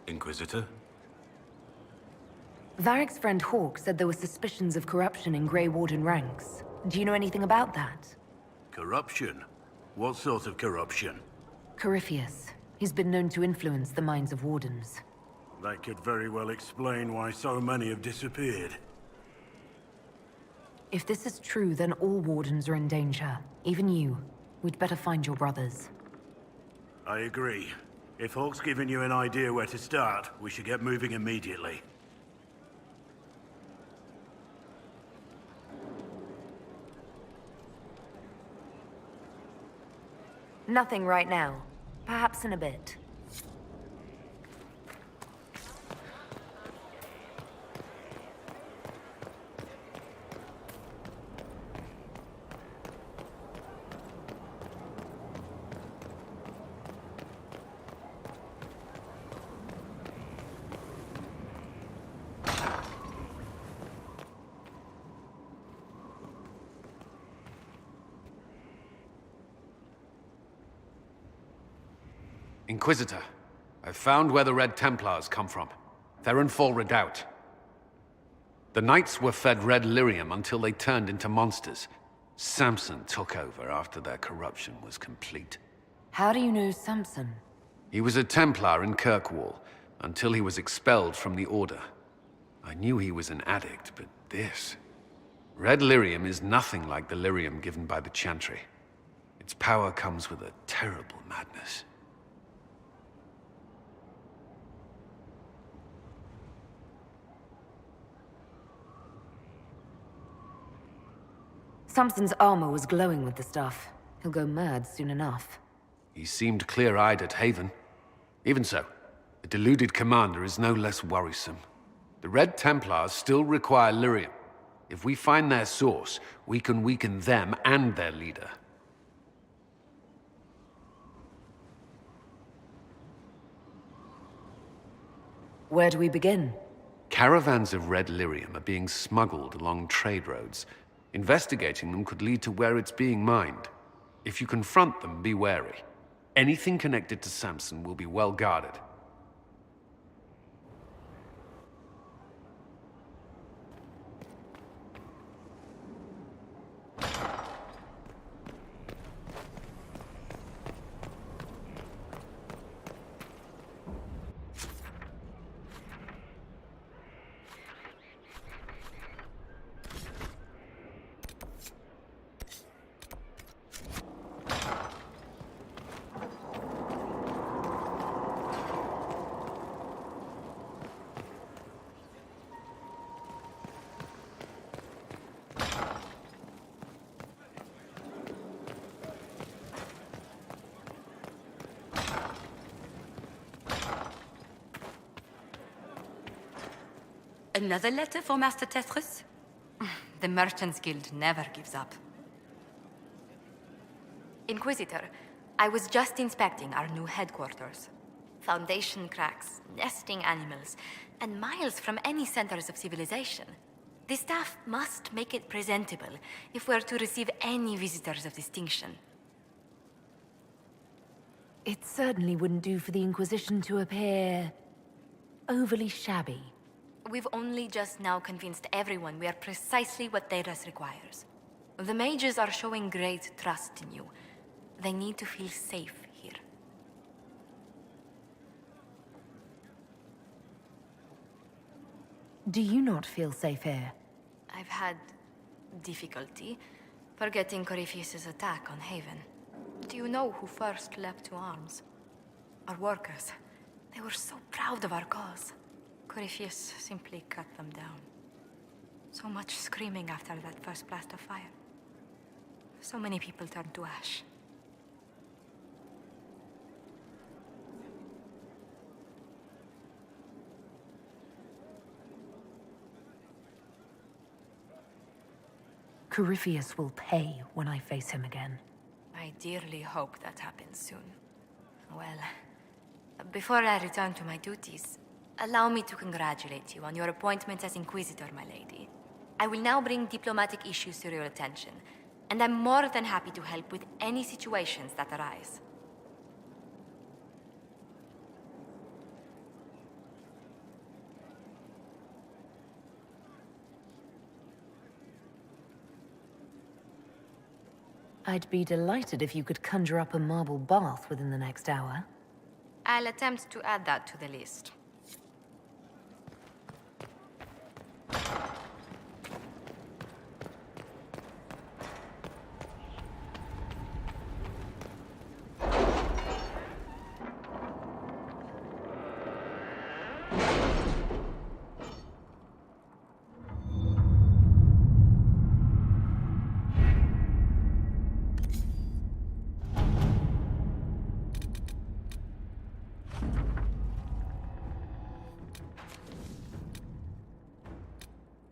Inquisitor? Varric's friend Hawk said there were suspicions of corruption in Grey Warden ranks. Do you know anything about that? Corruption? What sort of corruption? Corypheus. He's been known to influence the minds of Wardens. That could very well explain why so many have disappeared. If this is true, then all Wardens are in danger. Even you. We'd better find your brothers. I agree. If Hawk's given you an idea where to start, we should get moving immediately. Nothing right now. Perhaps in a bit. Inquisitor, I've found where the Red Templars come from. Therenfall Redoubt. The Knights were fed red lyrium until they turned into monsters. Samson took over after their corruption was complete. How do you know Samson? He was a Templar in Kirkwall, until he was expelled from the Order. I knew he was an addict, but this... Red lyrium is nothing like the lyrium given by the Chantry. Its power comes with a terrible madness. Samson's armor was glowing with the stuff. He'll go mad soon enough. He seemed clear-eyed at Haven. Even so, the deluded commander is no less worrisome. The Red Templars still require lyrium. If we find their source, we can weaken them and their leader. Where do we begin? Caravans of red lyrium are being smuggled along trade roads. Investigating them could lead to where it's being mined. If you confront them, be wary. Anything connected to Samson will be well guarded. Another letter for Master Tetris? The Merchants Guild never gives up. Inquisitor, I was just inspecting our new headquarters. Foundation cracks, nesting animals, and miles from any centers of civilization. The staff must make it presentable if we're to receive any visitors of distinction. It certainly wouldn't do for the Inquisition to appear... overly shabby. We've only just now convinced everyone we are precisely what Thedas requires. The mages are showing great trust in you. They need to feel safe here. Do you not feel safe here? I've had difficulty forgetting Corypheus' attack on Haven. Do you know who first leapt to arms? Our workers. They were so proud of our cause. Corypheus simply cut them down. So much screaming after that first blast of fire. So many people turned to ash. Corypheus will pay when I face him again. I dearly hope that happens soon. Well, before I return to my duties, allow me to congratulate you on your appointment as Inquisitor, my lady. I will now bring diplomatic issues to your attention, and I'm more than happy to help with any situations that arise. I'd be delighted if you could conjure up a marble bath within the next hour. I'll attempt to add that to the list.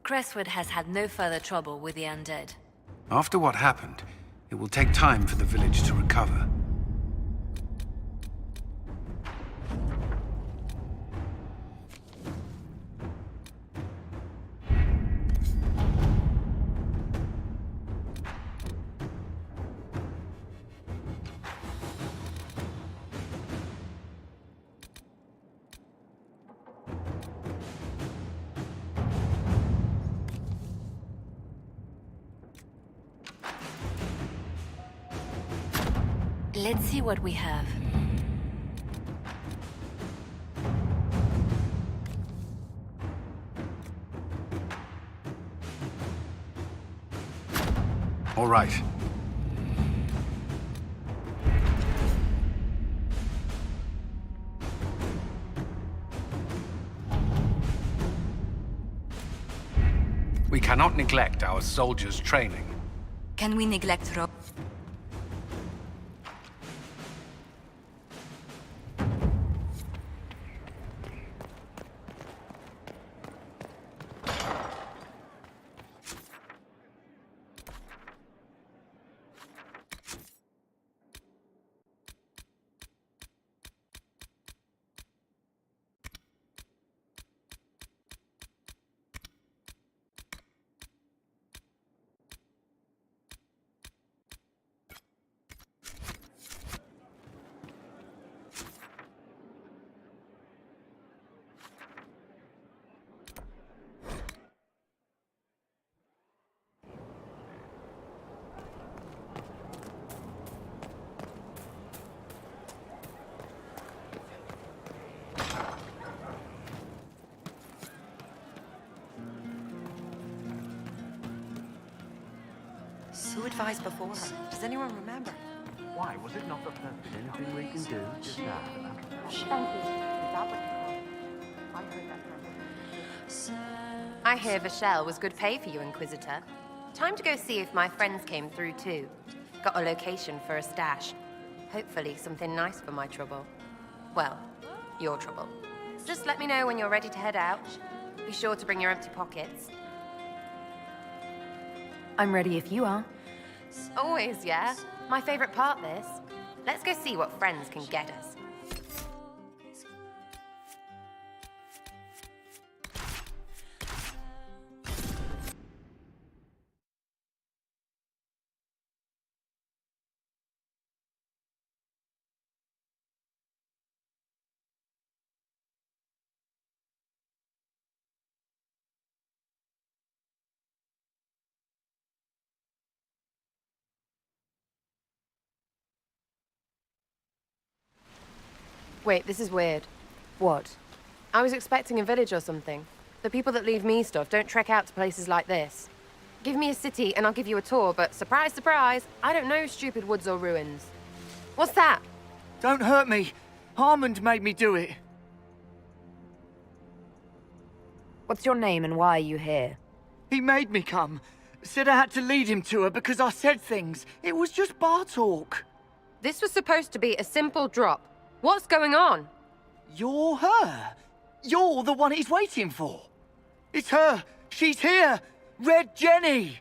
Crestwood has had no further trouble with the undead. After what happened, it will take time for the village to recover. Let's see what we have. All right. We cannot neglect our soldiers' training. Can we neglect Rob? Who advised before her? Does anyone remember? Why, was it not the purpose? Anything we can do, just that. I hear Vashel was good pay for you, Inquisitor. Time to go see if my friends came through too. Got a location for a stash. Hopefully something nice for my trouble. Well, your trouble. Just let me know when you're ready to head out. Be sure to bring your empty pockets. I'm ready if you are. Always, yeah. My favorite part, this. Let's go see what friends can get us. Wait, this is weird. What? I was expecting a village or something. The people that leave me stuff don't trek out to places like this. Give me a city and I'll give you a tour, but surprise, surprise, I don't know stupid woods or ruins. What's that? Don't hurt me. Harmond made me do it. What's your name and why are you here? He made me come. Said I had to lead him to her because I said things. It was just bar talk. This was supposed to be a simple drop. What's going on? You're her. You're the one he's waiting for. It's her. She's here. Red Jenny.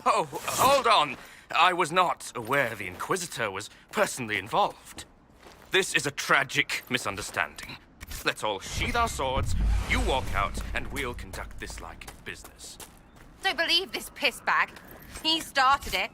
Oh, hold on. I was not aware the Inquisitor was personally involved. This is a tragic misunderstanding. Let's all sheath our swords, you walk out, and we'll conduct this like business. Don't believe this pissbag. He started it.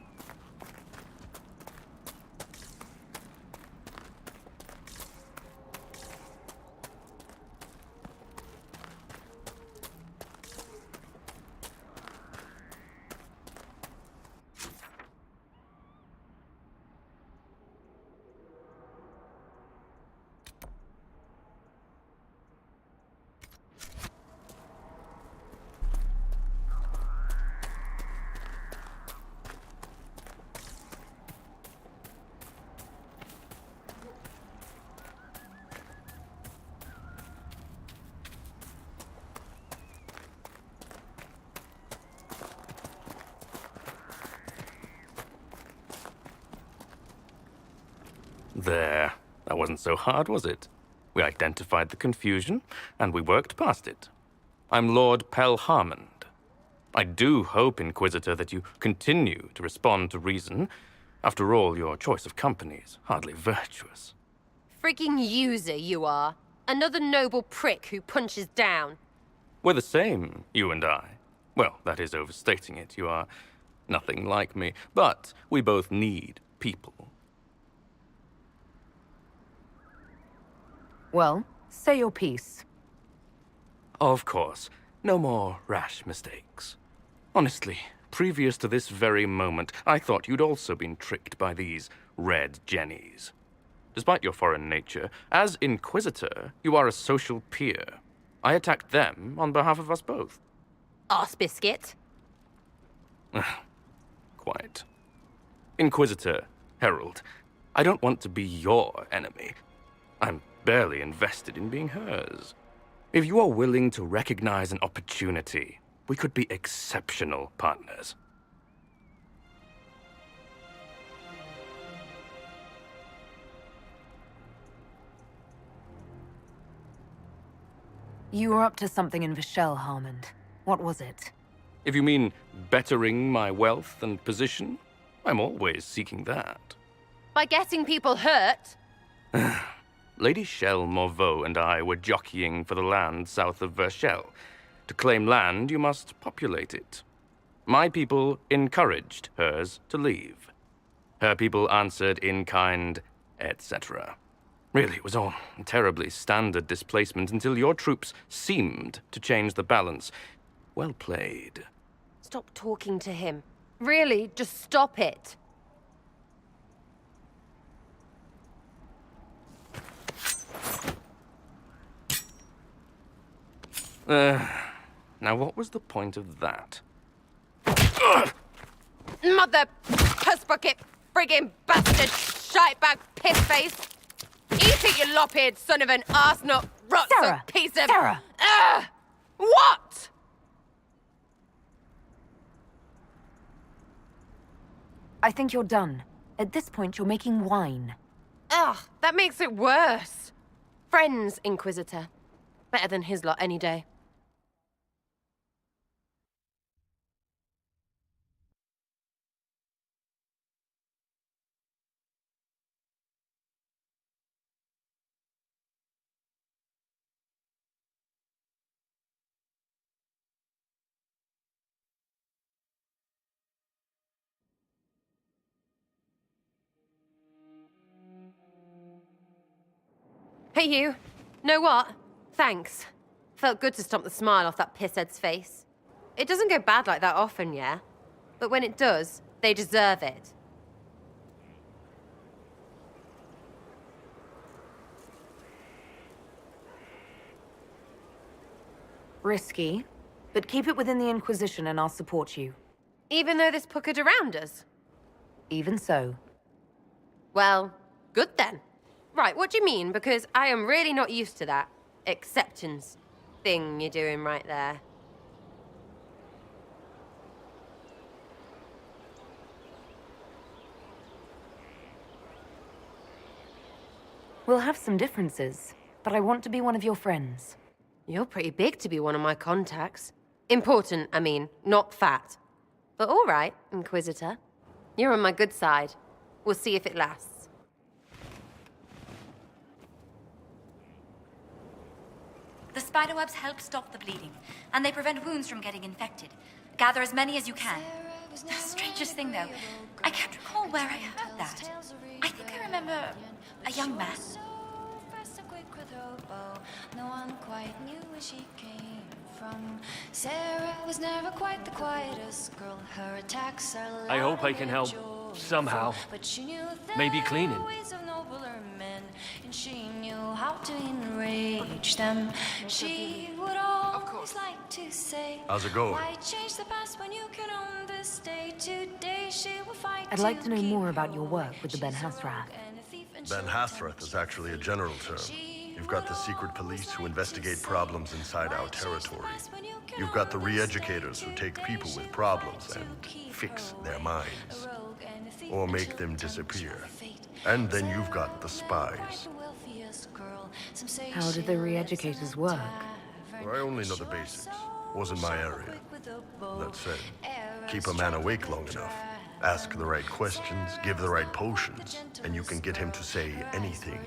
There. That wasn't so hard, was it? We identified the confusion, and we worked past it. I'm Lord Pelharmond. I do hope, Inquisitor, that you continue to respond to reason. After all, your choice of company is hardly virtuous. Frigging user, you are. Another noble prick who punches down. We're the same, you and I. Well, that is overstating it. You are nothing like me. But we both need people. Well, say your piece. Of course. No more rash mistakes. Honestly, previous to this very moment, I thought you'd also been tricked by these red jennies. Despite your foreign nature, as Inquisitor, you are a social peer. I attacked them on behalf of us both. Arse biscuit. Quite. Inquisitor, Herald, I don't want to be your enemy. I'm barely invested in being hers. If you are willing to recognize an opportunity, we could be exceptional partners. You were up to something in Vishel, Harmond. What was it? If you mean bettering my wealth and position, I'm always seeking that. By getting people hurt? Lady Shell Morveau and I were jockeying for the land south of Vershel. To claim land, you must populate it. My people encouraged hers to leave. Her people answered in kind, etc. Really, it was all terribly standard displacement until your troops seemed to change the balance. Well played. Stop talking to him. Really, just stop it. Now what was the point of that? Mother puss bucket, friggin' bastard, shitebag pissface. Eat it, you lop-eared son of an arsenut, rotten Sarah! piece of... Sarah! What? I think you're done. At this point, you're making wine. Ugh, that makes it worse. Friends, Inquisitor. Better than his lot any day. Hey, you. Know what? Thanks. Felt good to stomp the smile off that pisshead's face. It doesn't go bad like that often, yeah? But when it does, they deserve it. Risky, but keep it within the Inquisition and I'll support you. Even though this puckered around us? Even so. Well, good then. Right, what do you mean? Because I am really not used to that acceptance thing you're doing right there. We'll have some differences, but I want to be one of your friends. You're pretty big to be one of my contacts. Important, I mean, not fat. But all right, Inquisitor. You're on my good side. We'll see if it lasts. The spiderwebs help stop the bleeding, and they prevent wounds from getting infected. Gather as many as you can. The strangest thing, though, I can't recall where I heard that. I think I remember a young man. No one quite knew where she came from. Sarah was never quite the quietest girl. Her attacks are I hope I can help somehow. but she knew Maybe cleaning. ways of nobler men, and she knew how to enrage them. She would always like to say, How's it going? why change the past when you can own this day? Today she will fight. I'd like to know more about your work with the Ben Hasrath. Ben Hasrath is actually a general term. You've got the secret police who investigate problems inside our territory. You've got the re-educators who take people with problems and fix their minds. Or make them disappear. And then you've got the spies. How do the re-educators work? I only know the basics. Wasn't my area. That said, keep a man awake long enough. Ask the right questions, give the right potions, and you can get him to say anything.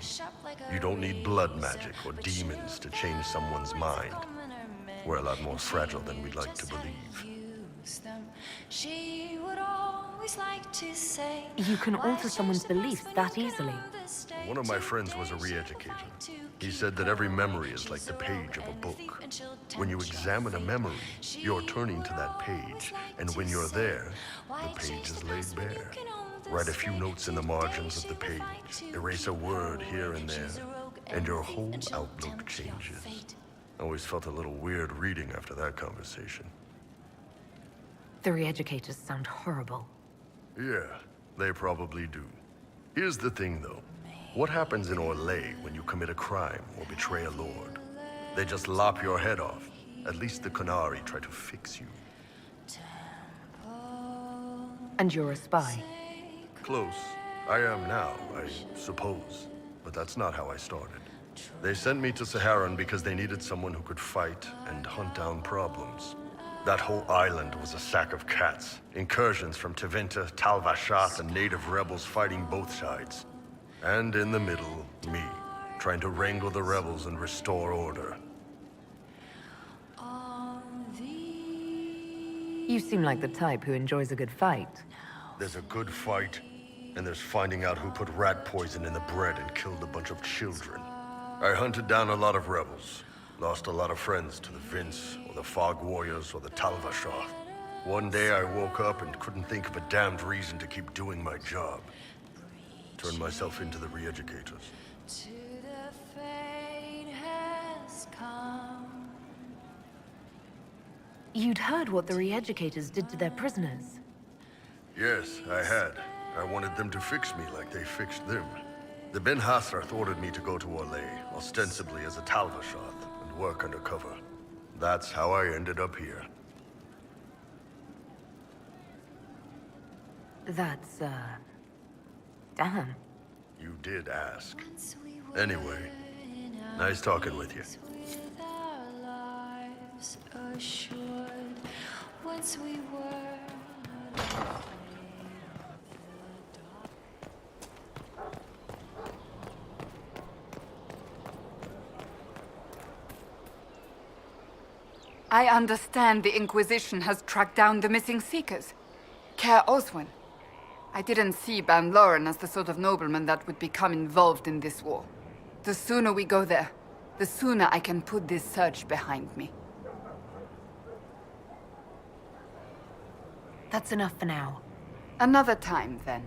You don't need blood magic or demons to change someone's mind. We're a lot more fragile than we'd like to believe. She would always like to say, You can alter someone's beliefs that easily. One of my friends was a re-educator. He said that every memory is like the page of a book. When you examine a memory, you're turning to that page, and when you're there, the page is laid bare. Write a few notes in the margins of the page, erase a word here and there, and your whole outlook changes. I always felt a little weird reading after that conversation. The re-educators sound horrible. Yeah, they probably do. Here's the thing, though. What happens in Orlais when you commit a crime or betray a lord? They just lop your head off. At least the Qunari try to fix you. And you're a spy. Close. I am now, I suppose. But that's not how I started. They sent me to Saharan because they needed someone who could fight and hunt down problems. That whole island was a sack of cats. Incursions from Tevinter, Tal Vashath, and native rebels fighting both sides. And in the middle, me, trying to wrangle the rebels and restore order. You seem like the type who enjoys a good fight. There's a good fight, and there's finding out who put rat poison in the bread and killed a bunch of children. I hunted down a lot of rebels. Lost a lot of friends to the Vince, or the Fog Warriors, or the Tal Vashath. One day I woke up and couldn't think of a damned reason to keep doing my job. Turned myself into the re-educators. You'd heard what the re-educators did to their prisoners. Yes, I had. I wanted them to fix me like they fixed them. The Ben Hasrath ordered me to go to Orlais, ostensibly as a Tal Vashath, and work undercover. That's how I ended up here. That's, damn. You did ask. Anyway, nice talking with you. Once we were. I understand the Inquisition has tracked down the missing Seekers. Care Oswin. I didn't see Ban Loren as the sort of nobleman that would become involved in this war. The sooner we go there, the sooner I can put this search behind me. That's enough for now. Another time, then.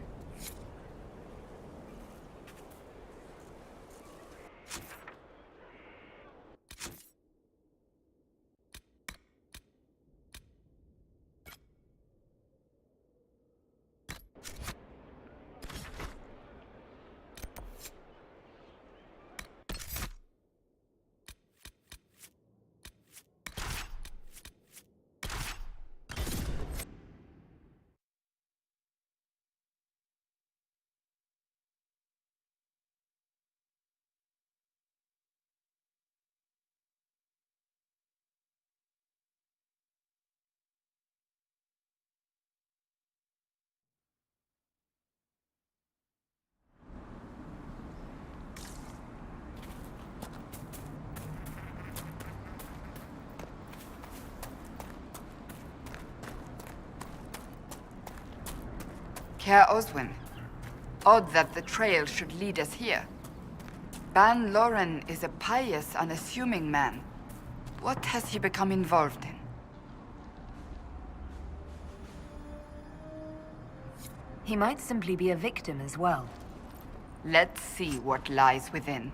Care Oswin. Odd that the trail should lead us here. Ban Loren is a pious, unassuming man. What has he become involved in? He might simply be a victim as well. Let's see what lies within.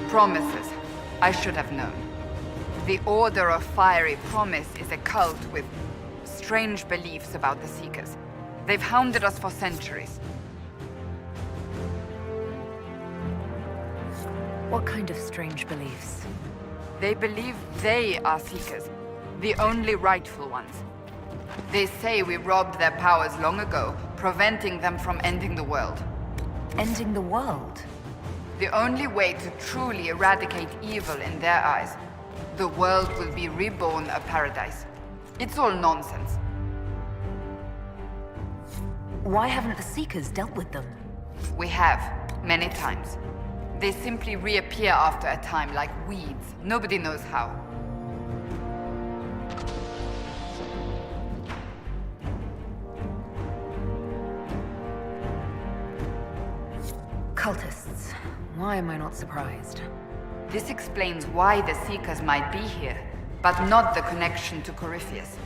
Promises. I should have known. The Order of Fiery Promise is a cult with strange beliefs about the Seekers. They've hounded us for centuries. What kind of strange beliefs? They believe they are Seekers, the only rightful ones. They say we robbed their powers long ago, preventing them from ending the world. Ending the world? The only way to truly eradicate evil in their eyes, the world will be reborn a paradise. It's all nonsense. Why haven't the Seekers dealt with them? We have, many times. They simply reappear after a time like weeds. Nobody knows how. Cultists. Why am I not surprised? This explains why the Seekers might be here, but not the connection to Corypheus.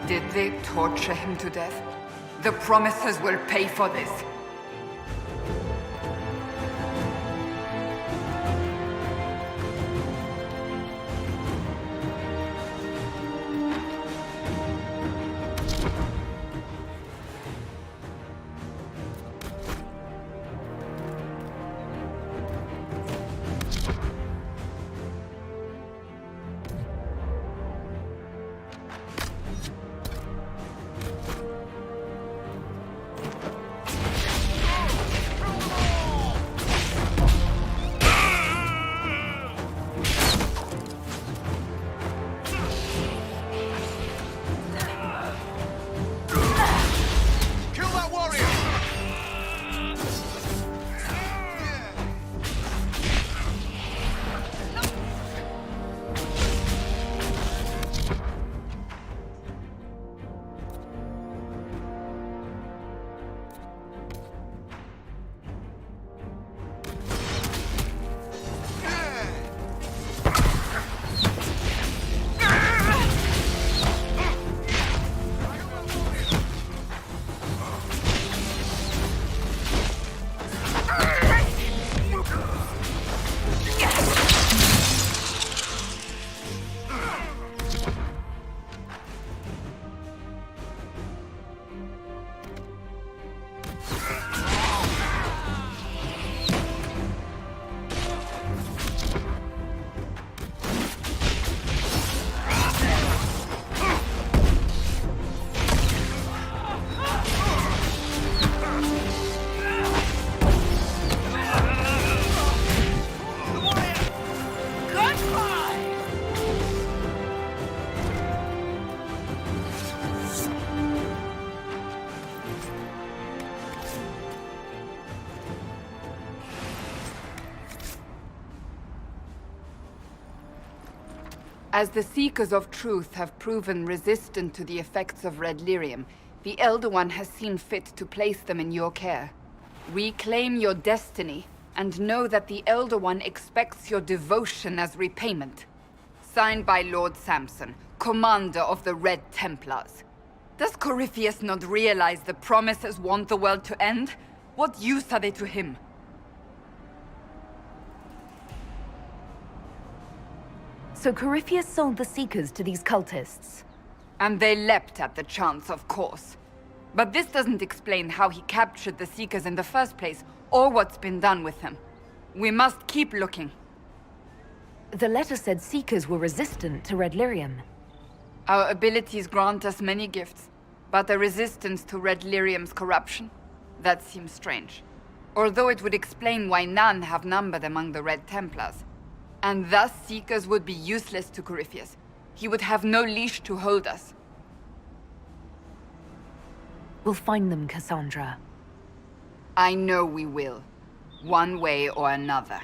Did they torture him to death? The Promises will pay for this. As the Seekers of Truth have proven resistant to the effects of red lyrium, the Elder One has seen fit to place them in your care. Reclaim your destiny, and know that the Elder One expects your devotion as repayment. Signed by Lord Samson, Commander of the Red Templars. Does Corypheus not realize the promises want the world to end? What use are they to him? So Corypheus sold the Seekers to these cultists. And they leapt at the chance, of course. But this doesn't explain how he captured the Seekers in the first place, or what's been done with them. We must keep looking. The letter said Seekers were resistant to red lyrium. Our abilities grant us many gifts, but a resistance to red lyrium's corruption? That seems strange. Although it would explain why none have numbered among the Red Templars. And thus Seekers would be useless to Corypheus. He would have no leash to hold us. We'll find them, Cassandra. I know we will. One way or another.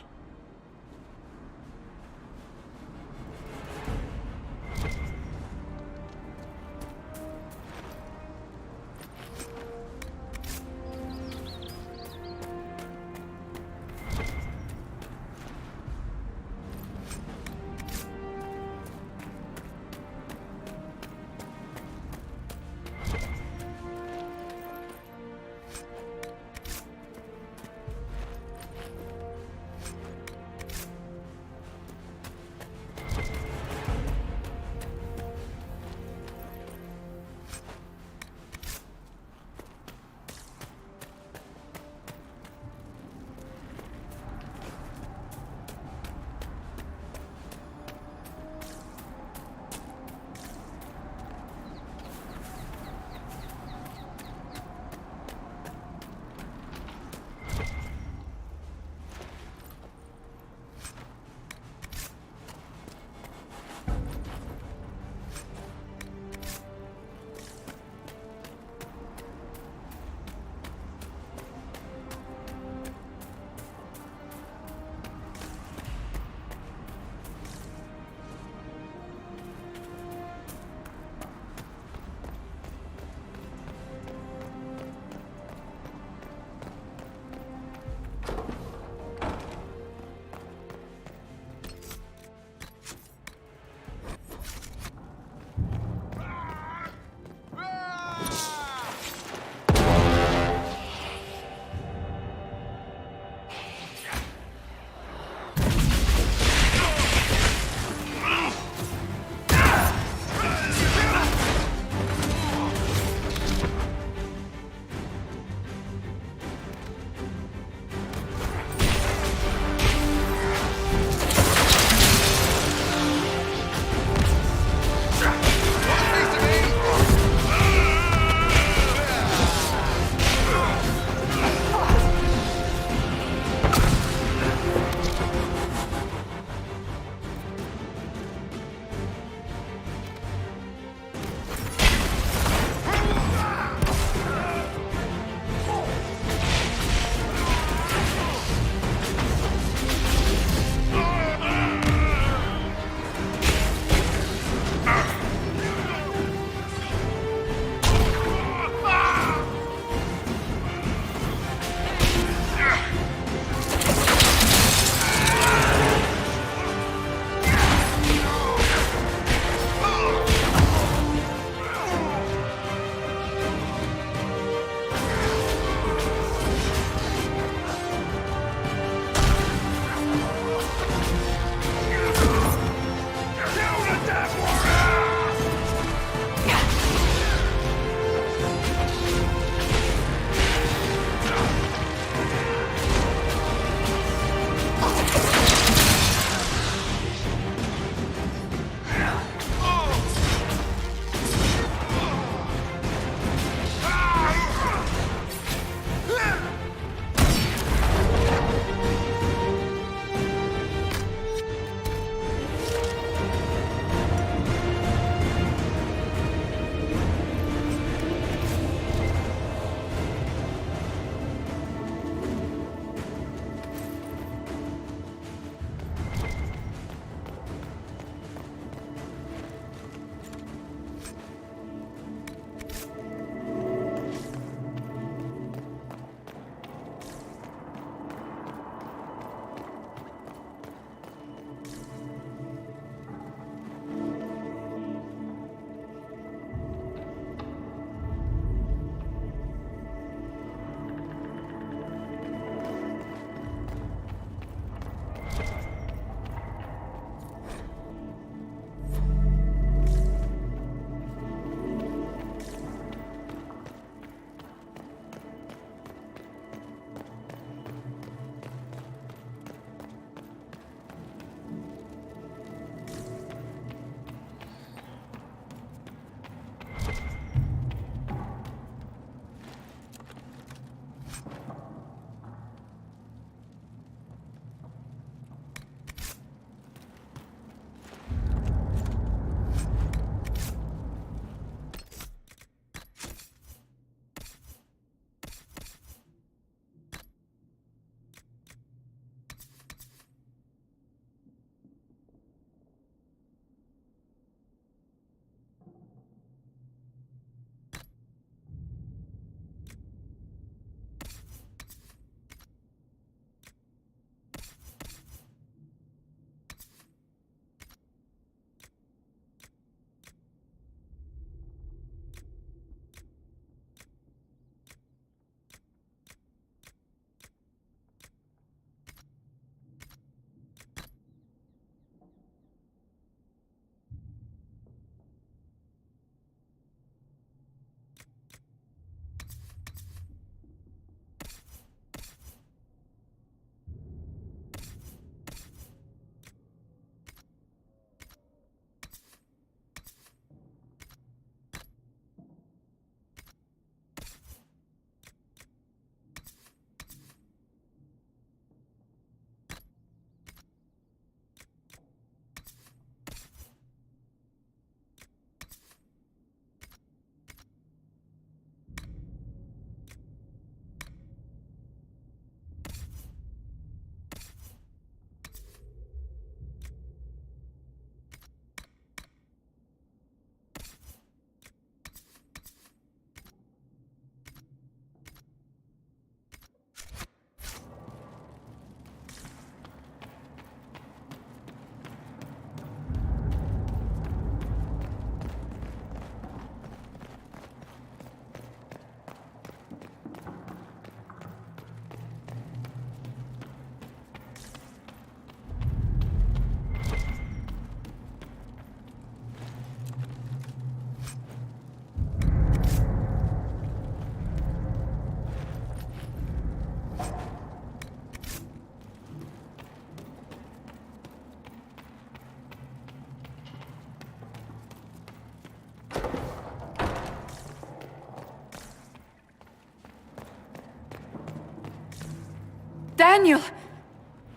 Daniel!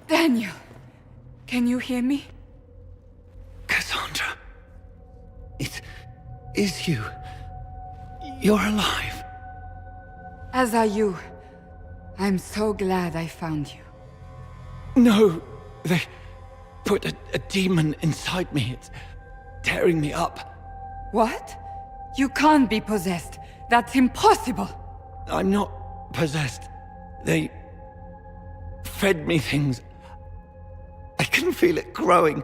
Daniel! Can you hear me? Cassandra. It is you. You're alive. As are you. I'm so glad I found you. No, they put a demon inside me. It's tearing me up. What? You can't be possessed. That's impossible. I'm not possessed. They fed me things. I can feel it growing.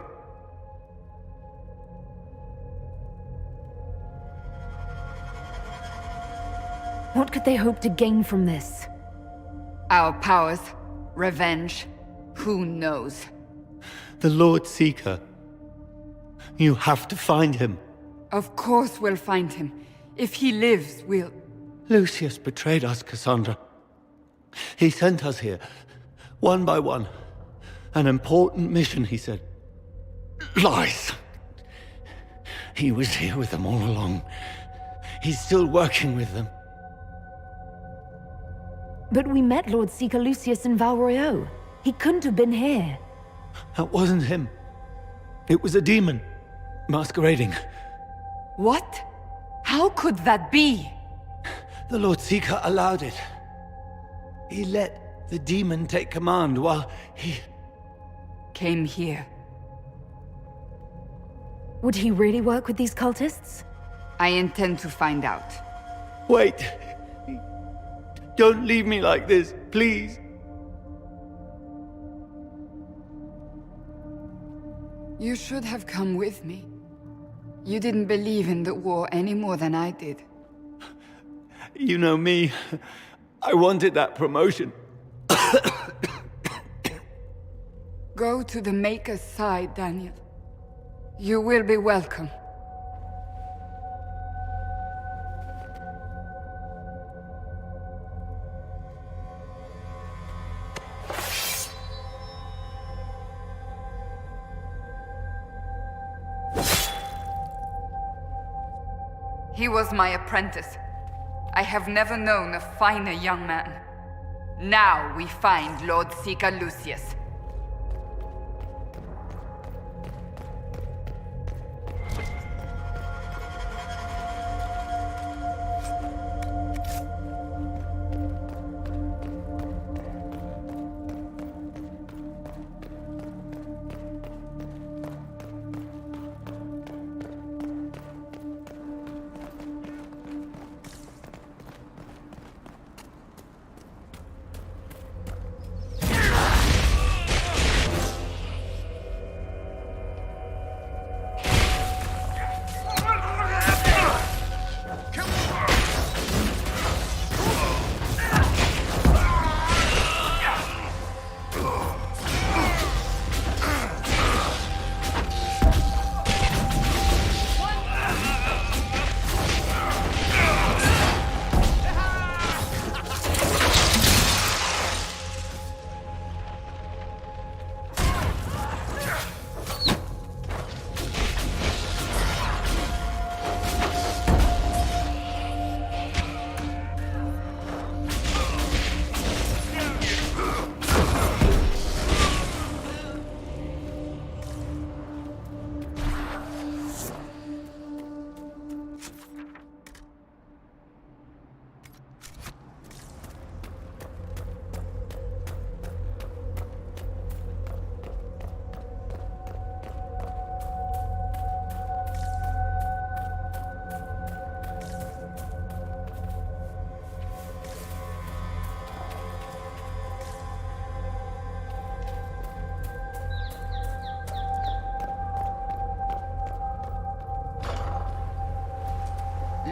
What could they hope to gain from this? Our powers, revenge, who knows? The Lord Seeker. You have to find him. Of course we'll find him. If he lives, we'll... Lucius betrayed us, Cassandra. He sent us here, one by one. An important mission, he said. Lies! He was here with them all along. He's still working with them. But we met Lord Seeker Lucius in Val Royeaux. He couldn't have been here. That wasn't him. It was a demon, masquerading. What? How could that be? The Lord Seeker allowed it. He let the demon take command while he... came here. Would he really work with these cultists? I intend to find out. Wait! Don't leave me like this, please! You should have come with me. You didn't believe in the war any more than I did. You know me. I wanted that promotion. Go to the Maker's side, Daniel. You will be welcome. He was my apprentice. I have never known a finer young man. Now we find Lord Seeker Lucius.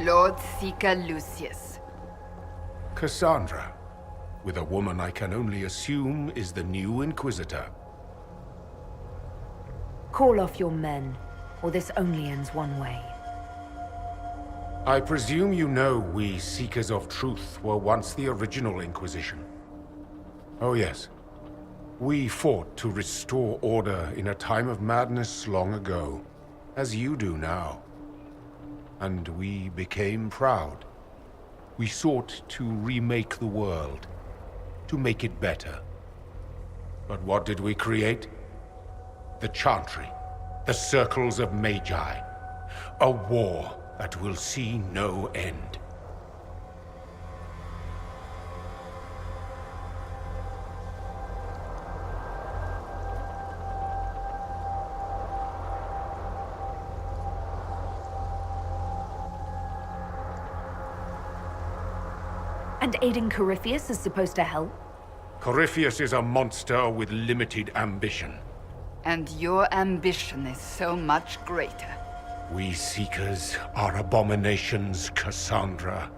Lord Seeker Lucius. Cassandra, with a woman I can only assume is the new Inquisitor. Call off your men, or this only ends one way. I presume you know we Seekers of Truth were once the original Inquisition. Oh yes. We fought to restore order in a time of madness long ago, as you do now. And we became proud. We sought to remake the world, to make it better. But what did we create? The Chantry, the Circles of Magi. A war that will see no end. And aiding Corypheus is supposed to help? Corypheus is a monster with limited ambition. And your ambition is so much greater. We Seekers are abominations, Cassandra.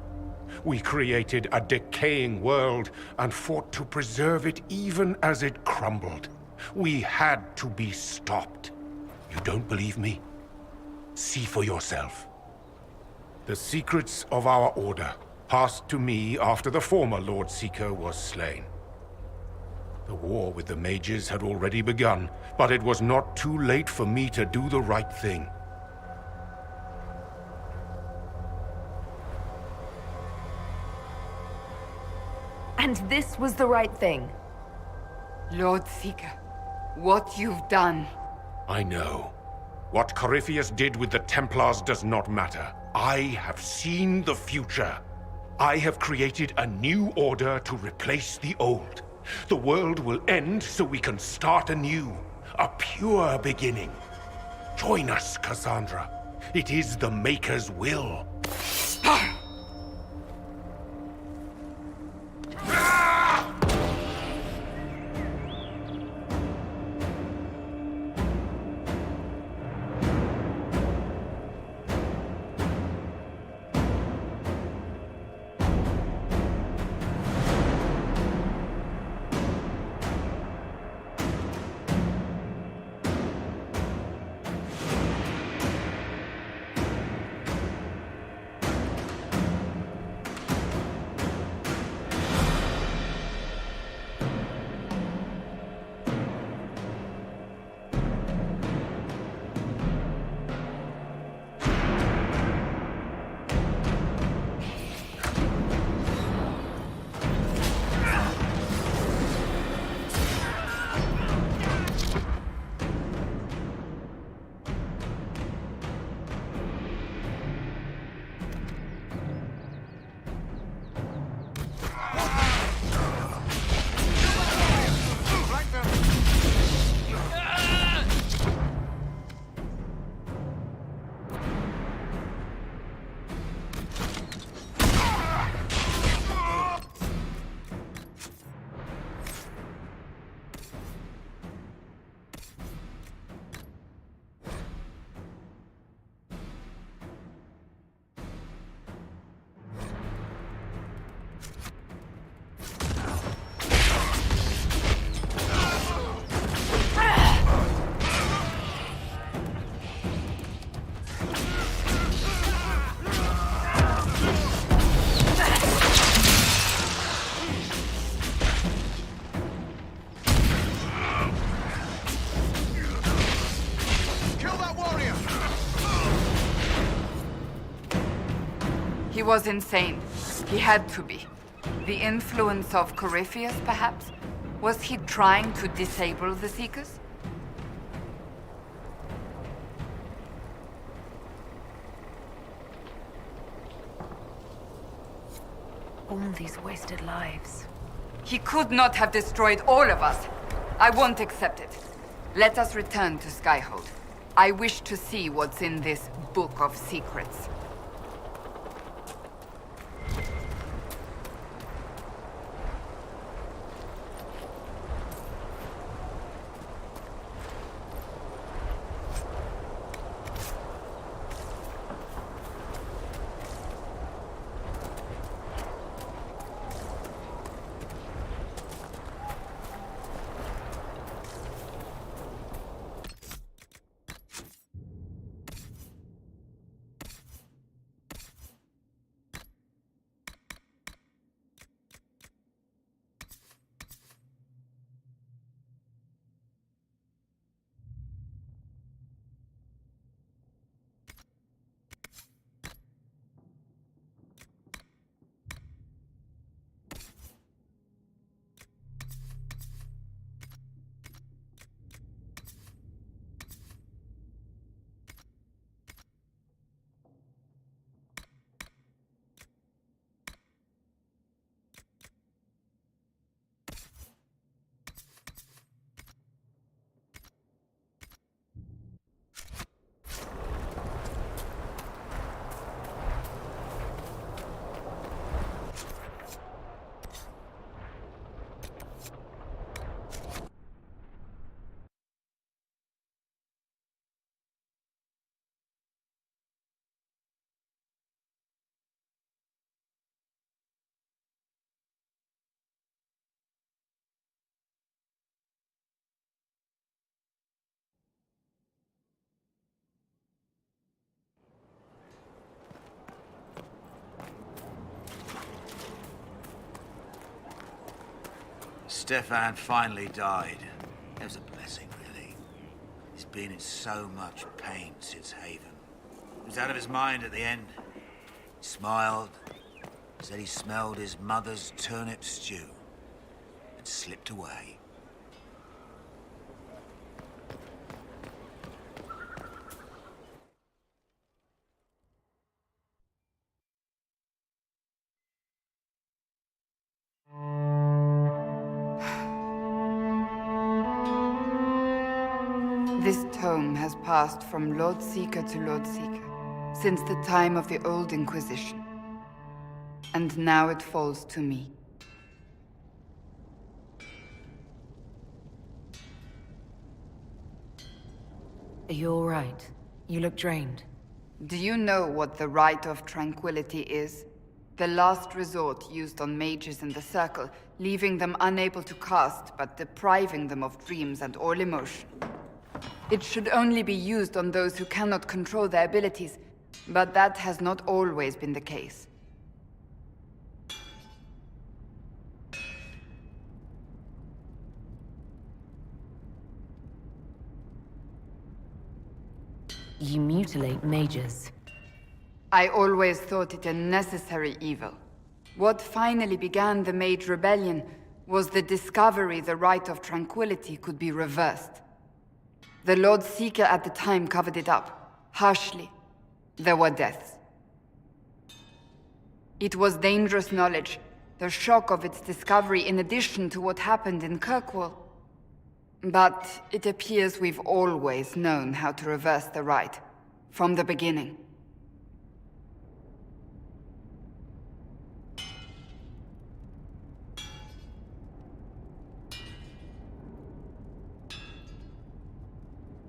We created a decaying world and fought to preserve it even as it crumbled. We had to be stopped. You don't believe me? See for yourself. The secrets of our order passed to me after the former Lord Seeker was slain. The war with the mages had already begun, but it was not too late for me to do the right thing. And this was the right thing. Lord Seeker, what you've done. I know. What Corypheus did with the Templars does not matter. I have seen the future. I have created a new order to replace the old. The world will end so we can start anew. A pure beginning. Join us, Cassandra. It is the Maker's will. He was insane. He had to be. The influence of Corypheus, perhaps? Was he trying to disable the Seekers? All these wasted lives. He could not have destroyed all of us. I won't accept it. Let us return to Skyhold. I wish to see what's in this Book of Secrets. Stefan finally died. It was a blessing, really. He's been in so much pain since Haven. He was out of his mind at the end. He smiled, said he smelled his mother's turnip stew, and slipped away. This tome has passed from Lord Seeker to Lord Seeker since the time of the Old Inquisition. And now it falls to me. Are you all right? You look drained. Do you know what the Rite of Tranquility is? The last resort used on mages in the Circle, leaving them unable to cast, but depriving them of dreams and all emotion. It should only be used on those who cannot control their abilities, but that has not always been the case. You mutilate mages. I always thought it a necessary evil. What finally began the Mage Rebellion was the discovery the Rite of Tranquility could be reversed. The Lord Seeker at the time covered it up, harshly. There were deaths. It was dangerous knowledge, the shock of its discovery in addition to what happened in Kirkwall. But it appears we've always known how to reverse the rite, from the beginning.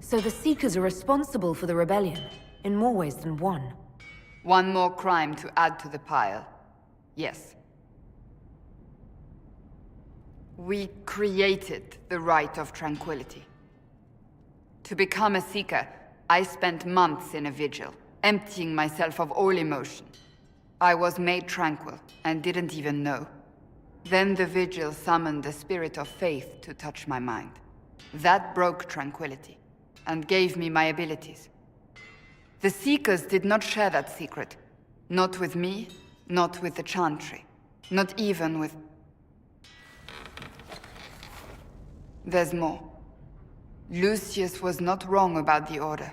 So the Seekers are responsible for the rebellion, in more ways than one. One more crime to add to the pile. Yes. We created the Rite of Tranquility. To become a Seeker, I spent months in a vigil, emptying myself of all emotion. I was made tranquil, and didn't even know. Then the vigil summoned the spirit of faith to touch my mind. That broke tranquility, and gave me my abilities. The Seekers did not share that secret. Not with me, not with the Chantry. Not even with... There's more. Lucius was not wrong about the Order.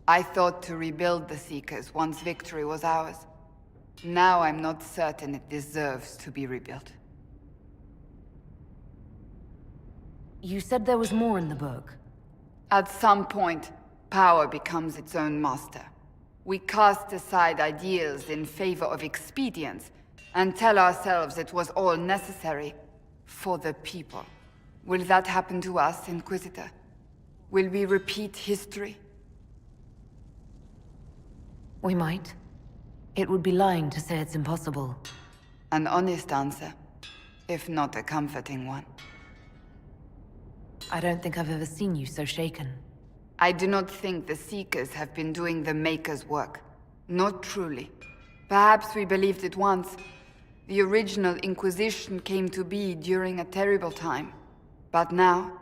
I thought to rebuild the Seekers once victory was ours. Now I'm not certain it deserves to be rebuilt. You said there was more in the book. At some point, power becomes its own master. We cast aside ideals in favor of expedience, and tell ourselves it was all necessary for the people. Will that happen to us, Inquisitor? Will we repeat history? We might. It would be lying to say it's impossible. An honest answer, if not a comforting one. I don't think I've ever seen you so shaken. I do not think the Seekers have been doing the Maker's work. Not truly. Perhaps we believed it once. The original Inquisition came to be during a terrible time. But now,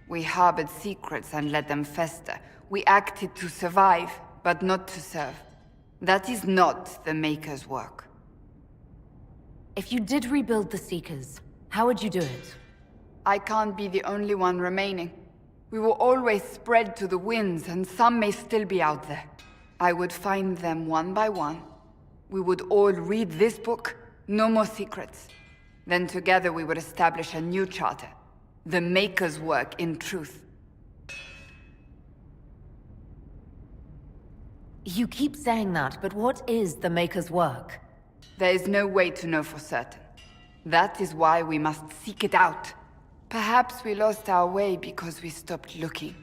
we harbored secrets and let them fester. We acted to survive, but not to serve. That is not the Maker's work. If you did rebuild the Seekers, how would you do it? I can't be the only one remaining. We will always spread to the winds, and some may still be out there. I would find them one by one. We would all read this book, no more secrets. Then together we would establish a new charter. The Maker's work in truth. You keep saying that, but what is the Maker's work? There is no way to know for certain. That is why we must seek it out. Perhaps we lost our way because we stopped looking.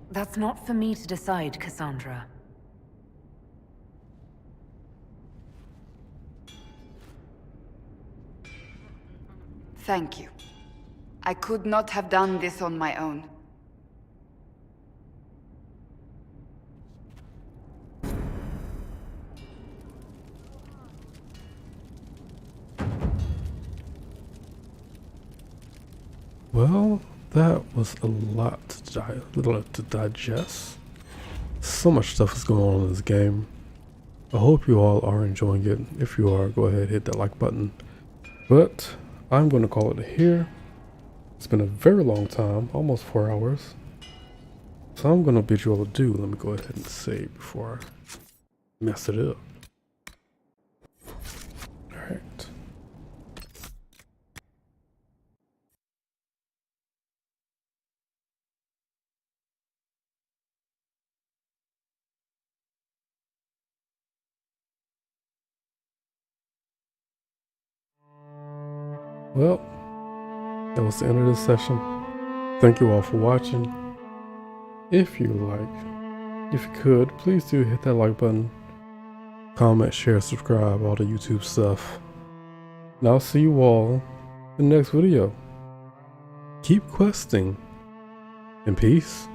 That's not for me to decide, Cassandra. Thank you. I could not have done this on my own. Well, that was a lot to digest. So much stuff is going on in this game. I hope you all are enjoying it. If you are, go ahead, hit that like button. But I'm going to call it here. It's been a very long time, almost 4 hours. So I'm going to bid you all adieu. Let me go ahead and save before I mess it up. Alright. Well, that was the end of this session. Thank you all for watching. If you like, if you could, please do hit that like button, comment, share, subscribe, all the YouTube stuff. And I'll see you all in the next video. Keep questing, and peace.